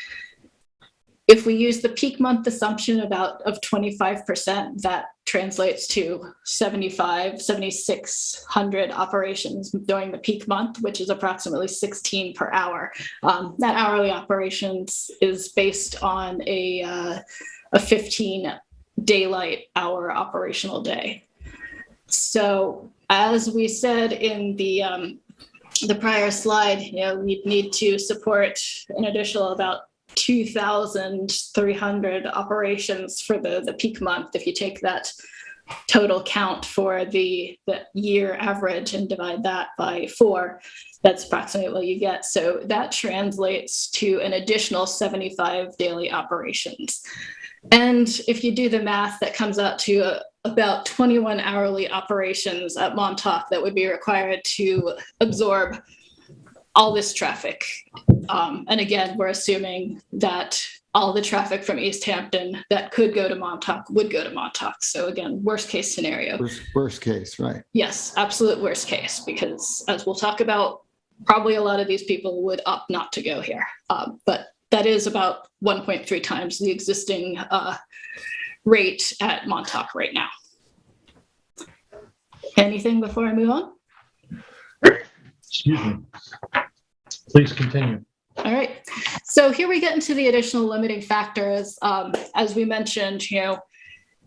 if we use the peak month assumption of 25%, that translates to 7,600 operations during the peak month, which is approximately 16 per hour. That hourly operations is based on a 15 daylight hour operational day. So as we said in the prior slide, we'd need to support an additional about 2,300 operations for the peak month. If you take that total count for the year average and divide that by 4, that's approximately what you get. So that translates to an additional 75 daily operations. And if you do the math, that comes out to about 21 hourly operations at Montauk that would be required to absorb all this traffic. And again, we're assuming that all the traffic from East Hampton that could go to Montauk would go to Montauk. So again, worst case scenario. Worst case, right. Yes, absolute worst case, because as we'll talk about, probably a lot of these people would opt not to go here. But that is about 1.3 times the existing rate at Montauk right now. Anything before I move on? Excuse me. Please continue. All right. So here we get into the additional limiting factors. As we mentioned,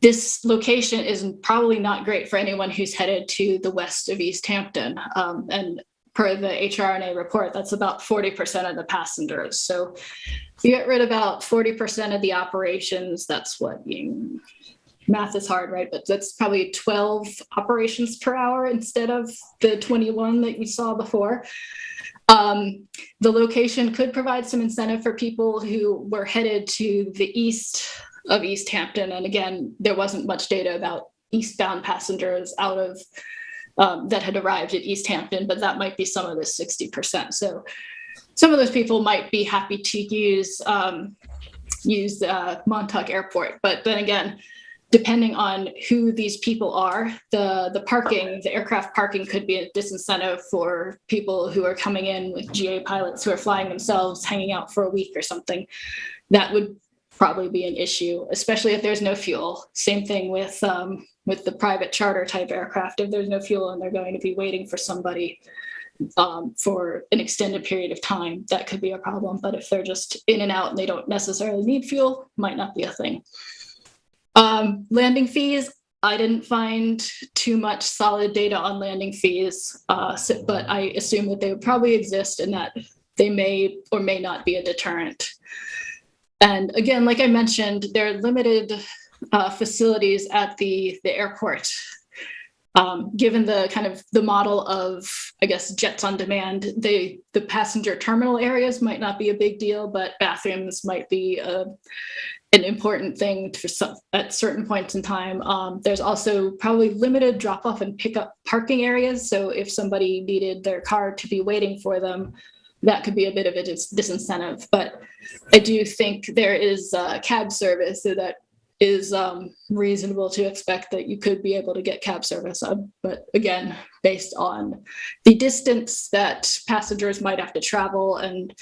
this location is probably not great for anyone who's headed to the west of East Hampton. And per the HRNA report, that's about 40% of the passengers. So if you get rid of about 40% of the operations, that's what math is hard, right? But that's probably 12 operations per hour instead of the 21 that you saw before. The location could provide some incentive for people who were headed to the east of East Hampton. And again, there wasn't much data about eastbound passengers out of that had arrived at East Hampton, but that might be some of the 60%. So some of those people might be happy to use Montauk Airport. But then again, depending on who these people are, the aircraft parking could be a disincentive for people who are coming in with GA pilots who are flying themselves, hanging out for a week or something. That would probably be an issue, especially if there's no fuel. Same thing with the private charter type aircraft. If there's no fuel and they're going to be waiting for somebody for an extended period of time, that could be a problem. But if they're just in and out and they don't necessarily need fuel, might not be a thing. Landing fees, I didn't find too much solid data on landing fees, but I assume that they would probably exist and that they may or may not be a deterrent. And again, like I mentioned, there are limited facilities at the airport. Given the kind of the model of, I guess, jets on demand, the passenger terminal areas might not be a big deal, but bathrooms might be an important thing for some, at certain points in time. There's also probably limited drop-off and pickup parking areas. So if somebody needed their car to be waiting for them, that could be a bit of a disincentive. But I do think there is a cab service, so that is reasonable to expect that you could be able to get cab service. But again, based on the distance that passengers might have to travel, and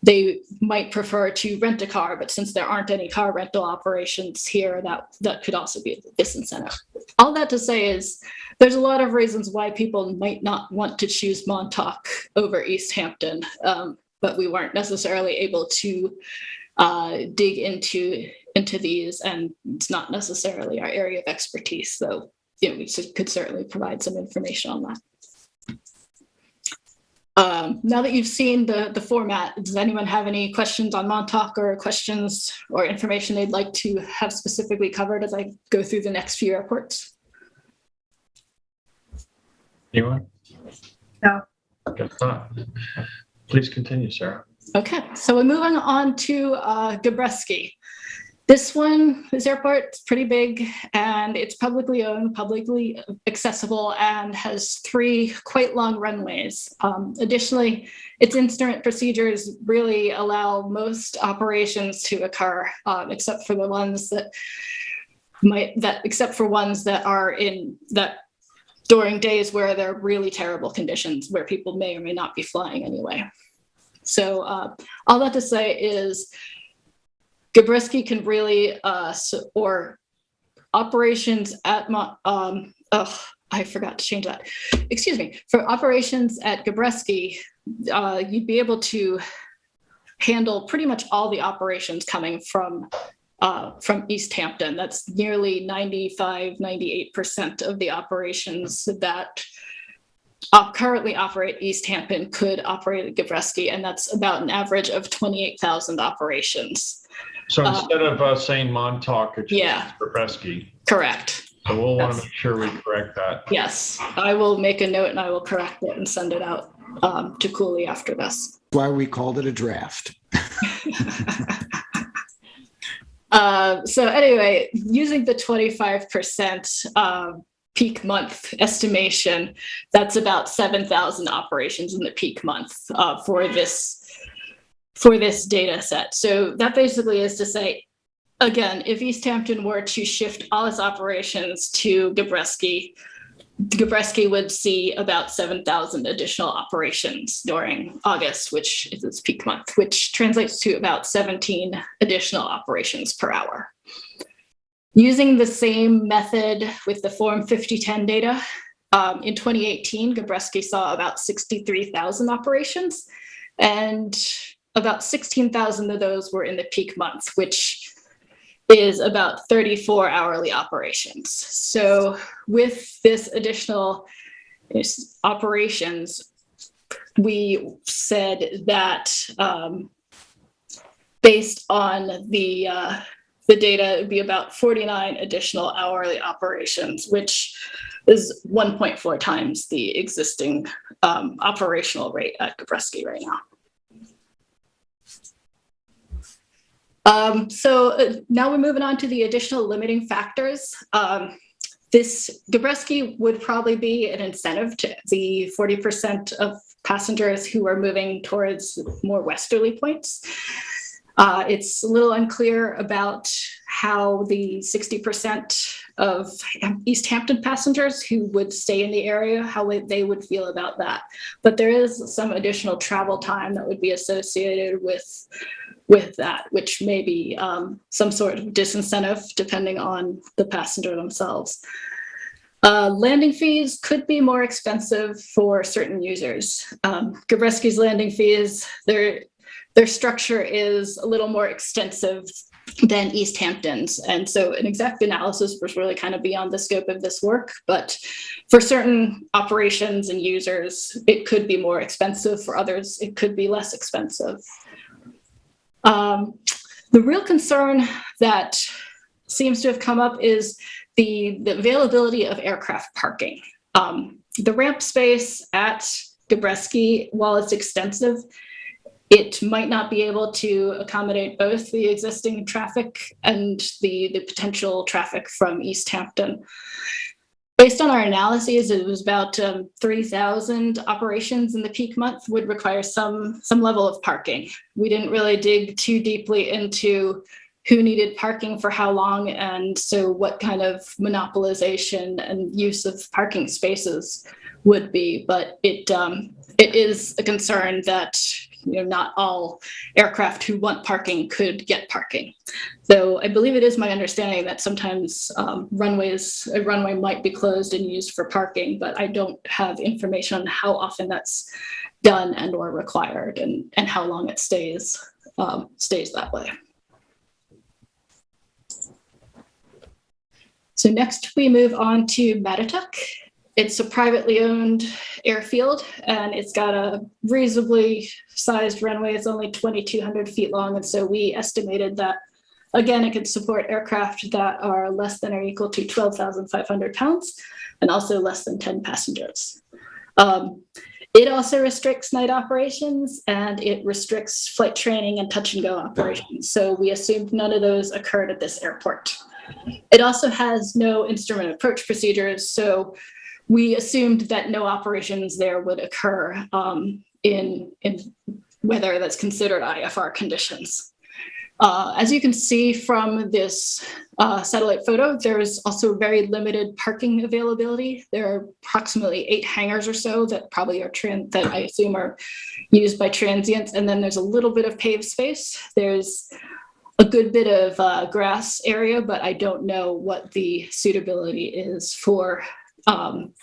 they might prefer to rent a car, but since there aren't any car rental operations here, that could also be a disincentive. All that to say is there's a lot of reasons why people might not want to choose Montauk over East Hampton, but we weren't necessarily able to dig into these, and it's not necessarily our area of expertise. So we could certainly provide some information on that. Now that you've seen the format, does anyone have any questions on Montauk, or questions or information they'd like to have specifically covered as I go through the next few airports? Anyone? No. Guess not. Please continue, Sarah. Okay, so we're moving on to Gabreski. This airport is pretty big, and it's publicly owned, publicly accessible, and has 3 quite long runways. Additionally, its incident procedures really allow most operations to occur, except for ones that are during days where there are really terrible conditions, where people may or may not be flying anyway. So all that to say is Gabreski can really, or operations at, I forgot to change that. Excuse me. For operations at Gabreski, you'd be able to handle pretty much all the operations coming from East Hampton. That's nearly 95, 98% of the operations that currently operate East Hampton could operate at Gabreski, and that's about an average of 28,000 operations. So instead of saying Montauk, it's Gabreski. Correct. So we'll want to make sure we correct that. Yes, I will make a note and I will correct it and send it out to Cooley after this. That's why we called it a draft. So anyway, using the 25% peak month estimation, that's about 7,000 operations in the peak month for this data set. So that basically is to say, again, if East Hampton were to shift all its operations to Gabreski, Gabreski would see about 7,000 additional operations during August, which is its peak month, which translates to about 17 additional operations per hour. Using the same method with the Form 5010 data, in 2018, Gabreski saw about 63,000 operations, and about 16,000 of those were in the peak month, which is about 34 hourly operations. So with this additional operations, we said that based on the data, it would be about 49 additional hourly operations, which is 1.4 times the existing operational rate at Gabreski right now. So now we're moving on to the additional limiting factors. This Gabreski would probably be an incentive to the 40% of passengers who are moving towards more westerly points. It's a little unclear about how the 60% of East Hampton passengers who would stay in the area, how they would feel about that. But there is some additional travel time that would be associated with that, which may be some sort of disincentive depending on the passenger themselves. Landing fees could be more expensive for certain users. Gabreski's landing fees, their structure is a little more extensive than East Hampton's. And so an exact analysis was really kind of beyond the scope of this work, but for certain operations and users, it could be more expensive. For others, it could be less expensive. The real concern that seems to have come up is the availability of aircraft parking. The ramp space at Gabreski, while it's extensive, it might not be able to accommodate both the existing traffic and the potential traffic from East Hampton. Based on our analyses, it was about 3,000 operations in the peak month would require some level of parking. We didn't really dig too deeply into who needed parking for how long, and so what kind of monopolization and use of parking spaces would be. But it is a concern that not all aircraft who want parking could get parking. So I believe it is my understanding that sometimes a runway might be closed and used for parking, but I don't have information on how often that's done and or required, and how long it stays that way. So next we move on to Montauk. It's a privately owned airfield, and it's got a reasonably sized runway. It's only 2,200 feet long, and so we estimated that, again, it could support aircraft that are less than or equal to 12,500 pounds, and also less than 10 passengers. It also restricts night operations, and it restricts flight training and touch and go operations. So we assumed none of those occurred at this airport. It also has no instrument approach procedures, so we assumed that no operations there would occur in weather that's considered IFR conditions. As you can see from this satellite photo, there's also very limited parking availability. There are approximately 8 hangars or so that probably are that I assume are used by transients, and then there's a little bit of paved space. There's a good bit of grass area, but I don't know what the suitability is for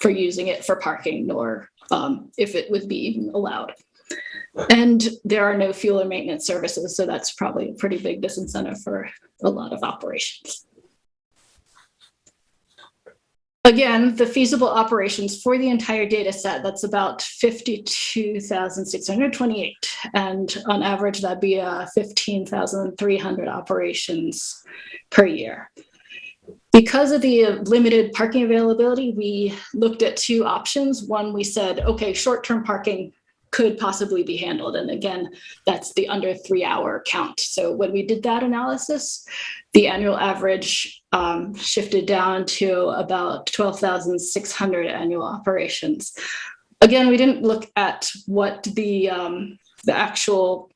using it for parking, nor if it would be even allowed. And there are no fuel or maintenance services, so that's probably a pretty big disincentive for a lot of operations. Again, the feasible operations for the entire data set, that's about 52,628. And on average, that'd be 15,300 operations per year. Because of the limited parking availability, we looked at 2 options. One, we said, okay, short-term parking could possibly be handled. And again, that's the under 3-hour count. So when we did that analysis, the annual average shifted down to about 12,600 annual operations. Again, we didn't look at what the actual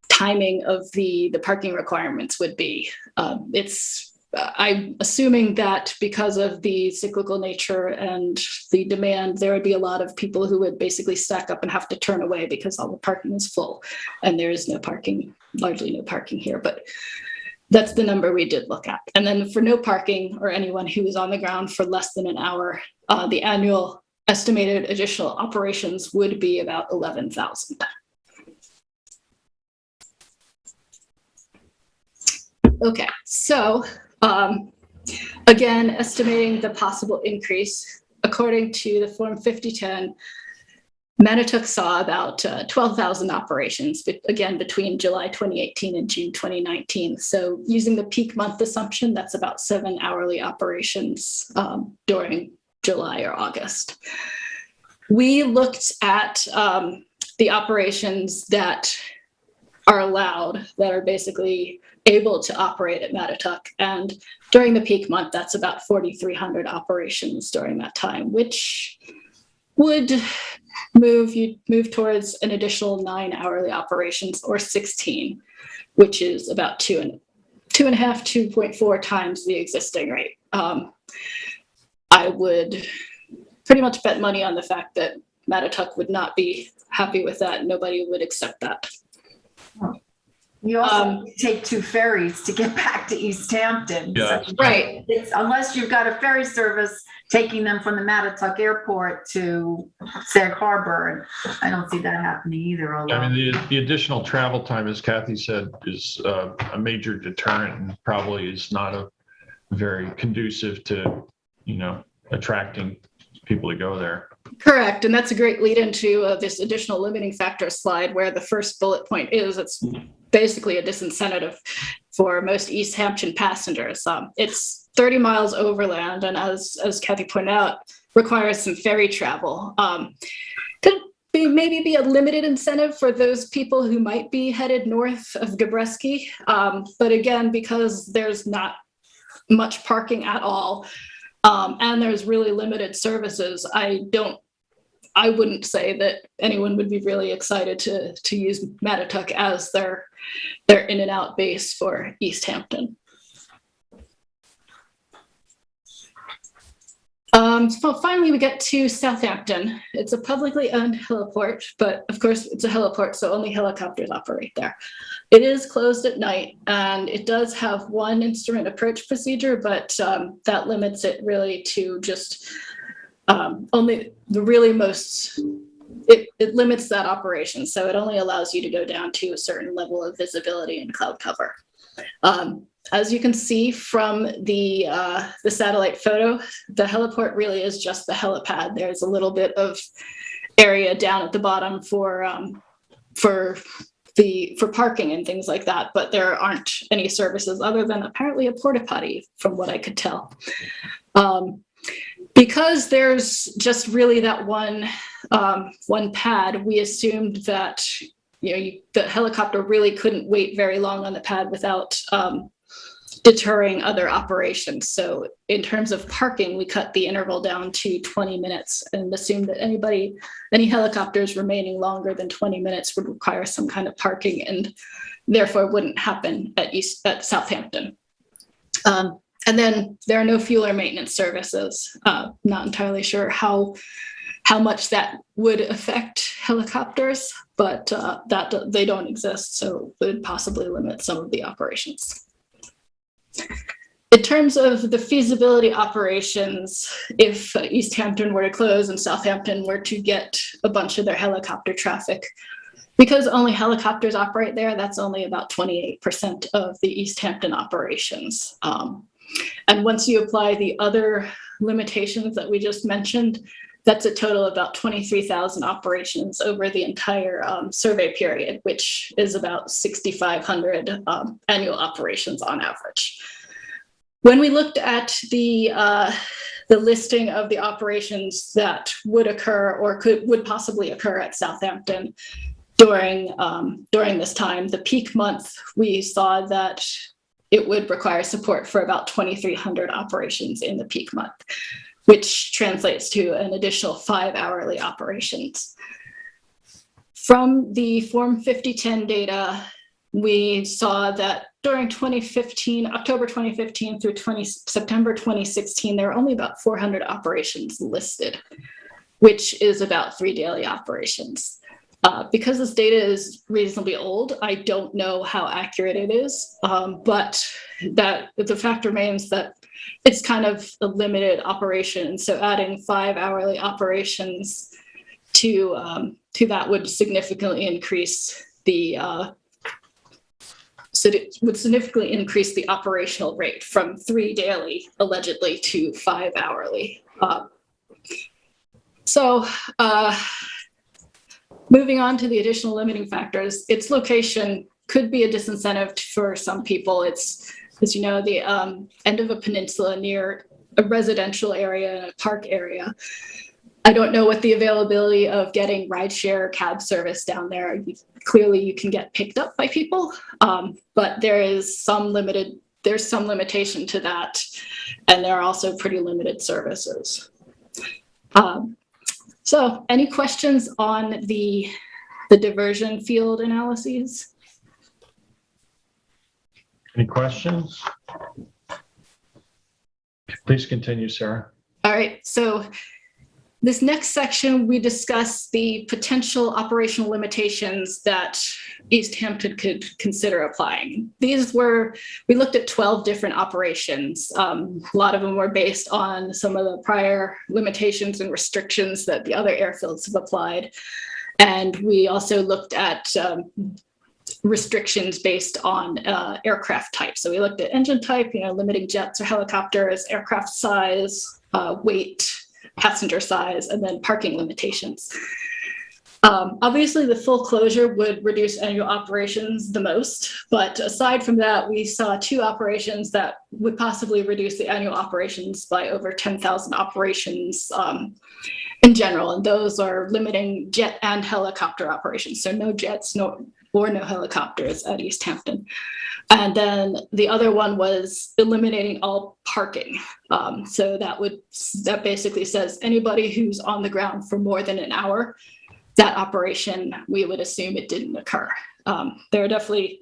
timing of the parking requirements would be. I'm assuming that because of the cyclical nature and the demand, there would be a lot of people who would basically stack up and have to turn away because all the parking is full, and there is no parking, largely no parking here, but that's the number we did look at. And then for no parking or anyone who is on the ground for less than an hour, the annual estimated additional operations would be about 11,000. Okay, so again, estimating the possible increase, according to the Form 5010, Montauk saw about 12,000 operations, again, between July 2018 and June 2019. So using the peak month assumption, that's about 7 hourly operations during July or August. We looked at the operations that are allowed, that are basically able to operate at Montauk. And during the peak month, that's about 4,300 operations during that time, which would move towards an additional 9 hourly operations, or 16, which is about 2.4 times the existing rate. I would pretty much bet money on the fact that Montauk would not be happy with that. Nobody would accept that. You also take 2 ferries to get back to East Hampton. Yeah. So right. Unless you've got a ferry service taking them from the Montauk Airport to Sag Harbor, I don't see that happening either. Although, I mean, the additional travel time, as Kathy said, is a major deterrent, and probably is not a very conducive to, attracting people to go there. Correct, and that's a great lead into this additional limiting factor slide, where the first bullet point is it's basically a disincentive for most East Hampton passengers. It's 30 miles overland, and as Kathy pointed out, requires some ferry travel. Could maybe be a limited incentive for those people who might be headed north of Gabreski, but again, because there's not much parking at all, and there's really limited services, I don't I wouldn't say that anyone would be really excited to use Montauk as their in and out base for East Hampton. So finally, we get to Southampton. It's a publicly owned heliport, but of course it's a heliport, so only helicopters operate there. It is closed at night, and it does have one instrument approach procedure, but that limits it really to just only the really most, it limits that operation. So it only allows you to go down to a certain level of visibility and cloud cover. As you can see from the satellite photo, the heliport really is just the helipad. There's a little bit of area down at the bottom for parking and things like that, but there aren't any services other than apparently a porta potty, from what I could tell. Because there's just really that one pad, we assumed that the helicopter really couldn't wait very long on the pad without deterring other operations. So in terms of parking, we cut the interval down to 20 minutes and assumed that any helicopters remaining longer than 20 minutes would require some kind of parking and therefore wouldn't happen at Southampton. And then there are no fuel or maintenance services. Not entirely sure how much that would affect helicopters, but that they don't exist, so it would possibly limit some of the operations. In terms of the feasibility operations, if East Hampton were to close and Southampton were to get a bunch of their helicopter traffic, because only helicopters operate there, that's only about 28% of the East Hampton operations. And once you apply the other limitations that we just mentioned, that's a total of about 23,000 operations over the entire survey period, which is about 6,500 annual operations on average. When we looked at the listing of the operations that would occur or would possibly occur at Southampton during this time, the peak month, we saw that it would require support for about 2,300 operations in the peak month, which translates to an additional 5 hourly operations. From the Form 5010 data, we saw that during October 2015 through September 2016, there were only about 400 operations listed, which is about 3 daily operations. Because this data is reasonably old, I don't know how accurate it is, but the fact remains that it's kind of a limited operation. So adding 5 hourly operations to that would significantly increase the operational rate from 3 daily, allegedly, to 5 hourly. Moving on to the additional limiting factors, its location could be a disincentive for some people. It's, as you know, the end of a peninsula near a residential area and a park area. I don't know what the availability of getting rideshare cab service down there. Clearly, you can get picked up by people, but there's some limitation to that, and there are also pretty limited services. So any questions on the diversion field analyses? Any questions? Please continue, Sarah. All right, so this next section, we discuss the potential operational limitations that East Hampton could consider applying. We looked at 12 different operations. A lot of them were based on some of the prior limitations and restrictions that the other airfields have applied. And we also looked at restrictions based on aircraft type. So we looked at engine type, limiting jets or helicopters, aircraft size, weight, passenger size, and then parking limitations. Obviously, the full closure would reduce annual operations the most, but aside from that, we saw 2 operations that would possibly reduce the annual operations by over 10,000 operations in general, and those are limiting jet and helicopter operations, so no jets or no helicopters at East Hampton. And then the other one was eliminating all parking. So that basically says anybody who's on the ground for more than an hour, that operation, we would assume it didn't occur. There are definitely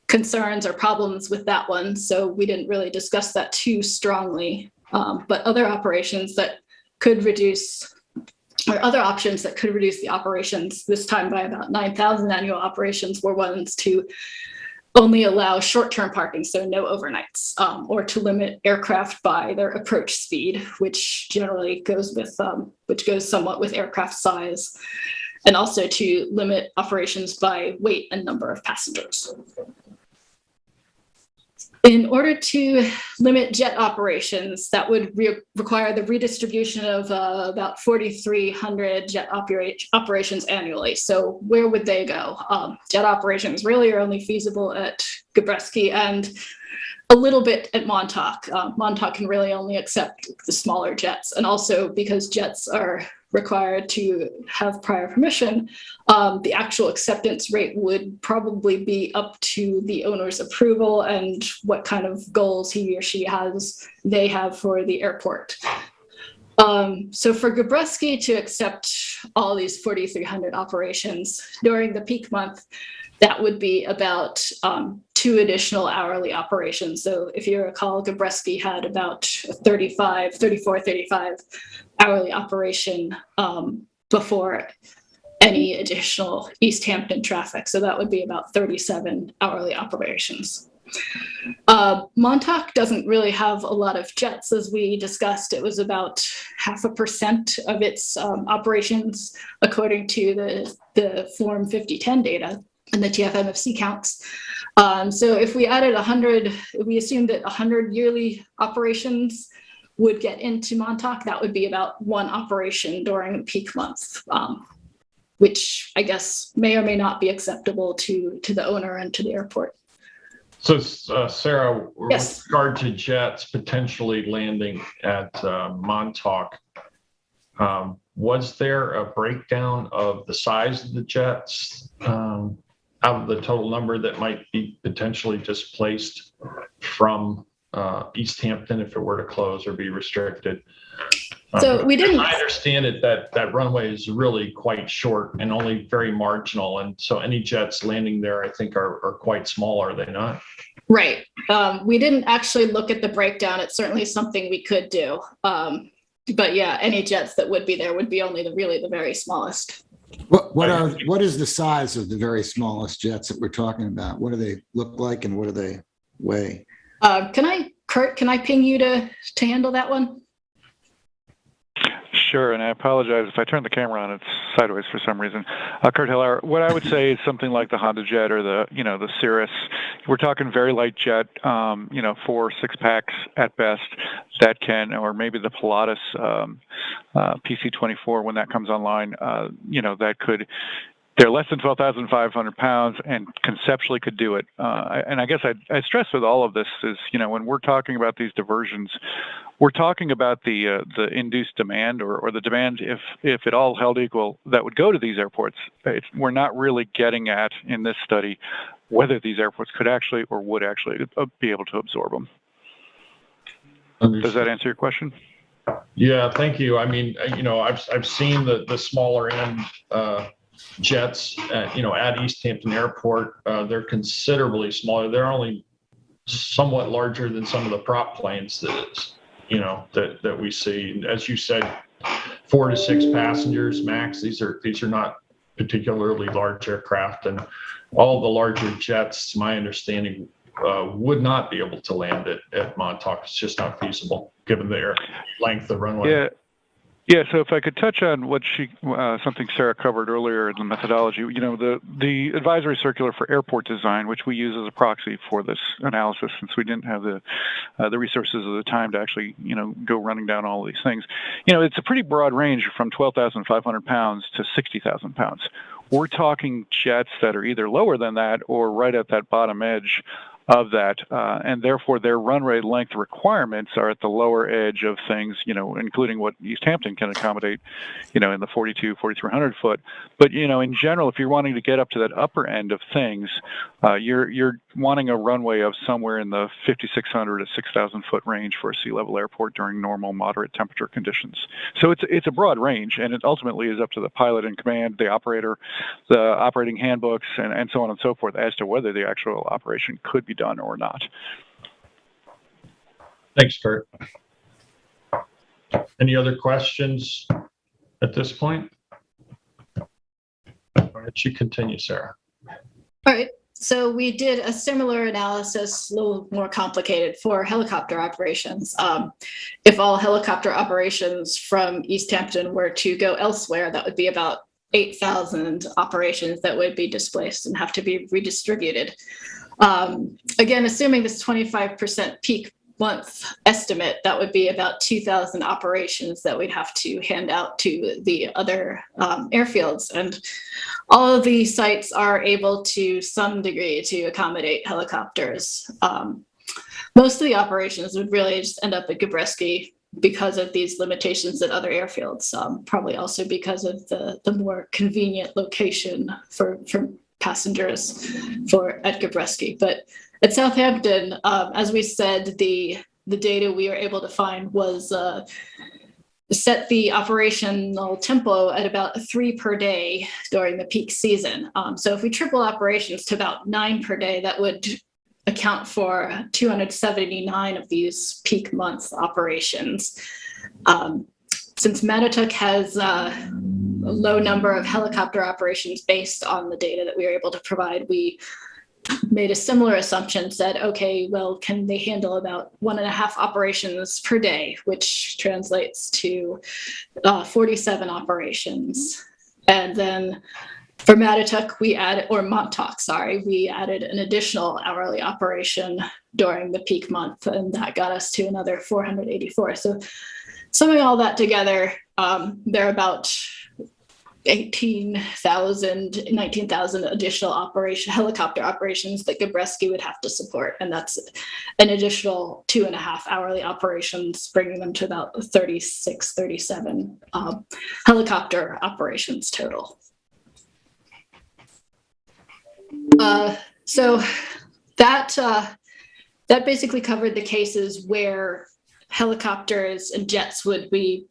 concerns or problems with that one, so we didn't really discuss that too strongly. But other operations that could reduce, or other options that could reduce the operations, this time by about 9,000 annual operations, were ones to only allow short-term parking, so no overnights, or to limit aircraft by their approach speed, which generally goes with, which goes somewhat with aircraft size, and also to limit operations by weight and number of passengers. In order to limit jet operations, that would require the redistribution of about 4,300 jet operations annually. So where would they go? Jet operations really are only feasible at Gabreski and a little bit at Montauk. Montauk can really only accept the smaller jets. And also because jets are required to have prior permission, the actual acceptance rate would probably be up to the owner's approval and what kind of goals he or she they have for the airport. So for Gabreski to accept all these 4,300 operations during the peak month, that would be about 2 additional hourly operations. So if you recall, Gabreski had about 34, 35 hourly operation before any additional East Hampton traffic. So that would be about 37 hourly operations. Montauk doesn't really have a lot of jets, as we discussed. It was about 0.5% of its operations, according to the Form 5010 data and the TFMFC counts. So if we added 100, we assumed that 100 yearly operations would get into Montauk, that would be about 1 operation during a peak month, which I guess may or may not be acceptable to the owner and to the airport. So Sarah, Yes. with regard to jets potentially landing at Montauk, was there a breakdown of the size of the jets out of the total number that might be potentially displaced from East Hampton if it were to close or be restricted? So we didn't. I understand it that runway is really quite short and only very marginal, and so any jets landing there, I think, are quite small, are they not? Right. We didn't actually look at the breakdown. It's certainly something we could do. But yeah, any jets that would be there would be only the very smallest. What is the size of the very smallest jets that we're talking about? What do they look like and what do they weigh? Kurt, can I ping you to handle that one? Sure, and I apologize if I turn the camera on, it's sideways for some reason. Kurt Hiller, what I would say is something like the Honda Jet or the Cirrus. We're talking very light jet, 4 6-packs at best that can, or maybe the Pilatus PC-24 when that comes online, that could. They're less than 12,500 pounds and conceptually could do it. And I guess I stress with all of this is, when we're talking about these diversions, we're talking about the induced demand or the demand, if it all held equal, that would go to these airports. We're not really getting at, in this study, whether these airports could actually or would actually be able to absorb them. Does that answer your question? Yeah, thank you. I mean, I've seen the smaller end jets at East Hampton Airport. They're considerably smaller. They're only somewhat larger than some of the prop planes that we see. As you said, 4 to 6 passengers max. These are not particularly large aircraft, and all the larger jets, my understanding, would not be able to land at Montauk. It's just not feasible given their length of runway. Yeah, so if I could touch on what something Sarah covered earlier in the methodology, the advisory circular for airport design, which we use as a proxy for this analysis, since we didn't have the resources or the time to actually, go running down all of these things. It's a pretty broad range from 12,500 pounds to 60,000 pounds. We're talking jets that are either lower than that or right at that bottom edge of that, and therefore their runway length requirements are at the lower edge of things, including what East Hampton can accommodate, in the 4,300 foot. But, in general, if you're wanting to get up to that upper end of things, you're wanting a runway of somewhere in the 5,600 to 6,000 foot range for a sea level airport during normal moderate temperature conditions. So it's a broad range, and it ultimately is up to the pilot in command, the operator, the operating handbooks, and so on and so forth as to whether the actual operation could be done or not. Thanks, Kurt. Any other questions at this point? Why don't you continue, Sarah? All right. So we did a similar analysis, a little more complicated, for helicopter operations. If all helicopter operations from East Hampton were to go elsewhere, that would be about 8,000 operations that would be displaced and have to be redistributed. Again, assuming this 25% peak month estimate, that would be about 2,000 operations that we'd have to hand out to the other airfields. And all of these sites are able to some degree to accommodate helicopters. Most of the operations would really just end up at Gabreski because of these limitations at other airfields, probably also because of the more convenient location for passengers at Gabreski. But at Southampton, as we said, the data we were able to find was set the operational tempo at about 3 per day during the peak season. So if we triple operations to about 9 per day, that would account for 279 of these peak month operations. Since Montauk has a low number of helicopter operations based on the data that we were able to provide, we made a similar assumption, said, okay, well, can they handle about 1.5 operations per day, which translates to 47 operations. And then for Montauk, we added an additional hourly operation during the peak month, and that got us to another 484. So summing all that together, there are about 19,000 additional helicopter operations that Gabreski would have to support. And that's an additional 2.5 hourly operations, bringing them to about 36, 37 helicopter operations total. So that basically covered the cases where helicopters and jets would be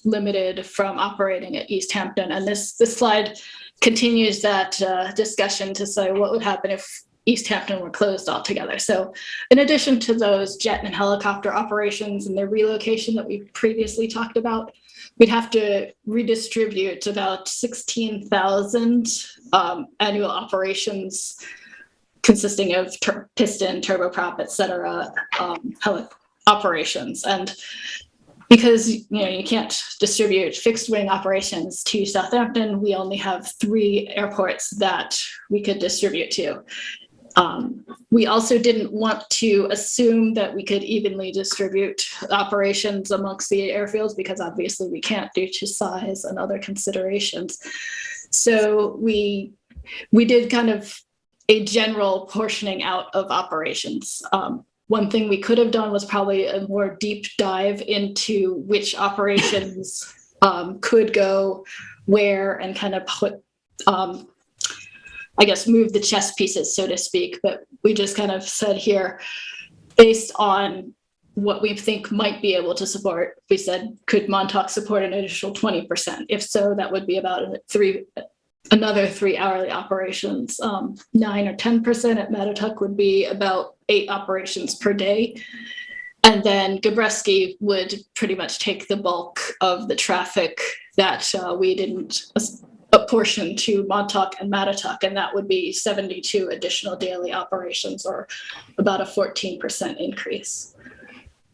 limited from operating at East Hampton. And this slide continues that discussion to say what would happen if East Hampton were closed altogether. So in addition to those jet and helicopter operations and their relocation that we previously talked about, we'd have to redistribute about 16,000 annual operations consisting of piston, turboprop, et cetera, operations. And because you can't distribute fixed wing operations to Southampton, we only have 3 airports that we could distribute to. We also didn't want to assume that we could evenly distribute operations amongst the airfields, because obviously we can't due to size and other considerations. So we did kind of a general portioning out of operations. One thing we could have done was probably a more deep dive into which operations could go where, and kind of put, I guess, move the chess pieces, so to speak. But we just kind of said here, based on what we think might be able to support, we said, could Montauk support an additional 20%? If so, that would be about another 3 hourly operations. 9 or 10% at Montauk would be about 8 operations per day. And then Gabreski would pretty much take the bulk of the traffic that we didn't apportion to Montauk and Montauk, and that would be 72 additional daily operations, or about a 14% increase.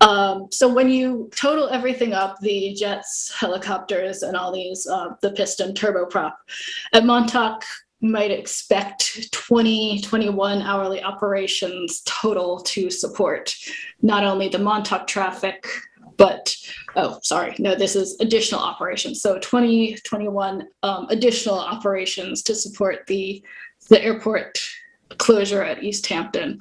So when you total everything up, the jets, helicopters, and all these, the piston turboprop, at Montauk, you might expect 21 hourly operations total to support not only the Montauk traffic, but, this is additional operations. So 21 additional operations to support the airport closure at East Hampton,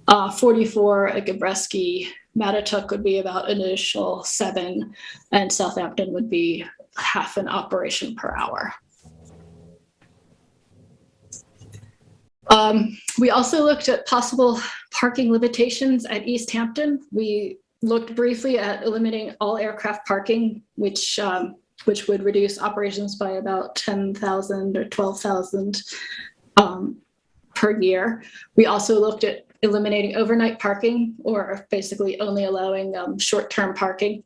44 at Gabreski. Montauk would be about an additional 7, and Southampton would be half an operation per hour. We also looked at possible parking limitations at East Hampton. We looked briefly at eliminating all aircraft parking, which would reduce operations by about 10,000 or 12,000 per year. We also looked at eliminating overnight parking, or basically only allowing short-term parking.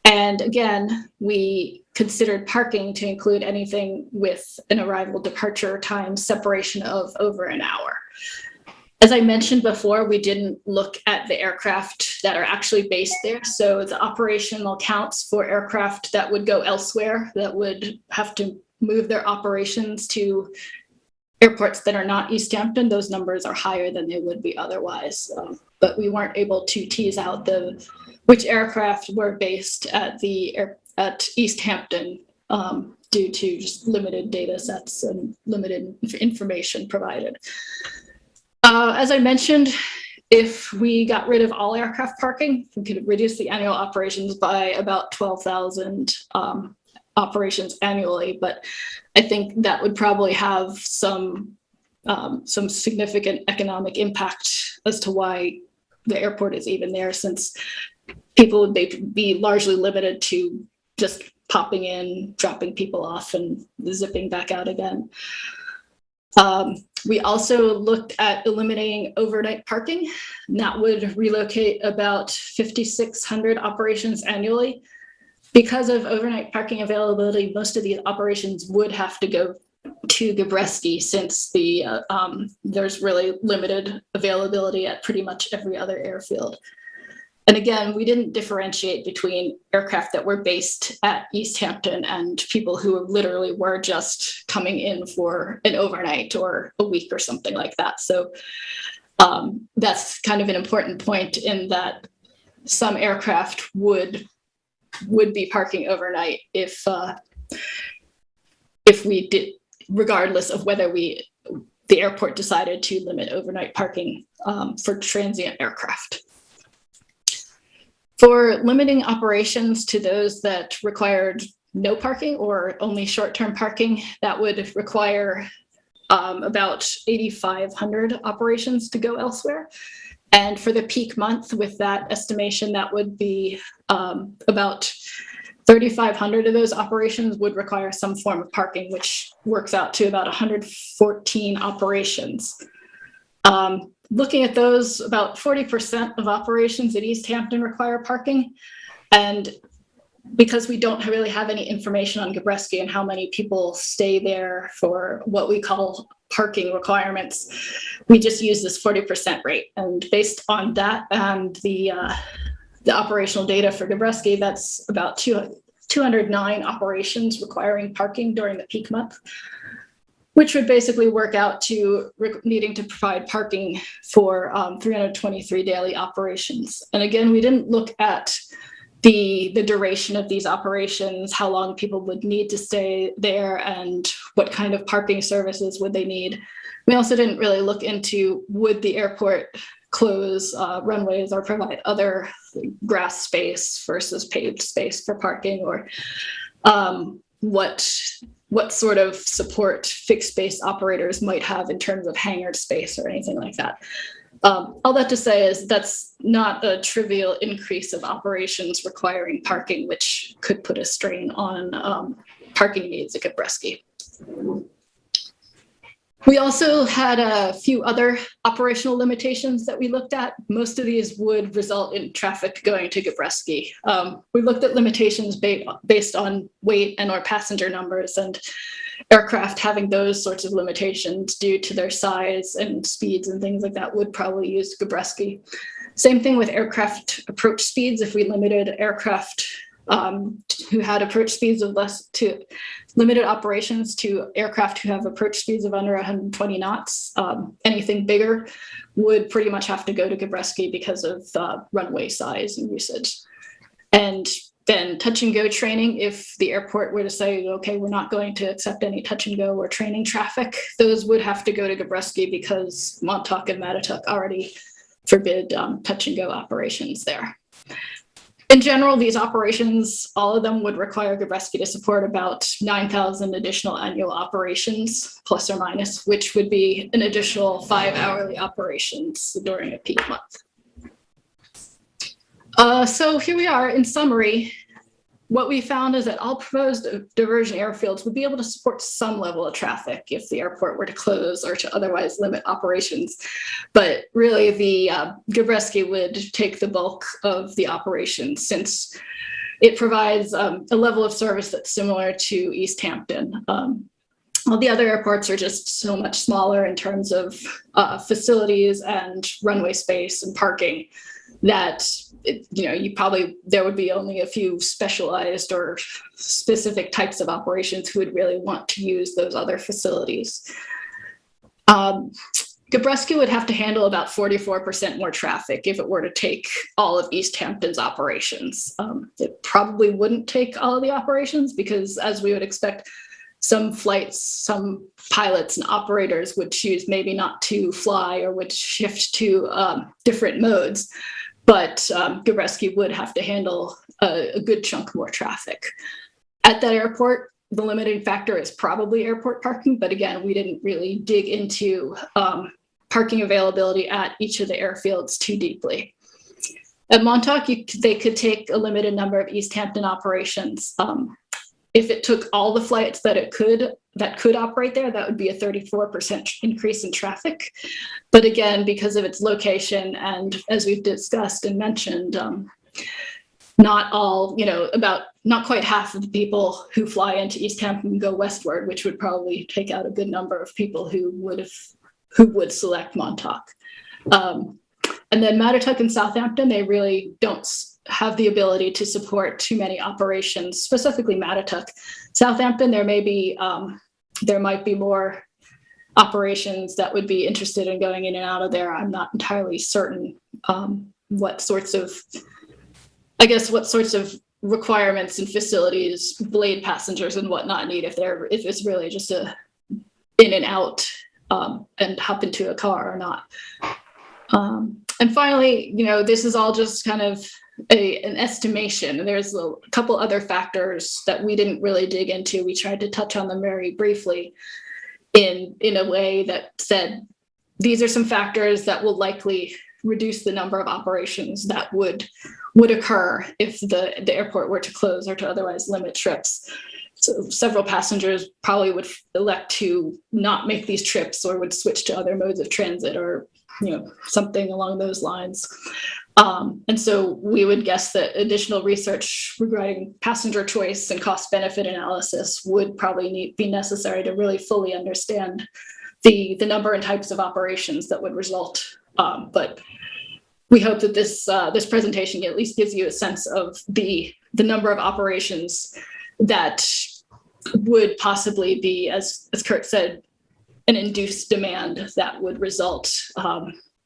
And again, we considered parking to include anything with an arrival departure time separation of over an hour. As I mentioned before, we didn't look at the aircraft that are actually based there. So the operational counts for aircraft that would go elsewhere, that would have to move their operations to airports that are not East Hampton, those numbers are higher than they would be otherwise. But we weren't able to tease out which aircraft were based at East Hampton due to just limited data sets and limited information provided. As I mentioned, if we got rid of all aircraft parking, we could reduce the annual operations by about 12,000 operations annually, but I think that would probably have some significant economic impact as to why the airport is even there, since people would be largely limited to just popping in, dropping people off, and zipping back out again. We also looked at eliminating overnight parking, and that would relocate about 5,600 operations annually. Because of overnight parking availability, most of these operations would have to go to Gabreski, since there's really limited availability at pretty much every other airfield. And again, we didn't differentiate between aircraft that were based at East Hampton and people who literally were just coming in for an overnight or a week or something like that. So that's kind of an important point, in that some aircraft would be parking overnight if we did, regardless of whether the airport decided to limit overnight parking for transient aircraft. For limiting operations to those that required no parking or only short-term parking, that would require about 8,500 operations to go elsewhere. And for the peak month, with that estimation, that would be about 3,500 of those operations would require some form of parking, which works out to about 114 operations. Looking at those, about 40% of operations at East Hampton require parking. And because we don't really have any information on Gabreski and how many people stay there for what we call parking requirements, we just use this 40% rate. And based on that and the operational data for Gabreski, that's about 209 operations requiring parking during the peak month, which would basically work out to needing to provide parking for 323 daily operations. And again, we didn't look at the duration of these operations, how long people would need to stay there, and what kind of parking services would they need. We also didn't really look into, would the airport close runways or provide other grass space versus paved space for parking, or what sort of support fixed base operators might have in terms of hangar space or anything like that. All that to say is that's not a trivial increase of operations requiring parking, which could put a strain on parking needs at Gabreski. We also had a few other operational limitations that we looked at. Most of these would result in traffic going to Gabreski. We looked at limitations based on weight and or passenger numbers, and aircraft having those sorts of limitations due to their size and speeds and things like that would probably use Gabreski. Same thing with aircraft approach speeds. If we limited aircraft who had approach speeds of limited operations to aircraft who have approach speeds of under 120 knots, anything bigger would pretty much have to go to Gabreski because of runway size and usage. And Then touch and go training, if the airport were to say, okay, we're not going to accept any touch and go or training traffic, those would have to go to Gabreski because Montauk and Mattituck already forbid touch and go operations there. In general, these operations, all of them would require Gabreski to support about 9,000 additional annual operations, plus or minus, which would be an additional 5 hourly operations during a peak month. So here we are. In summary, what we found is that all proposed diversion airfields would be able to support some level of traffic if the airport were to close or to otherwise limit operations. But really, the Gabreski would take the bulk of the operations since it provides a level of service that's similar to East Hampton. All the other airports are just so much smaller in terms of facilities and runway space and parking that there would be only a few specialized or specific types of operations who would really want to use those other facilities. Gabreski would have to handle about 44% more traffic if it were to take all of East Hampton's operations. It probably wouldn't take all of the operations because, as we would expect, some flights, some pilots and operators would choose maybe not to fly or would shift to different modes. But Gabreski would have to handle a good chunk more traffic. At that airport, the limiting factor is probably airport parking, but again, we didn't really dig into parking availability at each of the airfields too deeply. At Montauk, they could take a limited number of East Hampton operations. If it took all the flights that could operate there, that would be a 34% increase in traffic. But again, because of its location and as we've discussed and mentioned, not quite half of the people who fly into East Hampton go westward, which would probably take out a good number of people who would select Montauk. And then Mattituck and Southampton, they really don't have the ability to support too many operations, specifically Mattituck. Southampton, there might be more operations that would be interested in going in and out of there. I'm not entirely certain what sorts of requirements and facilities Blade passengers and whatnot need if it's really just a in and out and hop into a car or not. And finally, this is all just kind of an estimation. There's a couple other factors that we didn't really dig into. We tried to touch on them very briefly in a way that said, these are some factors that will likely reduce the number of operations that would occur if the airport were to close or to otherwise limit trips. So several passengers probably would elect to not make these trips or would switch to other modes of transit or something along those lines. And so we would guess that additional research regarding passenger choice and cost benefit analysis would probably be necessary to really fully understand the number and types of operations that would result. But we hope that this presentation at least gives you a sense of the number of operations that would possibly be, as Kurt said, an induced demand that would result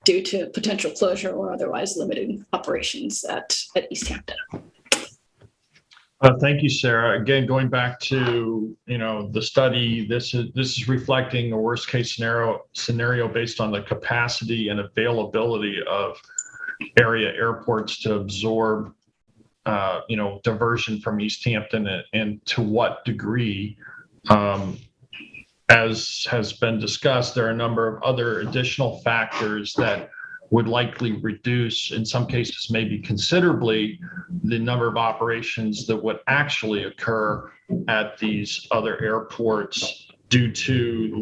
due to potential closure or otherwise limiting operations at East Hampton. Thank you, Sarah. Again, going back to the study, this is reflecting a worst case scenario based on the capacity and availability of area airports to absorb diversion from East Hampton and to what degree. As has been discussed, there are a number of other additional factors that would likely reduce, in some cases maybe considerably, the number of operations that would actually occur at these other airports due to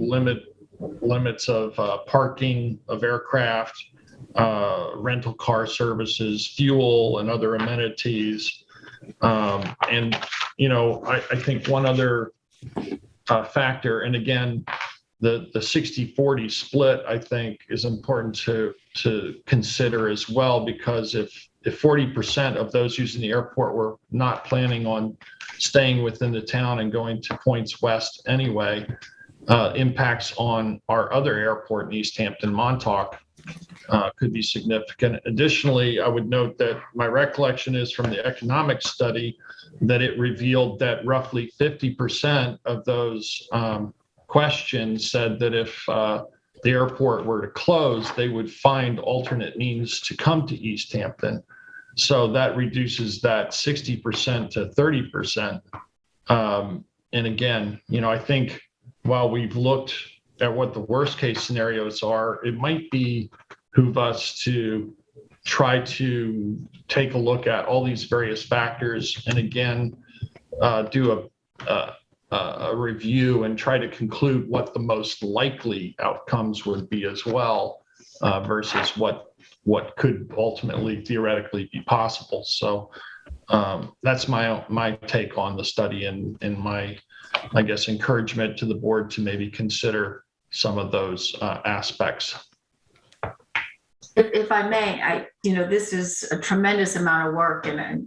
limits of parking of aircraft, rental car services, fuel, and other amenities. I think one other factor, and again, the 60-40 split, I think, is important to consider as well, because if 40% of those using the airport were not planning on staying within the town and going to points west anyway, impacts on our other airport in East Hampton, Montauk, could be significant. Additionally, I would note that my recollection is from the economic study that it revealed that roughly 50% of those questions said that if the airport were to close, they would find alternate means to come to East Hampton. So that reduces that 60% to 30%. And again, I think while we've looked at what the worst case scenarios are, it might behoove us to try to take a look at all these various factors and again, do a review and try to conclude what the most likely outcomes would be as well, versus what could ultimately theoretically be possible. So that's my take on the study and my, I guess, encouragement to the board to maybe consider some of those aspects. If I may, this is a tremendous amount of work and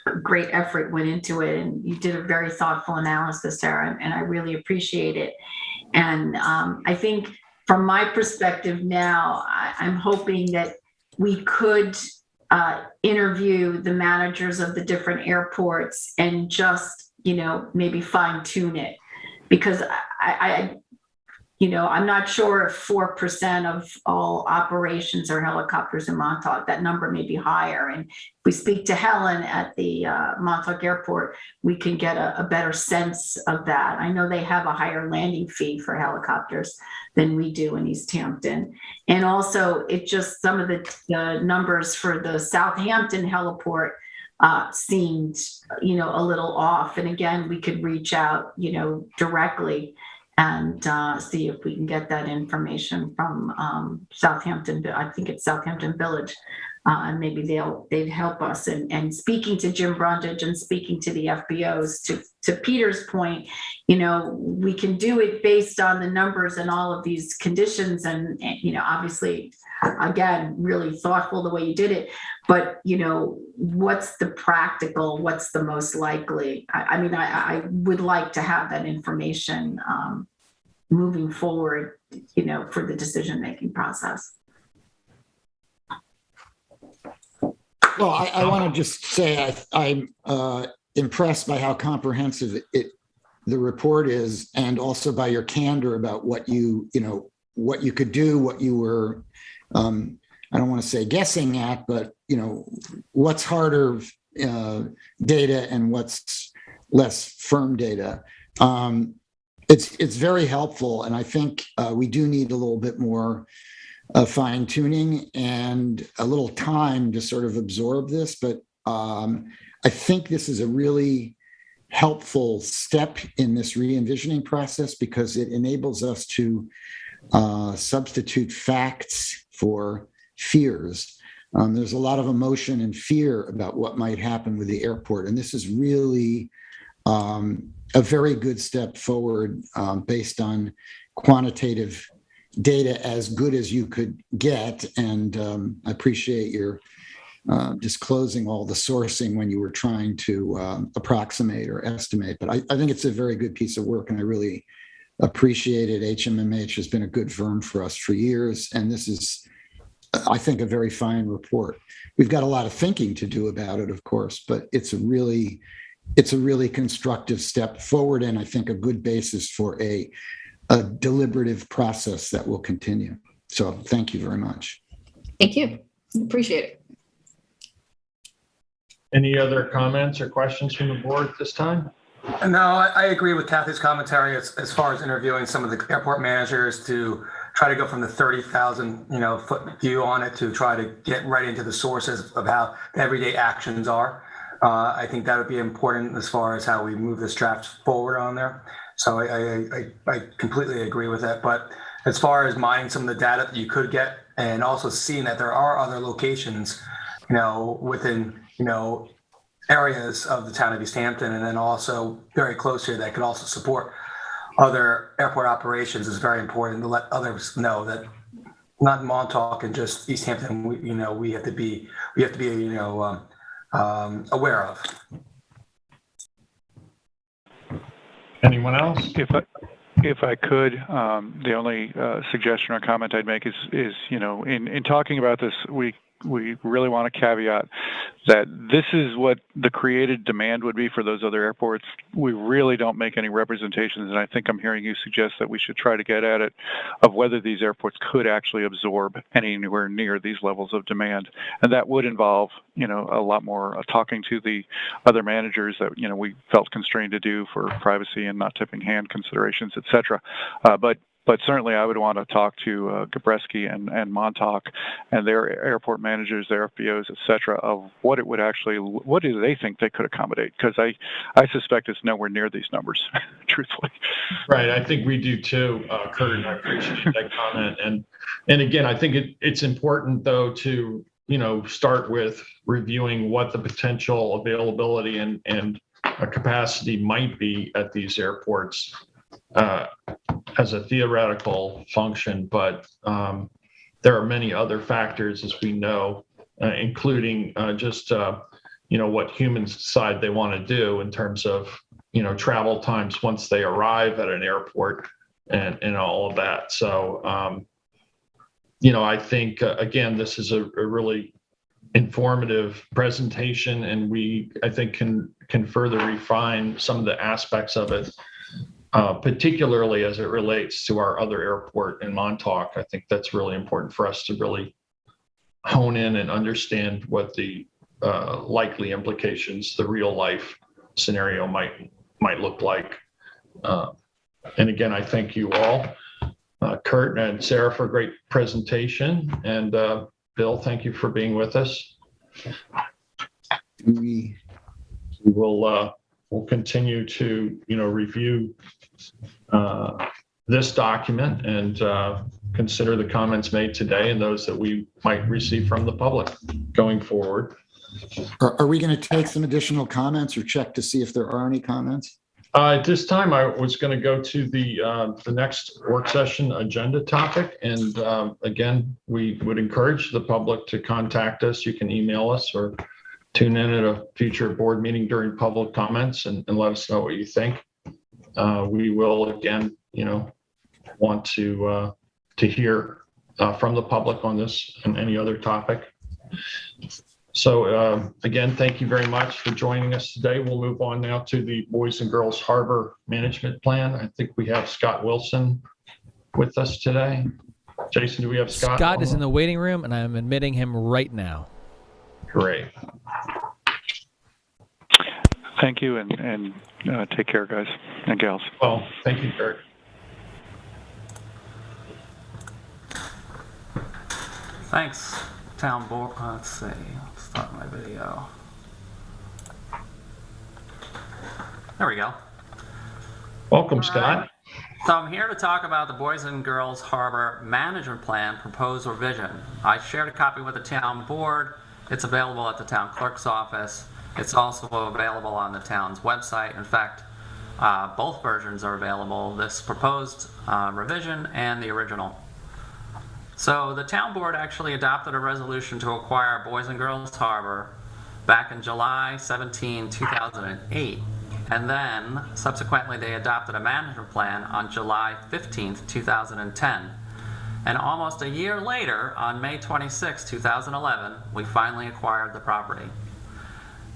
a great effort went into it. And you did a very thoughtful analysis, Sarah, and I really appreciate it. And I think from my perspective now, I'm hoping that we could interview the managers of the different airports and just, maybe fine tune it, because I'm not sure if 4% of all operations are helicopters in Montauk. That number may be higher. And if we speak to Helen at the Montauk Airport, we can get a better sense of that. I know they have a higher landing fee for helicopters than we do in East Hampton. And also, some of the numbers for the Southampton heliport seemed, a little off. And again, we could reach out, directly and see if we can get that information from Southampton. I think it's Southampton Village, and maybe they'd help us. And speaking to Jim Brundage and speaking to the FBOs, to Peter's point, we can do it based on the numbers and all of these conditions. And obviously, again, really thoughtful the way you did it. But what's the practical? What's the most likely? I would like to have that information moving forward, for the decision-making process. Well, I want to just say I'm impressed by how comprehensive the report is, and also by your candor about what you could do, what you were, I don't want to say guessing at, but what's harder data and what's less firm data. It's very helpful, and I think we do need a little bit more fine tuning and a little time to sort of absorb this. But I think this is a really helpful step in this re-envisioning process, because it enables us to substitute facts for fears. There's a lot of emotion and fear about what might happen with the airport, and this is really a very good step forward based on quantitative data as good as you could get. And I appreciate your disclosing all the sourcing when you were trying to approximate or estimate. But I think it's a very good piece of work, and I really appreciate it. HMMH has been a good firm for us for years, and this is, I think, a very fine report. We've got a lot of thinking to do about it, of course, but it's a really constructive step forward, and I think a good basis for a deliberative process that will continue. So thank you very much. Thank you. Appreciate it. Any other comments or questions from the board at this time? No, I agree with Kathy's commentary as far as interviewing some of the airport managers to try to go from the 30,000 foot view on it to try to get right into the sources of how the everyday actions are. I think that would be important as far as how we move this draft forward on there. So I completely agree with that. But as far as mining some of the data that you could get, and also seeing that there are other locations, within, areas of the town of East Hampton, and then also very close here that could also support other airport operations, is very important to let others know that not Montauk and just East Hampton, we have to be aware of. Anyone else? if I could, the only suggestion or comment I'd make is in talking about this, we really want to caveat that this is what the created demand would be for those other airports. We really don't make any representations, and I think I'm hearing you suggest that we should try to get at it of whether these airports could actually absorb anywhere near these levels of demand. And that would involve, a lot more talking to the other managers that, we felt constrained to do for privacy and not tipping hand considerations, et cetera. But certainly I would want to talk to Gabreski and Montauk and their airport managers, their FBOs, et cetera, of what do they think they could accommodate? Because I suspect it's nowhere near these numbers, truthfully. Right. I think we do too, Kurt, and I appreciate that comment. And again, I think it's important, though, to, start with reviewing what the potential availability and capacity might be at these airports. As a theoretical function, but there are many other factors, as we know, including just what humans decide they want to do in terms of travel times once they arrive at an airport and all of that. So I think again, this is a really informative presentation, and I think can further refine some of the aspects of it. Particularly as it relates to our other airport in Montauk. I think that's really important for us to really hone in and understand what the likely implications, the real life scenario might look like. And again, I thank you all, Kurt and Sarah, for a great presentation, and Bill, thank you for being with us. We'll continue to review this document and consider the comments made today and those that we might receive from the public going forward. Are we going to take some additional comments or check to see if there are any comments? At this time, I was going to go to the next work session agenda topic. And again, we would encourage the public to contact us. You can email us or tune in at a future board meeting during public comments and let us know what you think. We will, again, want to hear from the public on this and any other topic. So again, thank you very much for joining us today. We'll move on now to the Boys and Girls Harbor Management Plan. I think we have Scott Wilson with us today. Jason, do we have Scott? Scott is in the waiting room, and I'm admitting him right now. Great. Thank you, and take care, guys and gals. Well, thank you, Kurt. Thanks, Town Board. Let's see. Let's start my video. There we go. Welcome, Scott. So I'm here to talk about the Boys and Girls Harbor Management Plan proposed revision. I shared a copy with the town board. It's available at the town clerk's office. It's also available on the town's website. In fact, both versions are available, this proposed revision and the original. So the town board actually adopted a resolution to acquire Boys and Girls Harbor back in July 17, 2008. And then subsequently they adopted a management plan on July 15, 2010. And almost a year later, on May 26, 2011, we finally acquired the property.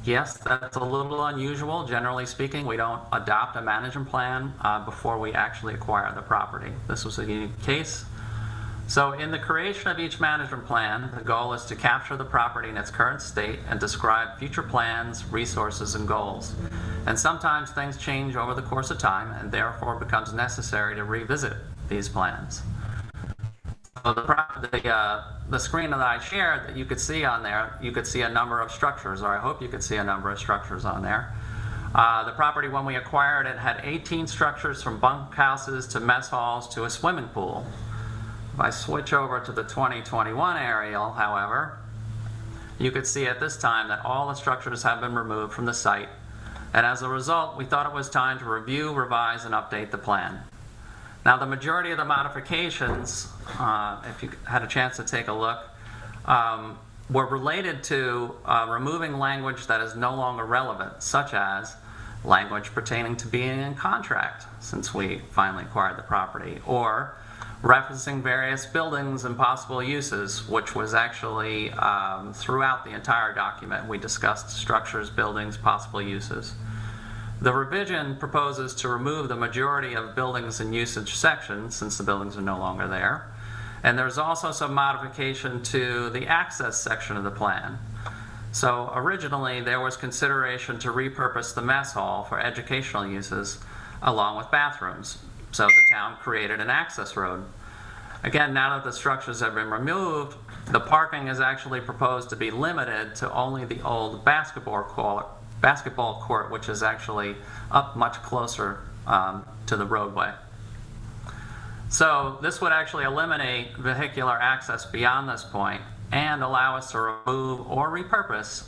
Yes, that's a little unusual. Generally speaking, we don't adopt a management plan before we actually acquire the property. This was a unique case. So in the creation of each management plan, the goal is to capture the property in its current state and describe future plans, resources, and goals. And sometimes things change over the course of time, and therefore it becomes necessary to revisit these plans. So the screen that I shared that you could see on there, you could see a number of structures, or I hope you could see a number of structures on there. The property, when we acquired it, had 18 structures from bunkhouses to mess halls to a swimming pool. If I switch over to the 2021 aerial, however, you could see at this time that all the structures have been removed from the site. And as a result, we thought it was time to review, revise, and update the plan. Now, the majority of the modifications, if you had a chance to take a look, were related to removing language that is no longer relevant, such as language pertaining to being in contract since we finally acquired the property, or referencing various buildings and possible uses, which was actually throughout the entire document. We discussed structures, buildings, possible uses. The revision proposes to remove the majority of buildings and usage sections since the buildings are no longer there. And there's also some modification to the access section of the plan. So originally there was consideration to repurpose the mess hall for educational uses along with bathrooms. So the town created an access road. Again, now that the structures have been removed, the parking is actually proposed to be limited to only the old basketball court, which is actually up much closer to the roadway. So this would actually eliminate vehicular access beyond this point and allow us to remove or repurpose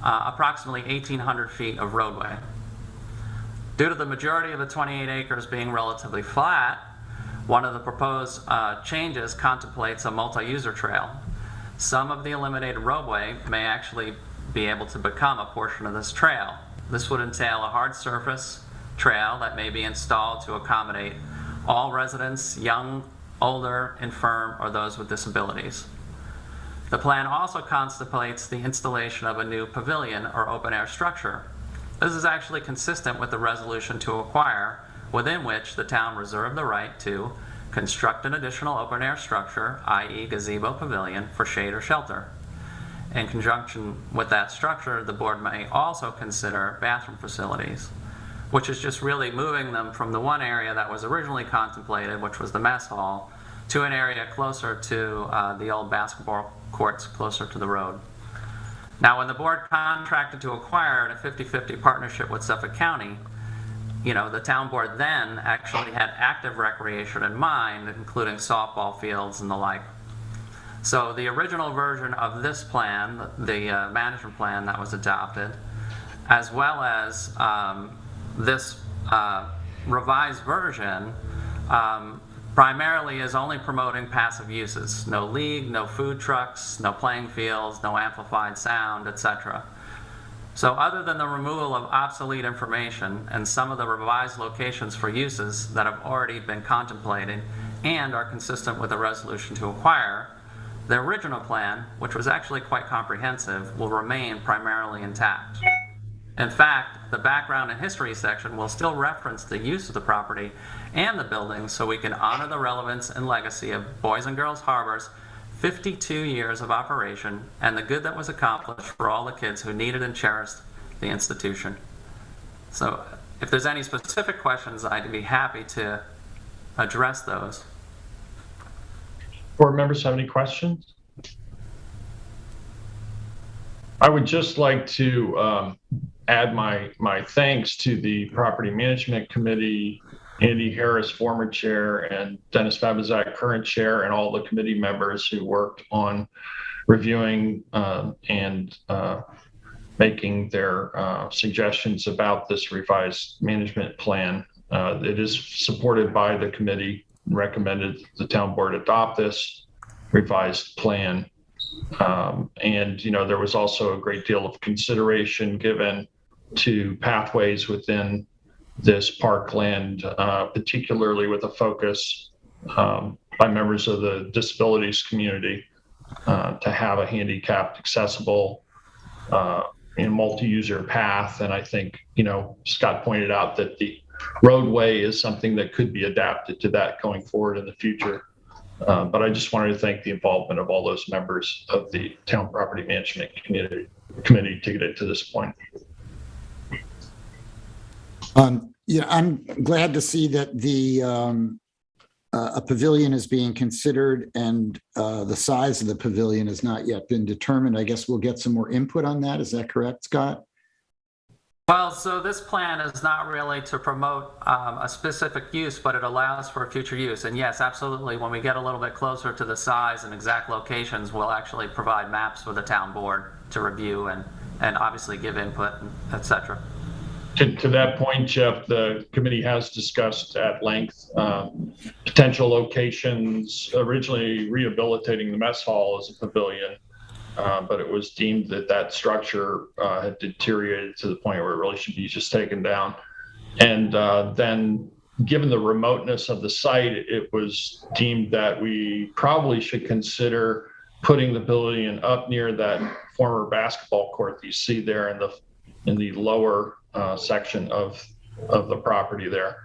approximately 1,800 feet of roadway. Due to the majority of the 28 acres being relatively flat, one of the proposed changes contemplates a multi-user trail. Some of the eliminated roadway may actually be able to become a portion of this trail. This would entail a hard surface trail that may be installed to accommodate all residents, young, older, infirm, or those with disabilities. The plan also contemplates the installation of a new pavilion or open-air structure. This is actually consistent with the resolution to acquire, within which the town reserved the right to construct an additional open-air structure, i.e. gazebo pavilion, for shade or shelter. In conjunction with that structure, the board may also consider bathroom facilities, which is just really moving them from the one area that was originally contemplated, which was the mess hall, to an area closer to the old basketball courts closer to the road. Now, when the board contracted to acquire in a 50-50 partnership with Suffolk County, the town board then actually had active recreation in mind, including softball fields and the like. So the original version of this plan, the management plan that was adopted, as well as this revised version, primarily is only promoting passive uses. No league, no food trucks, no playing fields, no amplified sound, etc. So other than the removal of obsolete information and some of the revised locations for uses that have already been contemplated and are consistent with the resolution to acquire, the original plan, which was actually quite comprehensive, will remain primarily intact. In fact, the background and history section will still reference the use of the property and the buildings so we can honor the relevance and legacy of Boys and Girls Harbor's 52 years of operation and the good that was accomplished for all the kids who needed and cherished the institution. So if there's any specific questions, I'd be happy to address those. Board members have any questions? I would just like to add my thanks to the Property Management Committee, Andy Harris, former chair, and Dennis Babizak, current chair, and all the committee members who worked on reviewing and making their suggestions about this revised management plan. It is supported by the committee, recommended the town board adopt this revised plan. And there was also a great deal of consideration given to pathways within this parkland, particularly with a focus by members of the disabilities community to have a handicapped accessible and multi-user path. And I think, Scott pointed out that the roadway is something that could be adapted to that going forward in the future. But I just wanted to thank the involvement of all those members of the Town Property Management Committee to get it to this point. I'm glad to see that the a pavilion is being considered and the size of the pavilion has not yet been determined. I guess we'll get some more input on that. Is that correct, Scott? Well, so this plan is not really to promote a specific use, but it allows for future use. And yes, absolutely, when we get a little bit closer to the size and exact locations, we'll actually provide maps for the town board to review and obviously give input, et cetera. To that point, Jeff, the committee has discussed at length potential locations, originally rehabilitating the mess hall as a pavilion, but it was deemed that that structure had deteriorated to the point where it really should be just taken down. And then, given the remoteness of the site, it was deemed that we probably should consider putting the pavilion up near that former basketball court that you see there in the lower section of the property there,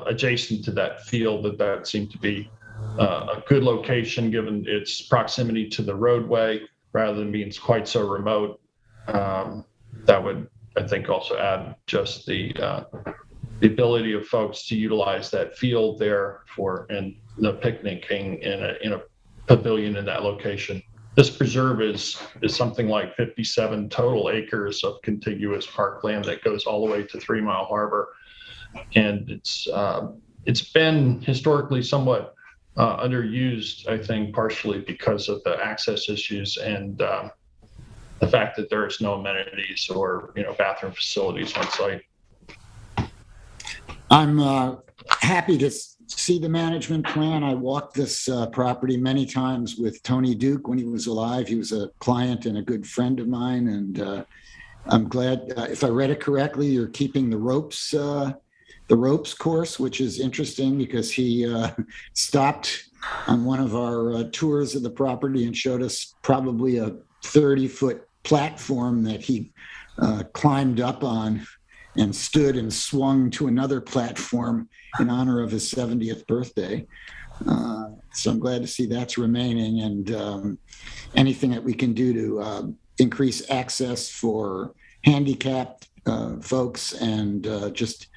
adjacent to that field. That seemed to be a good location given its proximity to the roadway rather than being quite so remote. That would, I think, also add just the ability of folks to utilize that field there and the picnicking in a pavilion in that location. This preserve is something like 57 total acres of contiguous parkland that goes all the way to 3 Mile Harbor, and it's been historically somewhat underused, I think, partially because of the access issues and the fact that there is no amenities or bathroom facilities on site. I'm happy to see the management plan. I walked this property many times with Tony Duke when he was alive. He was a client and a good friend of mine, and I'm glad, if I read it correctly, you're keeping the ropes course, which is interesting because he stopped on one of our tours of the property and showed us probably a 30-foot platform that he climbed up on and stood and swung to another platform in honor of his 70th birthday. So I'm glad to see that's remaining, and anything that we can do to increase access for handicapped folks and just,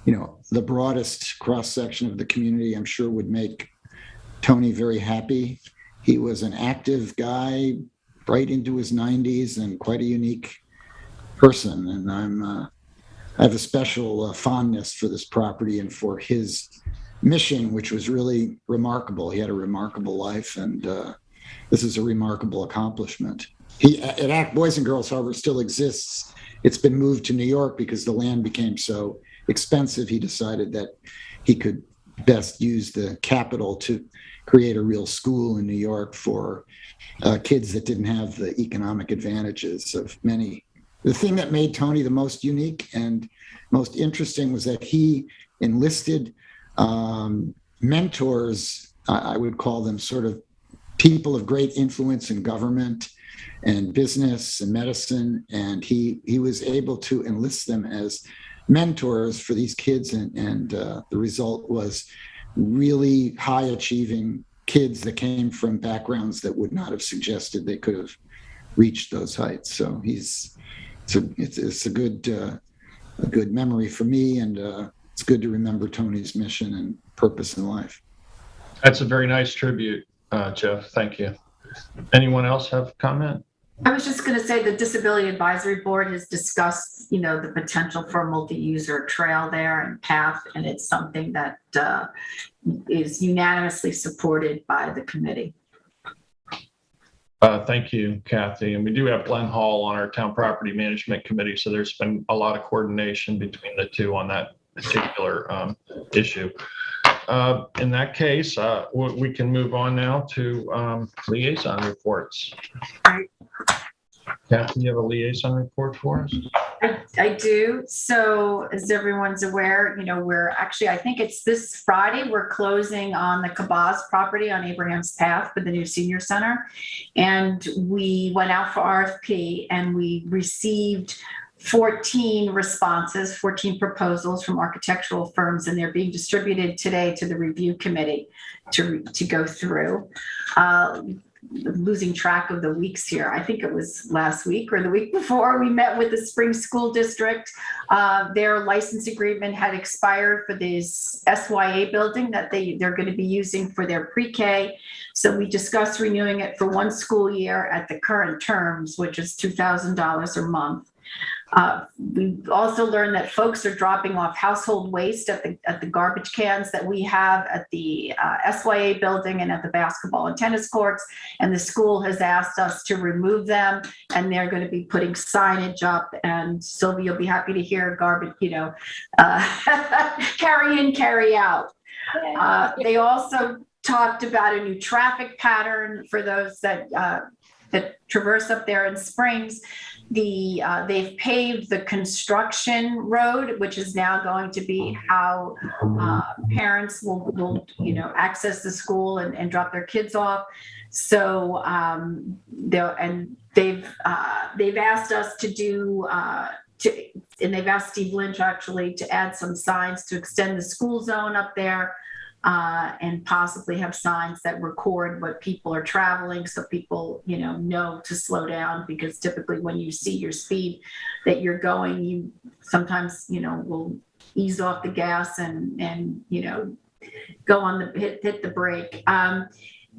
the broadest cross-section of the community, I'm sure would make Tony very happy. He was an active guy right into his 90s and quite a unique person. And I have a special fondness for this property and for his mission, which was really remarkable. He had a remarkable life, and this is a remarkable accomplishment. Boys and Girls Harbor still exists. It's been moved to New York because the land became so expensive. He decided that he could best use the capital to create a real school in New York for kids that didn't have the economic advantages of many. The thing that made Tony the most unique and most interesting was that he enlisted mentors, I would call them sort of people of great influence in government and business and medicine, and he was able to enlist them as mentors for these kids, and the result was really high achieving kids that came from backgrounds that would not have suggested they could have reached those heights. So it's a good memory for me, and it's good to remember Tony's mission and purpose in life. That's a very nice tribute, Jeff. Thank you. Anyone else have a comment? I was just going to say the Disability Advisory Board has discussed, the potential for a multi-user trail there and path, and it's something that is unanimously supported by the committee. Thank you, Kathy. And we do have Glenn Hall on our Town Property Management Committee, so there's been a lot of coordination between the two on that particular issue. In that case, we can move on now to liaison reports. Kathy, you have a liaison report for us? I do. So as everyone's aware, we're actually, I think it's this Friday, we're closing on the Cabaz property on Abraham's Path for the new senior center. And we went out for RFP and we received 14 responses, 14 proposals from architectural firms, and they're being distributed today to the review committee to go through. Losing track of the weeks here. I think it was last week or the week before we met with the Spring School District. Their license agreement had expired for this SYA building that they're going to be using for their pre-K. So we discussed renewing it for one school year at the current terms, which is $2,000 a month. We also learned that folks are dropping off household waste at the garbage cans that we have at the SYA building and at the basketball and tennis courts, and the school has asked us to remove them, and they're going to be putting signage up. And Sylvia, you'll be happy to hear garbage, carry in, carry out. They also talked about a new traffic pattern for those that that traverse up there in Springs. They've paved the construction road, which is now going to be how parents will access the school and drop their kids off. So they've asked us to do and they've asked Steve Lynch actually to add some signs to extend the school zone up there, and possibly have signs that record what people are traveling, so people know to slow down, because typically when you see your speed that you're going, you sometimes will ease off the gas and go on the hit the brake.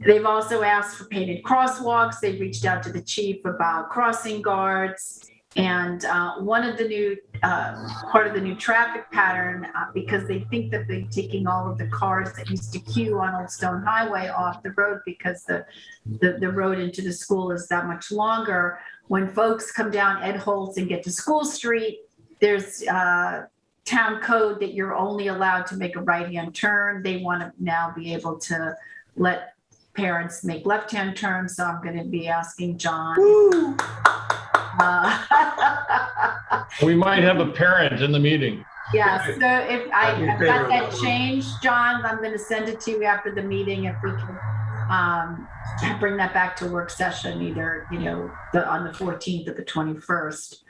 They've also asked for painted crosswalks. They reached out to the chief about crossing guards. And one of the new part of the new traffic pattern, because they think that they're taking all of the cars that used to queue on Old Stone Highway off the road because the road into the school is that much longer. When folks come down Ed Holtz and get to School Street, there's town code that you're only allowed to make a right-hand turn. They want to now be able to let parents make left-hand turns. So I'm going to be asking John. We might have a parent in the meeting. Yeah, so if I've got that changed, John, I'm going to send it to you after the meeting. If we can bring that back to work session, either on the 14th or the 21st.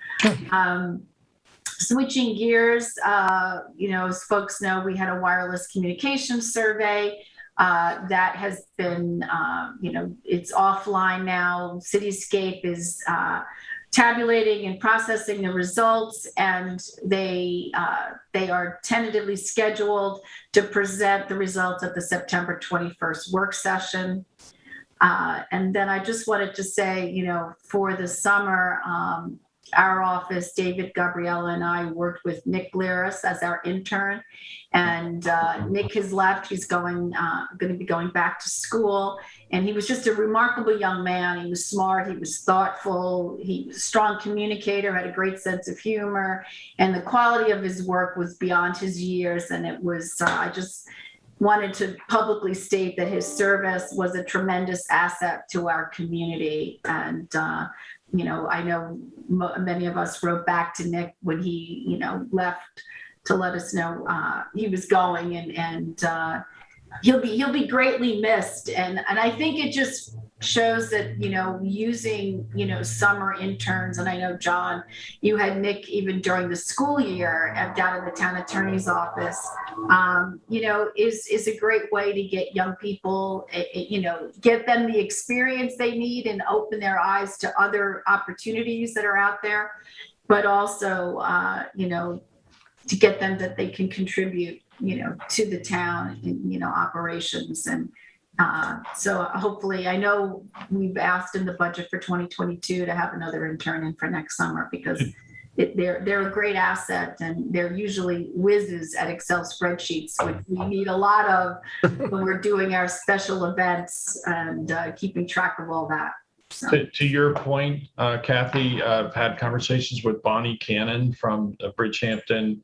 Switching gears, as folks know, we had a wireless communications survey that has been, it's offline now. Cityscape is tabulating and processing the results, and they are tentatively scheduled to present the results at the September 21st work session. And then I just wanted to say, for the summer, our office, David, Gabriella, and I worked with Nick Liris as our intern, and Nick has left. He's going to be going back to school, and he was just a remarkable young man. He was smart, he was thoughtful, he was a strong communicator, had a great sense of humor, and the quality of his work was beyond his years. And it was, I just wanted to publicly state that his service was a tremendous asset to our community. And I know many of us wrote back to Nick when he, left to let us know he was going, and he'll be greatly missed. And I think it just shows that, using, summer interns, and I know, John, you had Nick even during the school year down in the town attorney's office, is a great way to get young people, get them the experience they need and open their eyes to other opportunities that are out there, but also, to get them that they can contribute, to the town in, operations. And so hopefully, I know we've asked in the budget for 2022 to have another intern in for next summer, because they're a great asset, and they're usually whizzes at Excel spreadsheets, which we need a lot of when we're doing our special events and keeping track of all that. So. To your point, Kathy, I've had conversations with Bonnie Cannon from the Bridgehampton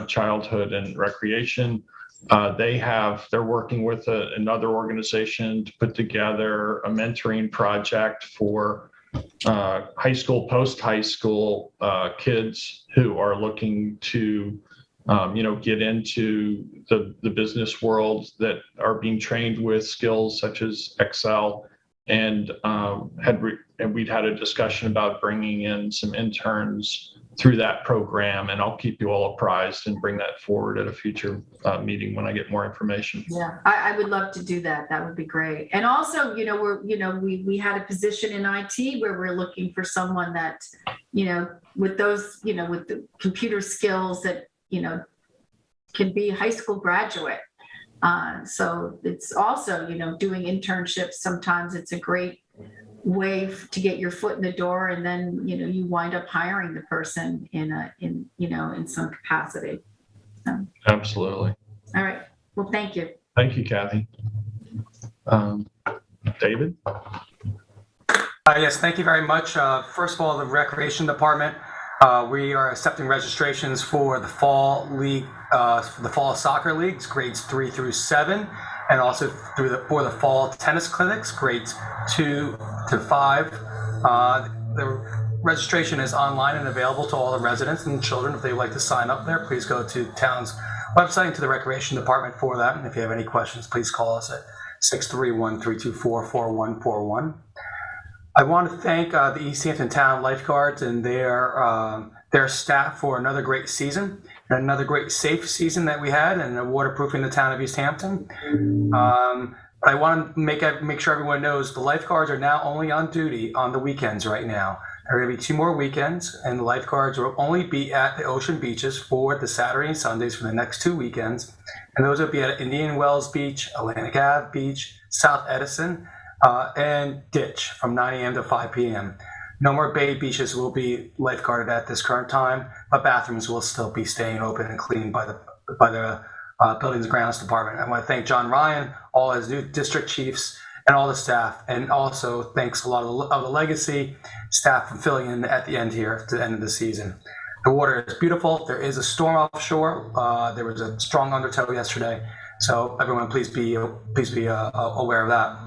Childhood and Recreation. They're working with another organization to put together a mentoring project for high school, post-high school kids who are looking to, get into the business world, that are being trained with skills such as Excel. And we'd had a discussion about bringing in some interns through that program, and I'll keep you all apprised and bring that forward at a future meeting when I get more information. Yeah, I would love to do that. That would be great. And also, we had a position in IT where we're looking for someone that, with those, with the computer skills that, can be a high school graduate. So it's also, doing internships. Sometimes it's a great way to get your foot in the door, and then, you wind up hiring the person in some capacity. So. Absolutely. All right. Well, thank you. Thank you, Kathy. David? Yes, thank you very much. First of all, the Recreation Department, we are accepting registrations for the fall league, for the fall soccer leagues, grades 3 through 7. and also for the fall tennis clinics, grades 2 to 5. The registration is online and available to all the residents and children. If they would like to sign up there, please go to town's website and to the recreation department for that. And if you have any questions, please call us at 631-324-4141. I want to thank the East Hampton Town Lifeguards and their staff for another great season and another great safe season that we had and waterproofing the town of East Hampton. But I want to make sure everyone knows the lifeguards are now only on duty on the weekends right now. There are going to be 2 more weekends, and the lifeguards will only be at the ocean beaches for the Saturday and Sundays for the next 2 weekends. And those will be at Indian Wells Beach, Atlantic Ave Beach, South Edison, and Ditch from 9 a.m. to 5 p.m. No more bay beaches will be lifeguarded at this current time, but bathrooms will still be staying open and clean by the Buildings and Grounds Department. I want to thank John Ryan, all his new district chiefs, and all the staff, and also thanks a lot of the legacy staff for filling in at the end here to the end of the season. The water is beautiful. There is a storm offshore. There was a strong undertow yesterday, so everyone please be aware of that.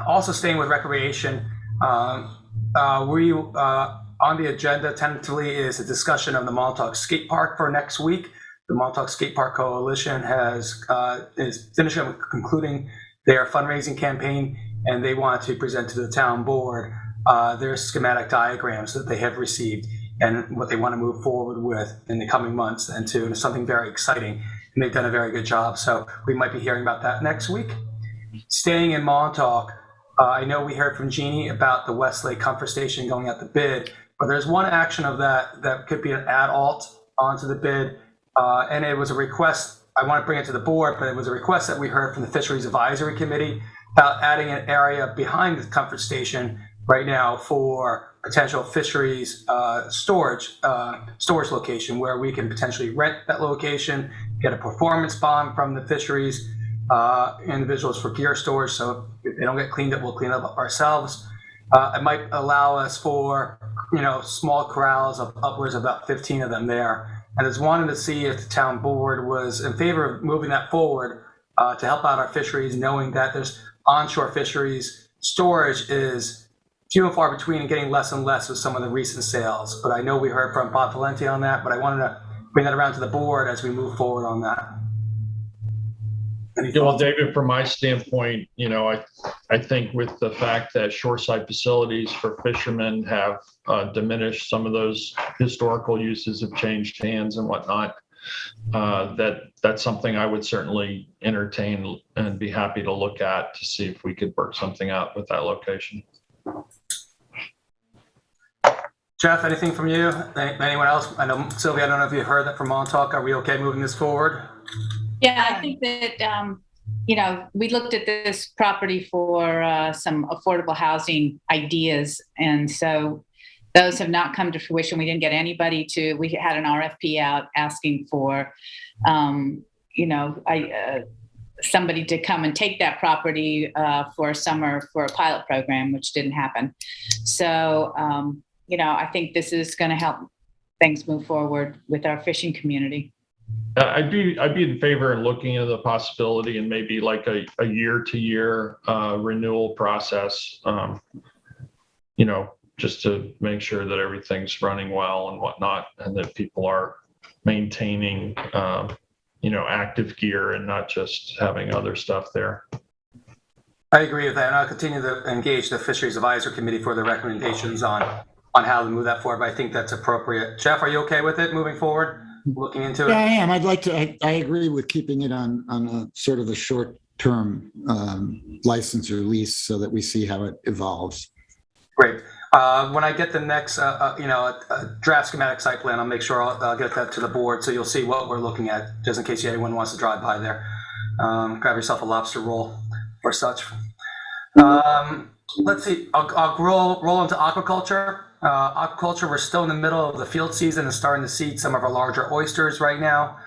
Also staying with recreation, on the agenda tentatively is a discussion of the Montauk Skate Park for next week. The Montauk Skate Park Coalition is concluding their fundraising campaign, and they want to present to the town board their schematic diagrams that they have received and what they want to move forward with in the coming months and to something very exciting. And they've done a very good job. So we might be hearing about that next week. Staying in Montauk, I know we heard from Jeannie about the Westlake Comfort Station going out the bid, but there's one action of that could be an add-alt onto the bid. And it was a request, I want to bring it to the board, but it was a request that we heard from the Fisheries Advisory Committee about adding an area behind the comfort station right now for potential fisheries storage location where we can potentially rent that location, get a performance bond from the fisheries individuals for gear storage. So if they don't get cleaned up, we'll clean up ourselves. It might allow us for, small corrals of upwards of about 15 of them there. And I just wanted to see if the town board was in favor of moving that forward to help out our fisheries, knowing that there's onshore fisheries storage is few and far between and getting less and less with some of the recent sales. But I know we heard from Bob Valenti on that, but I wanted to bring that around to the board as we move forward on that. Well, David, from my standpoint, I think with the fact that shoreside facilities for fishermen have diminished, some of those historical uses have changed hands and whatnot, that's something I would certainly entertain and be happy to look at to see if we could work something out with that location. Jeff, anything from you? Anyone else? I know, Sylvia, I don't know if you heard that from Montauk. Are we okay moving this forward? Yeah, I think that, we looked at this property for some affordable housing ideas. And so those have not come to fruition. We didn't get anybody we had an RFP out asking for, somebody to come and take that property for summer for a pilot program, which didn't happen. So, I think this is going to help things move forward with our fishing community. I'd be in favor of looking into the possibility and maybe like a year-to-year renewal process, just to make sure that everything's running well and whatnot, and that people are maintaining, active gear and not just having other stuff there. I agree with that, and I'll continue to engage the Fisheries Advisory Committee for the recommendations on how to move that forward, but I think that's appropriate. Jeff, are you okay with it moving forward? Looking into it? Yeah, I am. I'd like to, I agree with keeping it on a sort of a short-term license or lease so that we see how it evolves. Great. When I get the next, a draft schematic site plan, I'll make sure I'll get that to the board so you'll see what we're looking at, just in case anyone wants to drive by there. Grab yourself a lobster roll or such. Let's see, I'll roll into aquaculture. Aquaculture, we're still in the middle of the field season and starting to seed some of our larger oysters right now.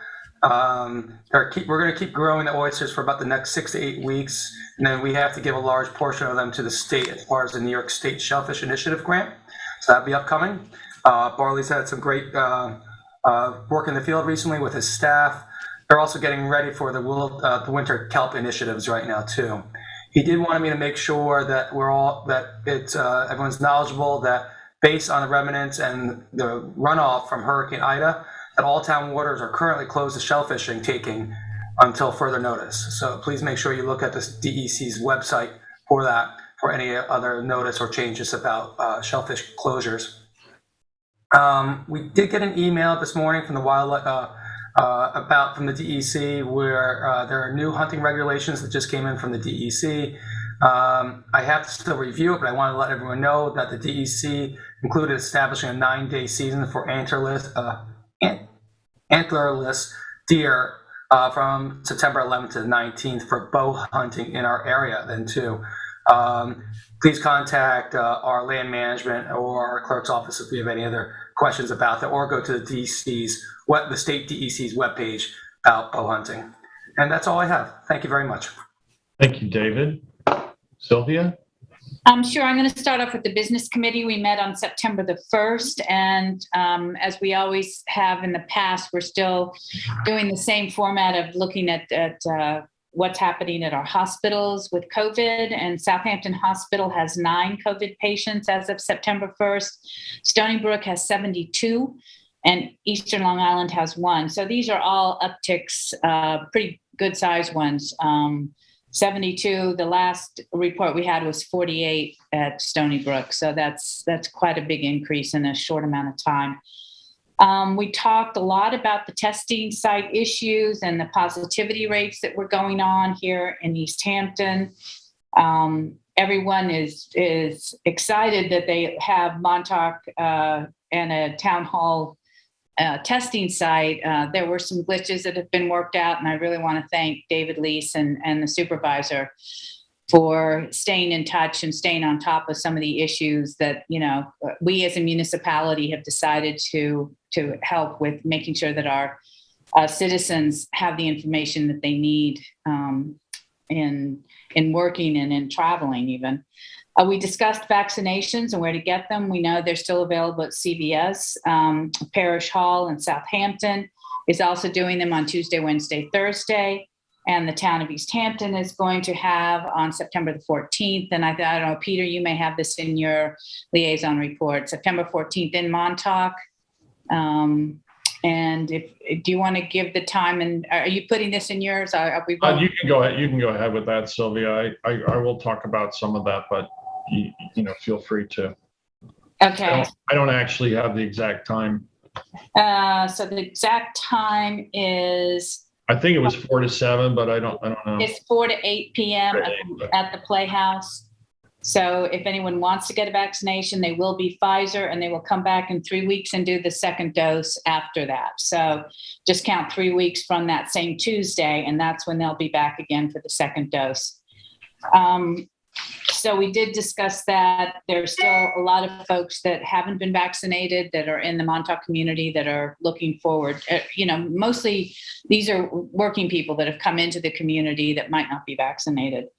We're going to keep growing the oysters for about the next 6 to 8 weeks, and then we have to give a large portion of them to the state as far as the New York State Shellfish Initiative grant. So that'll be upcoming. Barley's had some great work in the field recently with his staff. they're also getting ready for the winter kelp initiatives right now too. He did want me to make sure that everyone's knowledgeable that based on the remnants and the runoff from Hurricane Ida, that all town waters are currently closed to shellfishing taking until further notice. So please make sure you look at the DEC's website for that, for any other notice or changes about shellfish closures. We did get an email this morning from the from the DEC where there are new hunting regulations that just came in from the DEC. I have to still review it, but I want to let everyone know that the DEC included establishing a 9-day season for antlerless deer from September 11th to the 19th for bow hunting in our area then too. Please contact our land management or our clerk's office if you have any other questions about that, or go to the the state DEC's webpage about bow hunting. And that's all I have. Thank you very much. Thank you, David. Sylvia? Sure. I'm going to start off with the business committee. We met on September the 1st, and as we always have in the past, we're still doing the same format of looking at what's happening at our hospitals with COVID. And Southampton Hospital has 9 COVID patients as of September 1st. Stony Brook has 72, and Eastern Long Island has 1. So these are all upticks, pretty good sized ones. 72, the last report we had was 48 at Stony Brook. So that's quite a big increase in a short amount of time. We talked a lot about the testing site issues and the positivity rates that were going on here in East Hampton. Everyone is excited that they have Montauk and a town hall testing site. There were some glitches that have been worked out, and I really want to thank David Lease and the supervisor for staying in touch and staying on top of some of the issues that, we as a municipality have decided to help with making sure that our citizens have the information that they need in working and in traveling even. We discussed vaccinations and where to get them. We know they're still available at CVS. Parish Hall in Southampton is also doing them on Tuesday, Wednesday, Thursday. And the town of East Hampton is going to have on September the 14th. And I don't know, Peter, you may have this in your liaison report, September 14th in Montauk. And do you want to give the time, and are you putting this in yours? Are we you can go ahead. You can go ahead with that, Sylvia. I will talk about some of that, but feel free to. Okay. I don't actually have the exact time. So the exact time is. I think it was 4 to 7, but I don't know. It's 4 to 8 p.m. at the Playhouse. So if anyone wants to get a vaccination, they will be Pfizer, and they will come back in 3 weeks and do the second dose after that. So just count 3 weeks from that same Tuesday, and that's when they'll be back again for the second dose. So we did discuss that. There's still a lot of folks that haven't been vaccinated that are in the Montauk community that are looking forward. Mostly these are working people that have come into the community that might not be vaccinated.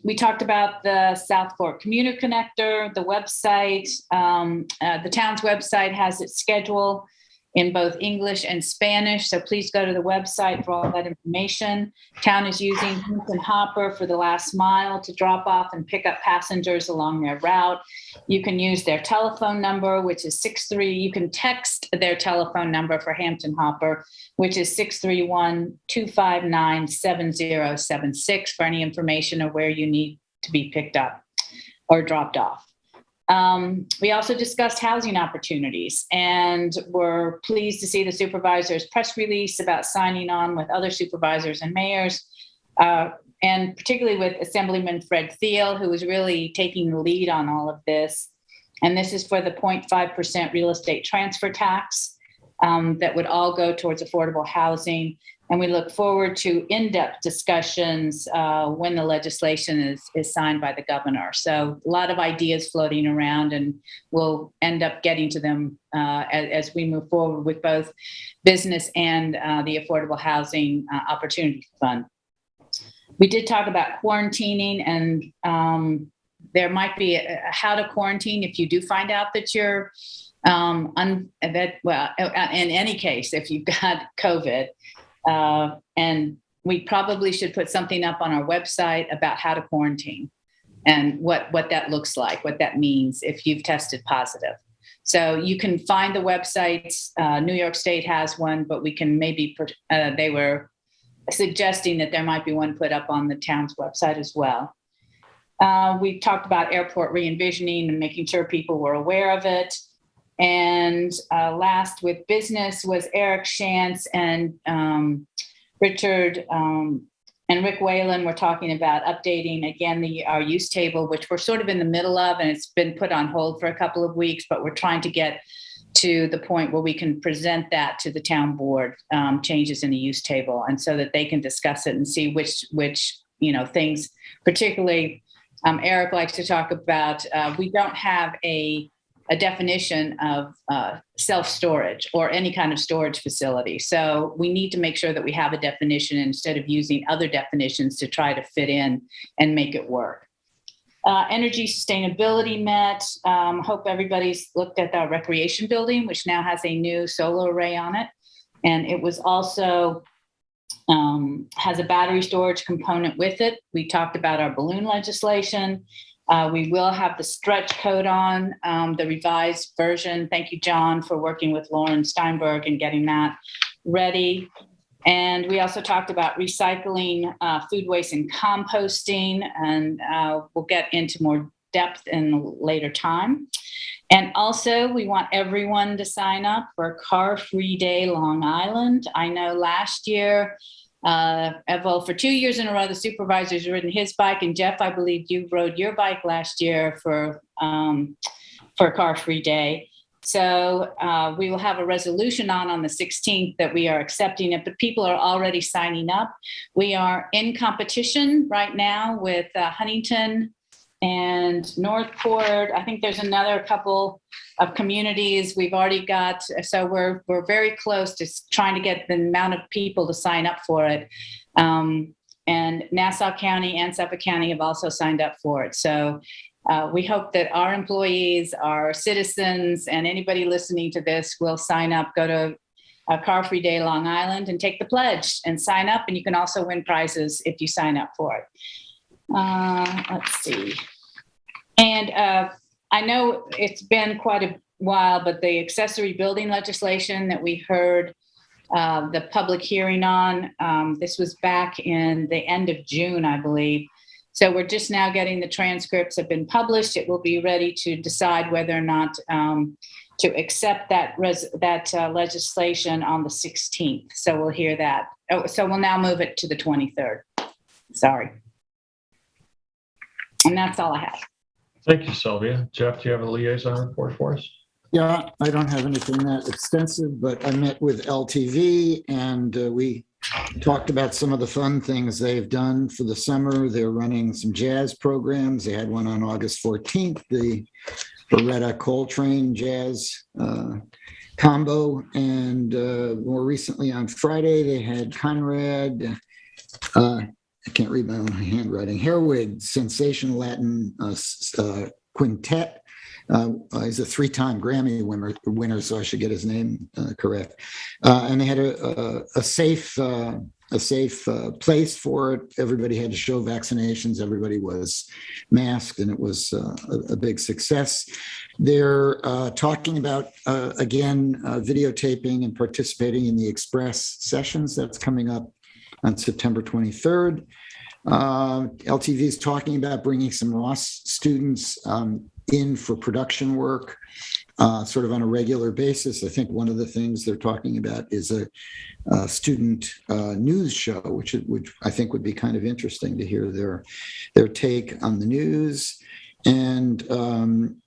We talked about the South Fork Commuter Connector, the website. The town's website has its schedule in both English and Spanish, so please go to the website for all that information. Town is using Hampton Hopper for the last mile to drop off and pick up passengers along their route. You can use their telephone number, which is 63. You can text their telephone number for Hampton Hopper, which is 631-259-7076 for any information of where you need to be picked up or dropped off. We also discussed housing opportunities, and we're pleased to see the supervisor's press release about signing on with other supervisors and mayors, and particularly with Assemblyman Fred Thiel, who is really taking the lead on all of this. And this is for the 0.5% real estate transfer tax that would all go towards affordable housing. And we look forward to in-depth discussions when the legislation is signed by the governor. So a lot of ideas floating around, and we'll end up getting to them as we move forward with both business and the Affordable Housing Opportunity Fund. We did talk about quarantining, and there might be how to quarantine if you do find out that you're in any case, if you've got COVID. And we probably should put something up on our website about how to quarantine and what that looks like, what that means if you've tested positive. So you can find the websites. New York State has one, but we can maybe put, they were suggesting that there might be one put up on the town's website as well. We talked about airport re-envisioning and making sure people were aware of it. And last with business was Eric Shantz and Richard and Rick Whalen were talking about updating again our use table, which we're sort of in the middle of, and it's been put on hold for a couple of weeks, but we're trying to get to the point where we can present that to the town board, changes in the use table, and so that they can discuss it and see which things, particularly Eric likes to talk about, we don't have a definition of self-storage or any kind of storage facility. So we need to make sure that we have a definition instead of using other definitions to try to fit in and make it work. Energy sustainability met. Hope everybody's looked at the recreation building, which now has a new solar array on it. And it was also has a battery storage component with it. We talked about our balloon legislation. We will have the stretch code on the revised version. Thank you, John, for working with Lauren Steinberg and getting that ready. And we also talked about recycling, food waste and composting, and we'll get into more depth in a later time. And also, we want everyone to sign up for Car-Free Day Long Island. I know last year, for 2 years in a row, the supervisor's ridden his bike, and Jeff, I believe you rode your bike last year for Car-Free Day. So we will have a resolution on the 16th that we are accepting it, but people are already signing up. We are in competition right now with Huntington and Northport. I think there's another couple of communities we've already got. So we're very close to trying to get the amount of people to sign up for it. And Nassau County and Suffolk County have also signed up for it. So we hope that our employees, our citizens, and anybody listening to this will sign up, go to Car-Free Day Long Island and take the pledge and sign up. And you can also win prizes if you sign up for it. Let's see. And I know it's been quite a while, but the accessory building legislation that we heard the public hearing on, this was back in the end of June, I believe. So we're just now getting the transcripts have been published. It will be ready to decide whether or not to accept that legislation on the 16th. So we'll hear that. Oh, so we'll now move it to the 23rd. Sorry. And that's all I have. Thank you, Sylvia. Jeff, do you have a liaison report for us? Yeah, I don't have anything that extensive, but I met with LTV and we talked about some of the fun things they've done for the summer. They're running some jazz programs. They had one on August 14th, the Beretta Coltrane Jazz combo. And more recently on Friday, they had Conrad, I can't read my own handwriting, Herwig Sensational Latin Quintet. He's a three-time Grammy winner, so I should get his name correct. And they had a safe place for it. Everybody had to show vaccinations. Everybody was masked, and it was a big success. They're talking about, again, videotaping and participating in the Express sessions that's coming up on September 23rd. LTV is talking about bringing some Ross students in for production work sort of on a regular basis. I think one of the things they're talking about is a student news show, which I think would be kind of interesting to hear their take on the news. And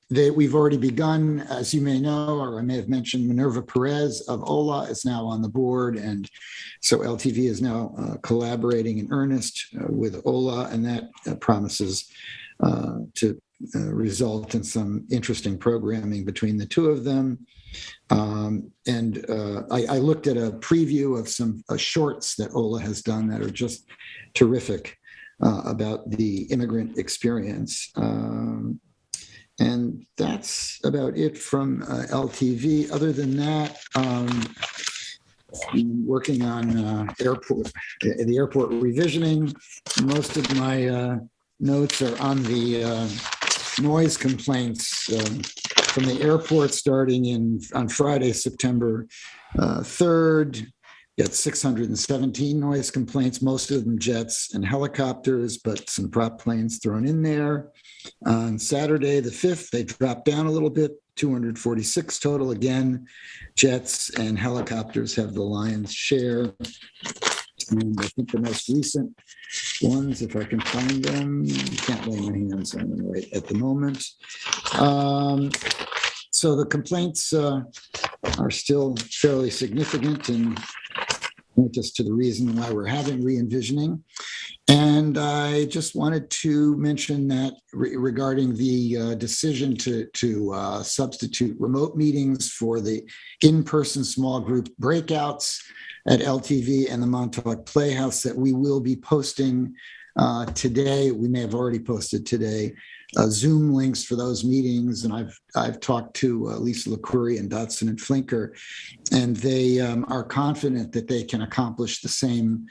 we've already begun, as you may know, or I may have mentioned, Minerva Perez of OLA is now on the board. And so LTV is now collaborating in earnest with OLA, and that promises to result in some interesting programming between the two of them. And I looked at a preview of some shorts that OLA has done that are just terrific about the immigrant experience. And that's about it from LTV. Other than that, working on the airport revisioning. Most of my notes are on the noise complaints from the airport starting on Friday, September 3rd. Got 617 noise complaints, most of them jets and helicopters, but some prop planes thrown in there. On Saturday, the 5th, they dropped down a little bit, 246 total. Again, jets and helicopters have the lion's share. And I think the most recent ones, if I can find them, I can't lay my hands on them right at the moment. So the complaints are still fairly significant and point us to the reason why we're having re-envisioning. And I just wanted to mention that regarding the decision to substitute remote meetings for the in-person small group breakouts at LTV and the Montauk Playhouse, that we will be posting today. We may have already posted today Zoom links for those meetings, and I've talked to Lisa LaCourie and Dotson and Flinker, and they are confident that they can accomplish the same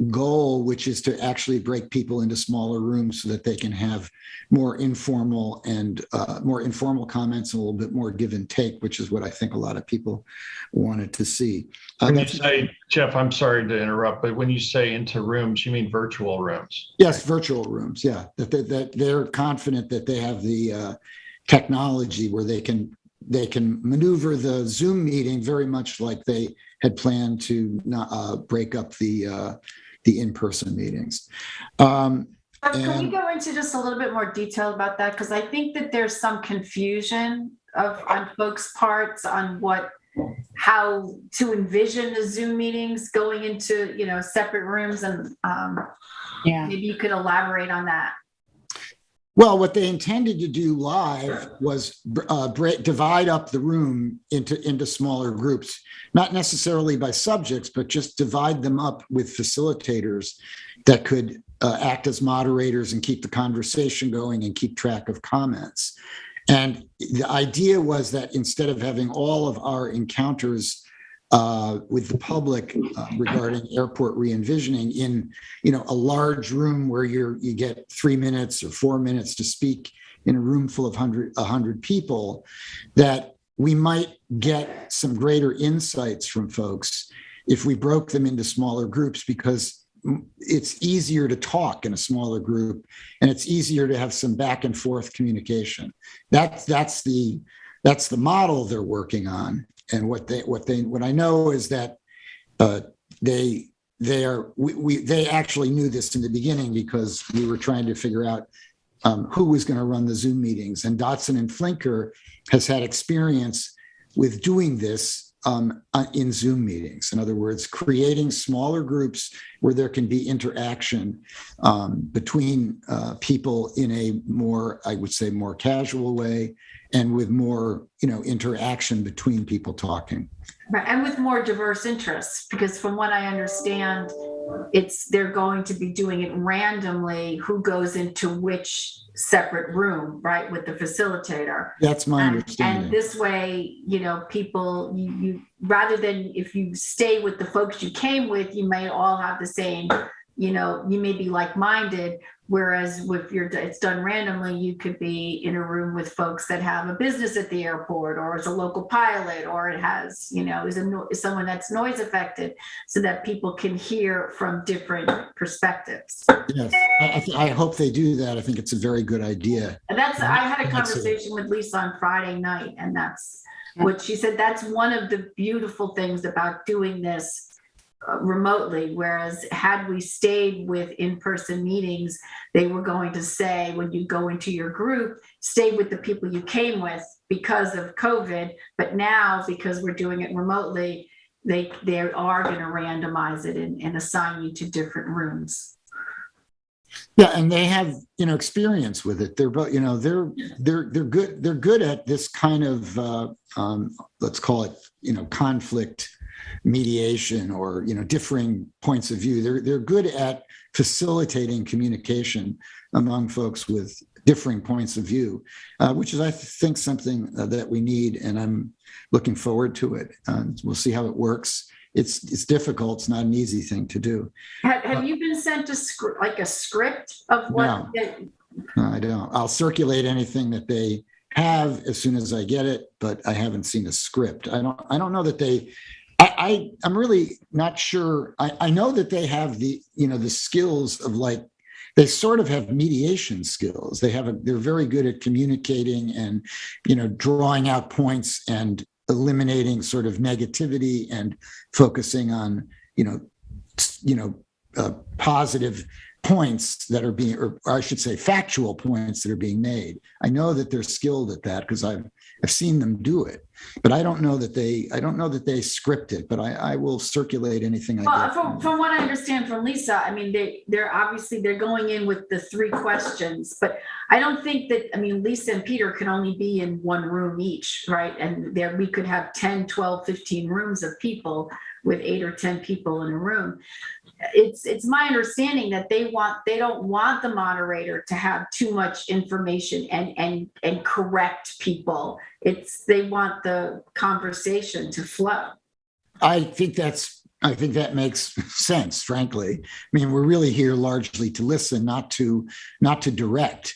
goal, which is to actually break people into smaller rooms so that they can have more informal comments and a little bit more give and take, which is what I think a lot of people wanted to see. When you say, Jeff, I'm sorry to interrupt, but when you say into rooms, you mean virtual rooms? Yes, virtual rooms. Yeah, that they're confident that they have the technology where they can maneuver the Zoom meeting very much like they had planned to not break up the in-person meetings. Can you go into just a little bit more detail about that? Because I think that there's some confusion on folks' parts on how to envision the Zoom meetings going into separate rooms, and maybe you could elaborate on that. Well, what they intended to do live was divide up the room into smaller groups, not necessarily by subjects, but just divide them up with facilitators that could act as moderators and keep the conversation going and keep track of comments. And the idea was that instead of having all of our encounters with the public regarding airport re-envisioning in a large room where you get 3 minutes or 4 minutes to speak in a room full of 100 people, that we might get some greater insights from folks if we broke them into smaller groups, because it's easier to talk in a smaller group and it's easier to have some back and forth communication. That's the model they're working on. And what I know is that they actually knew this in the beginning, because we were trying to figure out who was going to run the Zoom meetings. And Dotson and Flinker has had experience with doing this in Zoom meetings. In other words, creating smaller groups where there can be interaction between people in a more, I would say, more casual way, and with more, interaction between people talking. Right, and with more diverse interests, because from what I understand, they're going to be doing it randomly, who goes into which separate room, right, with the facilitator. That's my understanding. And this way, people, you rather than if you stay with the folks you came with, you may all have the same, you may be like-minded. Whereas it's done randomly, you could be in a room with folks that have a business at the airport, or is a local pilot, or it has, is someone that's noise affected, so that people can hear from different perspectives. Yes, I hope they do that. I think it's a very good idea. And I had a conversation with Lisa on Friday night, and that's what she said. That's one of the beautiful things about doing this remotely, whereas had we stayed with in-person meetings, they were going to say, when you go into your group, stay with the people you came with because of COVID, but now because we're doing it remotely, they are going to randomize it and assign you to different rooms. Yeah, and they have experience with it. They're both they're good at this kind of let's call it conflict mediation, or differing points of view. They're good at facilitating communication among folks with differing points of view, which is, I think, something that we need, and I'm looking forward to it. We'll see how it works. it's difficult. It's not an easy thing to do. Have you been sent a script of what? No. No, I don't. I'll circulate anything that they have as soon as I get it, but I haven't seen a script. I don't know that they, I'm really not sure. I know that they have the skills of, like, they sort of have mediation skills. They're very good at communicating and, drawing out points and eliminating sort of negativity and focusing on, positive points that are being, or I should say factual points that are being made. I know that they're skilled at that because I've seen them do it, but I don't know that they script it, but I will circulate anything I get. From what I understand from Lisa, I mean, they're going in with the 3 questions, but I don't think that, I mean, Lisa and Peter can only be in one room each, right? And there we could have 10, 12, 15 rooms of people with 8 or 10 people in a room. It's my understanding that they don't want the moderator to have too much information and correct people. They want the conversation to flow. I think that makes sense, frankly. I mean, we're really here largely to listen, not to direct.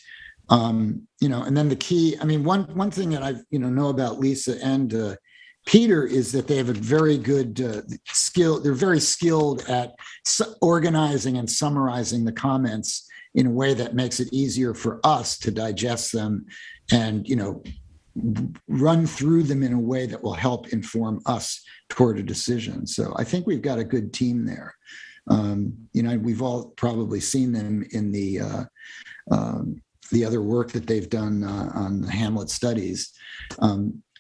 And then the key, I mean, one thing that I know about Lisa and Peter is that they have a very good skill. They're very skilled at organizing and summarizing the comments in a way that makes it easier for us to digest them and, run through them in a way that will help inform us toward a decision. So I think we've got a good team there. We've all probably seen them in the other work that they've done on the Hamlet studies,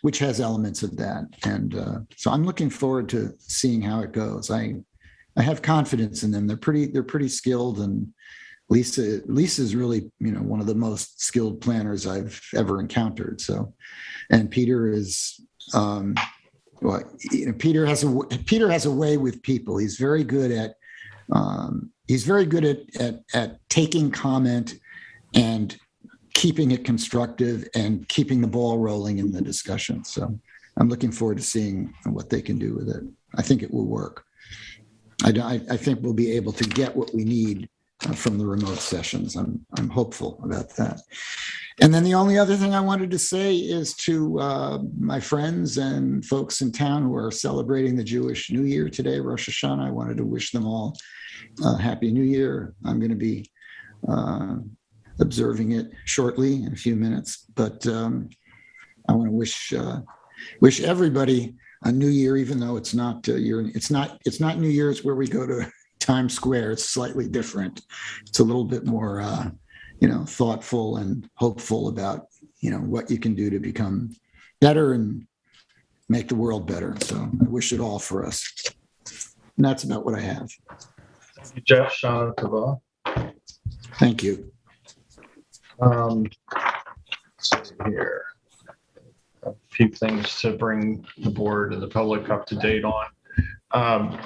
which has elements of that. And so I'm looking forward to seeing how it goes. I have confidence in them. They're pretty skilled, and Lisa's really, one of the most skilled planners I've ever encountered. So, and Peter is, Peter has a way with people. He's very good at taking comment and keeping it constructive and keeping the ball rolling in the discussion. So I'm looking forward to seeing what they can do with it. I think it will work. I think we'll be able to get what we need from the remote sessions. I'm hopeful about that. And then the only other thing I wanted to say is to my friends and folks in town who are celebrating the Jewish New Year today, Rosh Hashanah. I wanted to wish them all a Happy New Year. I'm going to be observing it shortly in a few minutes, but I want to wish everybody a New Year, even though it's not New Year's where we go to Times Square. It's slightly different. It's a little bit more, thoughtful and hopeful about, what you can do to become better and make the world better. So I wish it all for us. And that's about what I have. Thank you, Jeff. Shana Tova. Thank you. Let's see here. A few things to bring the board and the public up to date on.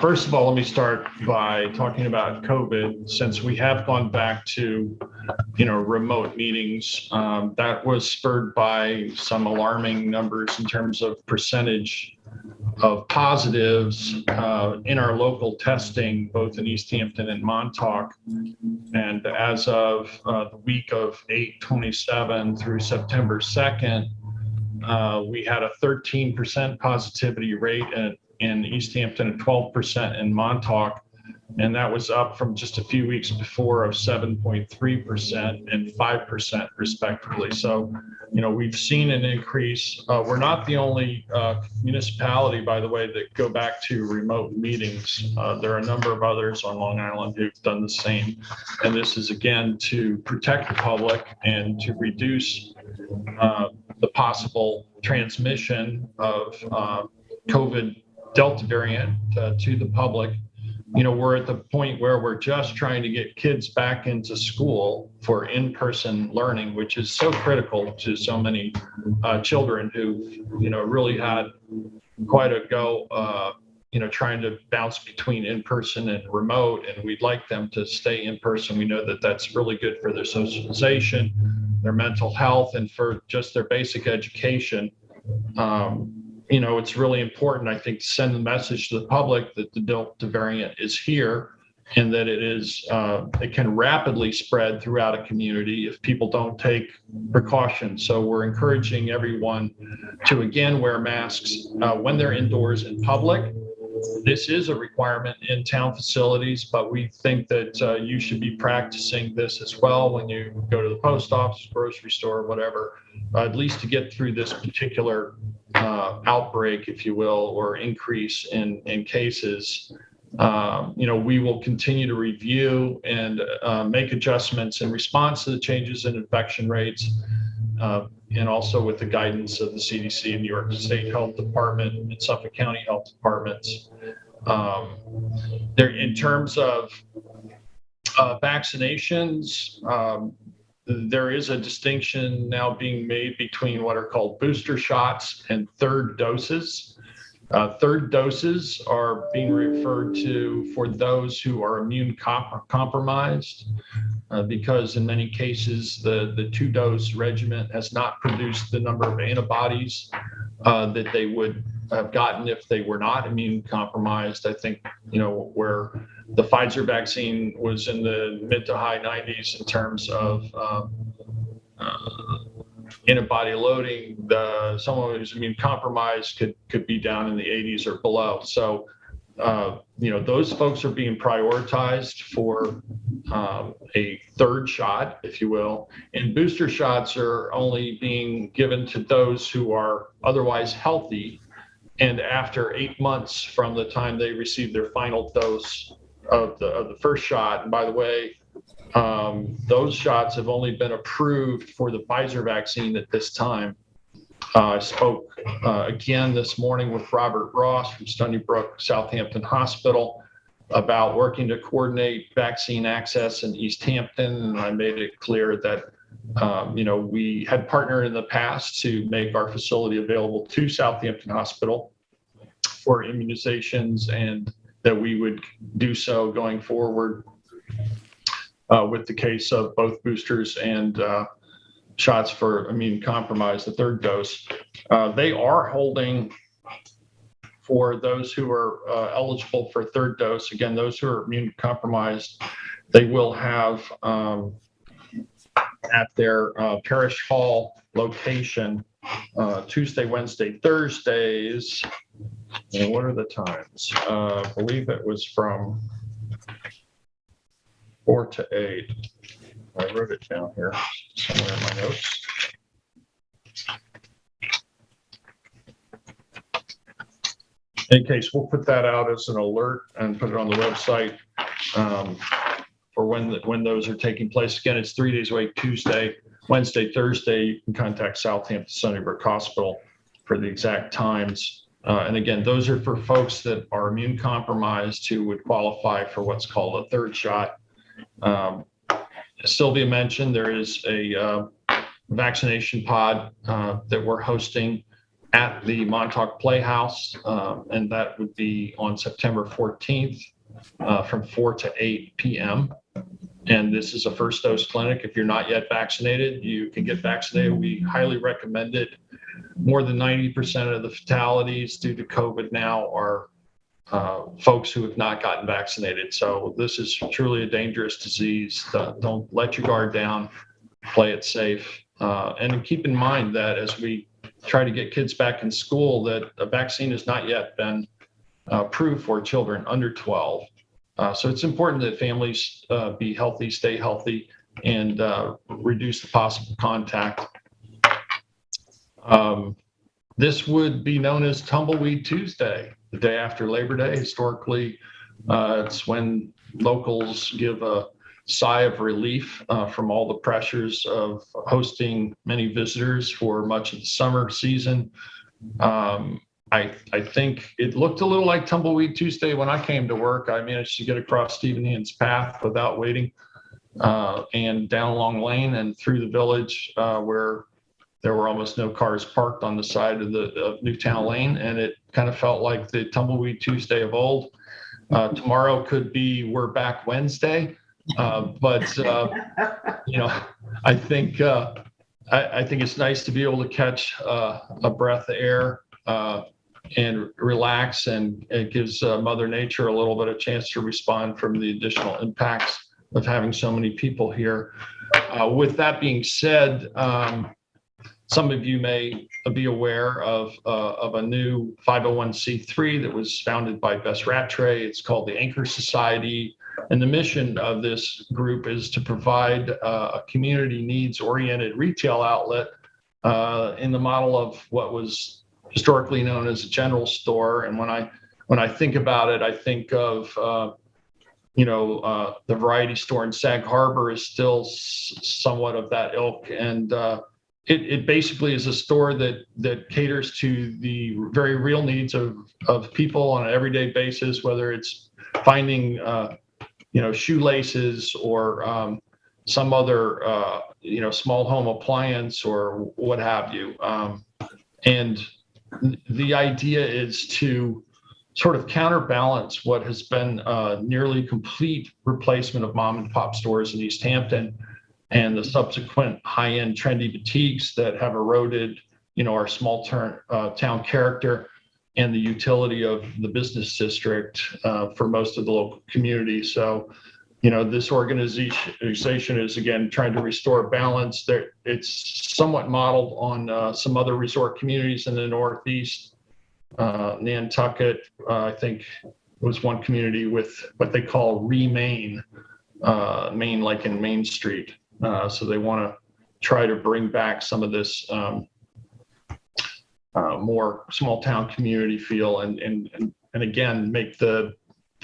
First of all, let me start by talking about COVID. Since we have gone back to, remote meetings, that was spurred by some alarming numbers in terms of percentage of positives in our local testing, both in East Hampton and Montauk. And as of the week of 8/27 through September 2nd, we had a 13% positivity rate in East Hampton and 12% in Montauk. And that was up from just a few weeks before of 7.3% and 5% respectively. So, we've seen an increase. We're not the only municipality, by the way, that go back to remote meetings. There are a number of others on Long Island who've done the same. And this is, again, to protect the public and to reduce the possible transmission of COVID Delta variant to the public. We're at the point where we're just trying to get kids back into school for in-person learning, which is so critical to so many children who, really had quite a go, trying to bounce between in-person and remote, and we'd like them to stay in person. We know that that's really good for their socialization, their mental health, and for just their basic education. it's really important, I think, to send the message to the public that the Delta variant is here and that it can rapidly spread throughout a community if people don't take precautions. So we're encouraging everyone to, again, wear masks when they're indoors in public. This is a requirement in town facilities, but we think that you should be practicing this as well when you go to the post office, grocery store, whatever, at least to get through this particular outbreak, if you will, or increase in cases. We will continue to review and make adjustments in response to the changes in infection rates, and also with the guidance of the CDC and New York State Health Department and Suffolk County Health Departments. In terms of vaccinations, there is a distinction now being made between what are called booster shots and third doses. Third doses are being referred to for those who are immune compromised, because in many cases the two-dose regimen has not produced the number of antibodies that they would have gotten if they were not immune compromised. I think, where the Pfizer vaccine was in the mid to high 90s in terms of antibody loading, someone who's immune compromised could be down in the 80s or below. So, those folks are being prioritized for a third shot, if you will, and booster shots are only being given to those who are otherwise healthy and after 8 months from the time they receive their final dose of the first shot. And by the way, those shots have only been approved for the Pfizer vaccine at this time. I spoke again this morning with Robert Ross from Stony Brook Southampton Hospital about working to coordinate vaccine access in East Hampton, and I made it clear that we had partnered in the past to make our facility available to Southampton Hospital for immunizations, and that we would do so going forward with the case of both boosters and shots for immune compromise, the third dose. They are holding for those who are eligible for third dose. Again, those who are immune compromised, they will have at their parish hall location Tuesday, Wednesday, Thursdays. And what are the times? I believe it was from 4 to 8. I wrote it down here somewhere in my notes. In case, we'll put that out as an alert and put it on the website for when those are taking place. Again, it's 3 days away, Tuesday, Wednesday, Thursday. You can contact Southampton Stony Brook Hospital for the exact times. And again, those are for folks that are immune compromised who would qualify for what's called a third shot. Sylvia mentioned there is a vaccination pod that we're hosting at the Montauk Playhouse, and that would be on September 14th from 4 to 8 p.m. And this is a first dose clinic. If you're not yet vaccinated, you can get vaccinated. We highly recommend it. More than 90% of the fatalities due to COVID now are folks who have not gotten vaccinated. So this is truly a dangerous disease. Don't let your guard down, play it safe. And keep in mind that as we try to get kids back in school, that a vaccine has not yet been approved for children under 12. So it's important that families be healthy, stay healthy, and reduce the possible contact. This would be known as Tumbleweed Tuesday, the day after Labor Day. Historically, it's when locals give a sigh of relief from all the pressures of hosting many visitors for much of the summer season. I think it looked a little like Tumbleweed Tuesday when I came to work. I managed to get across Stephen Hand's path without waiting, and down Long Lane and through the village where there were almost no cars parked on the side of Newtown Lane, and it kind of felt like the Tumbleweed Tuesday of old. Tomorrow could be We're Back Wednesday, but I think it's nice to be able to catch a breath of air and relax, and it gives Mother Nature a little bit of chance to respond from the additional impacts of having so many people here. With that being said, some of you may be aware of a new 501c3 that was founded by Bess Rattray. It's called the Anchor Society. And the mission of this group is to provide a community needs-oriented retail outlet in the model of what was historically known as a general store. And when I think about it, I think of the variety store in Sag Harbor is still somewhat of that ilk, and it basically is a store that caters to the very real needs of people on an everyday basis, whether it's finding shoelaces or some other small home appliance or what have you. And the idea is to sort of counterbalance what has been a nearly complete replacement of mom and pop stores in East Hampton and the subsequent high-end trendy boutiques that have eroded, our small town character and the utility of the business district for most of the local community. So, this organization is, again, trying to restore balance. It's somewhat modeled on some other resort communities in the Northeast. Nantucket, I think, was one community with what they call Main like in Main Street. So they want to try to bring back some of this more small town community feel and again, make the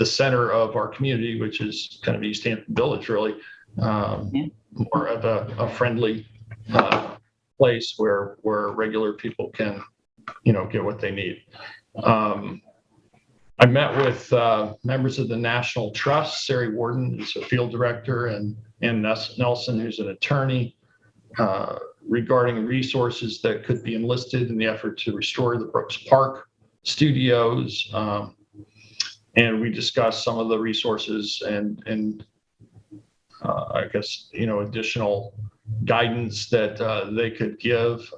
center of our community, which is kind of East Hampton Village, really, more of a friendly place where regular people can, get what they need. I met with members of the National Trust. Sari Warden is a field director, and Nelson, who's an attorney, regarding resources that could be enlisted in the effort to restore the Brooks Park studios. And we discussed some of the resources and I guess, additional guidance that they could give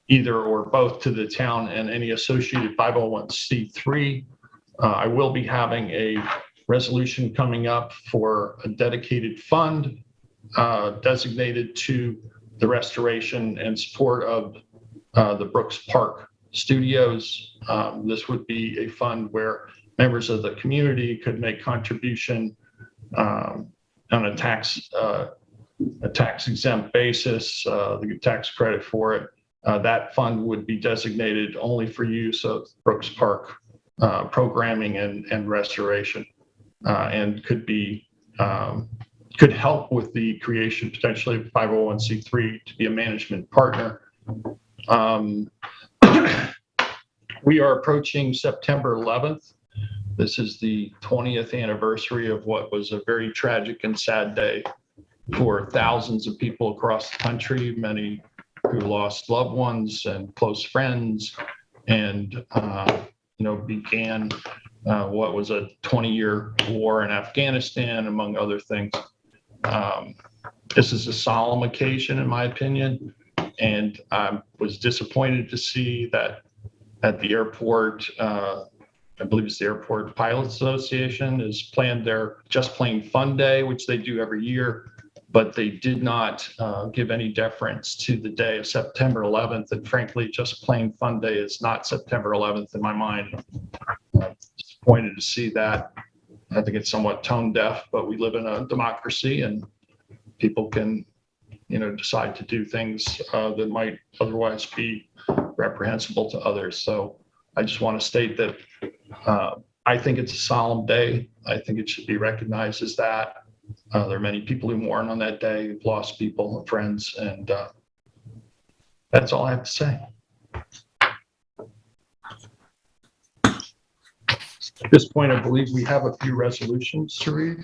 either or both to the town and any associated 501c3. I will be having a resolution coming up for a dedicated fund designated to the restoration and support of the Brooks Park studios. This would be a fund where members of the community could make contribution on a tax exempt basis. They get tax credit for it. That fund would be designated only for use of Brooks Park programming and restoration, and could help with the creation potentially of 501c3 to be a management partner. We are approaching September 11th. This is the 20th anniversary of what was a very tragic and sad day for thousands of people across the country, many who lost loved ones and close friends, and began what was a 20-year war in Afghanistan, among other things. This is a solemn occasion, in my opinion, and I was disappointed to see that at the airport, I believe it's the Airport Pilots Association, has planned their Just Plain Fun Day, which they do every year, but they did not give any deference to the day of September 11th. And frankly, Just Plain Fun Day is not September 11th in my mind. I'm disappointed to see that. I think it's somewhat tone deaf, but we live in a democracy and people can, decide to do things that might otherwise be reprehensible to others. So I just want to state that I think it's a solemn day. I think it should be recognized as that. There are many people who mourn on that day, who've lost people and friends, and that's all I have to say. At this point, I believe we have a few resolutions to read.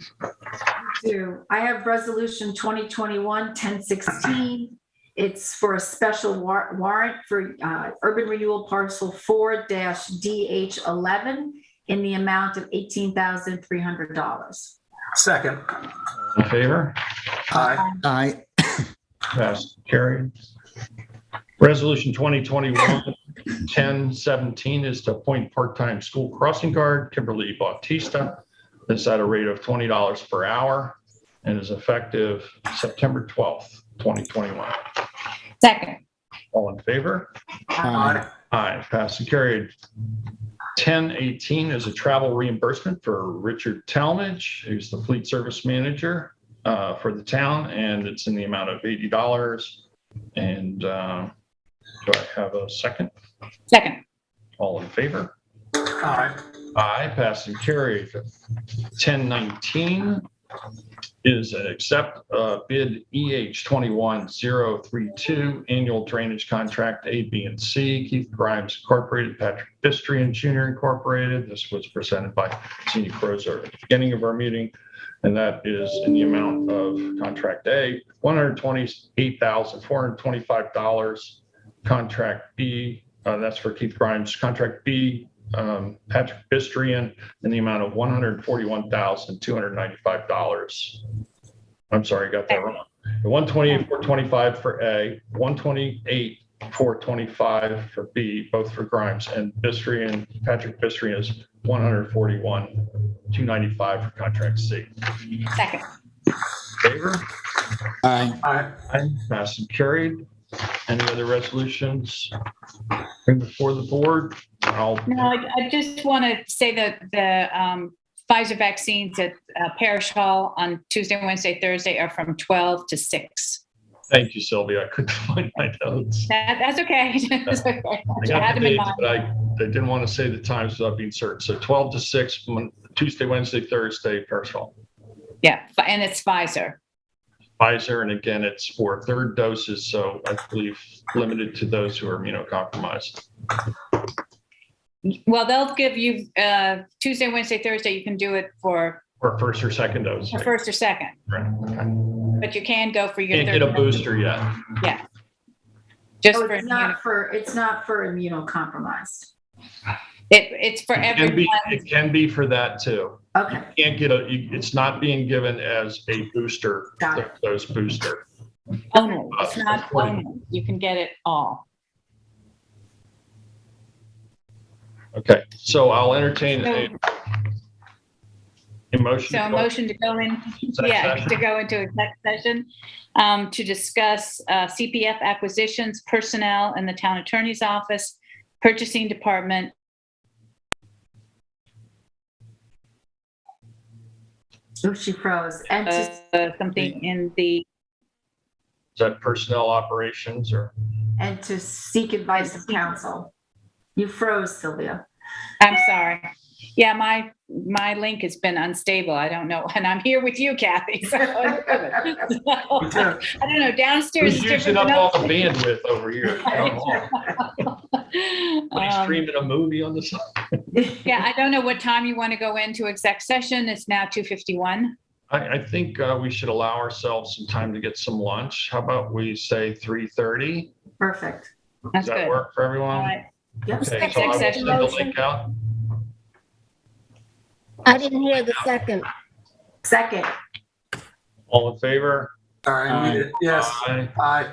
I have resolution 2021-1016. It's for a special warrant for urban renewal parcel 4-DH11 in the amount of $18,300. Second. In favor? Aye. Aye. Passed, carried. Resolution 2021 1017 is to appoint part-time school crossing guard Kimberly Bautista. This at a rate of $20 per hour and is effective September 12th, 2021. Second. All in favor? Aye. Aye, passed and carried. 1018 is a travel reimbursement for Richard Talmadge, who's the fleet service manager for the town, and it's in the amount of $80. And do I have a second? Second. All in favor? Aye. Aye, passed and carried. 1019 is an accept bid EH 21032 annual drainage contract A, B, and C. Keith Grimes Incorporated, Patrick Bistrian Jr. Incorporated. This was presented by Senior Crozer at the beginning of our meeting, and that is in the amount of contract A, $128,425. Contract B, that's for Keith Grimes. Contract B, Patrick Bistrian, in the amount of $141,295. I'm sorry, got that wrong. The $128,425 for A, $128,425 for B, both for Grimes, and Bistrian, Patrick Bistrian is $141,295 for contract C. Second. Favor? Aye. Aye. Aye. Passed and carried. Any other resolutions bring before the board? No, I just want to say that the Pfizer vaccines at Parish Hall on Tuesday, Wednesday, Thursday are from 12 to 6. Thank you, Sylvia. I couldn't find my notes. That's okay. That's okay. I got the dates, but I didn't want to say the times without being certain. So 12 to 6, Tuesday, Wednesday, Thursday, Parish Hall. Yeah, and it's Pfizer. Pfizer, and again, it's for third doses, so I believe limited to those who are immunocompromised. Well, they'll give you Tuesday, Wednesday, Thursday. You can do it for first or second dose. For first or second. Right. Okay. But you can go for your Can't third get a dose. booster yet. Yeah. Just So for it's not for immunocompromised. it's for everyone. It can be for that too. Okay. You can't get it's not being given as a booster, dose booster. Oh no, it's not only. You can get it all. Okay, so I'll entertain a motion. So a motion to go in, to go into exec session to discuss CPF acquisitions, personnel in the town attorney's office, purchasing department. Oh, she froze. And something in the. Is that personnel operations or? And to seek advice of counsel. You froze, Sylvia. I'm sorry. Yeah, my link has been unstable. I don't know. And I'm here with you, Kathy. So I don't know. Downstairs Who's is using different up than all the bandwidth over here? What, streaming a movie on the side? Yeah, I don't know what time you want to go into exec session. It's now 2:51. I think we should allow ourselves some time to get some lunch. How about we say 3:30? Perfect. Does that work for everyone? All right. Yep. Okay, so I will send the link out. I didn't hear the second. Second. All in favor? Aye. Yes. Aye. Aye.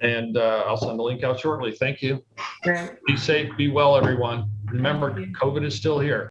And I'll send the link out shortly. Thank you. Great. Be safe, be well, everyone. Remember, COVID is still here.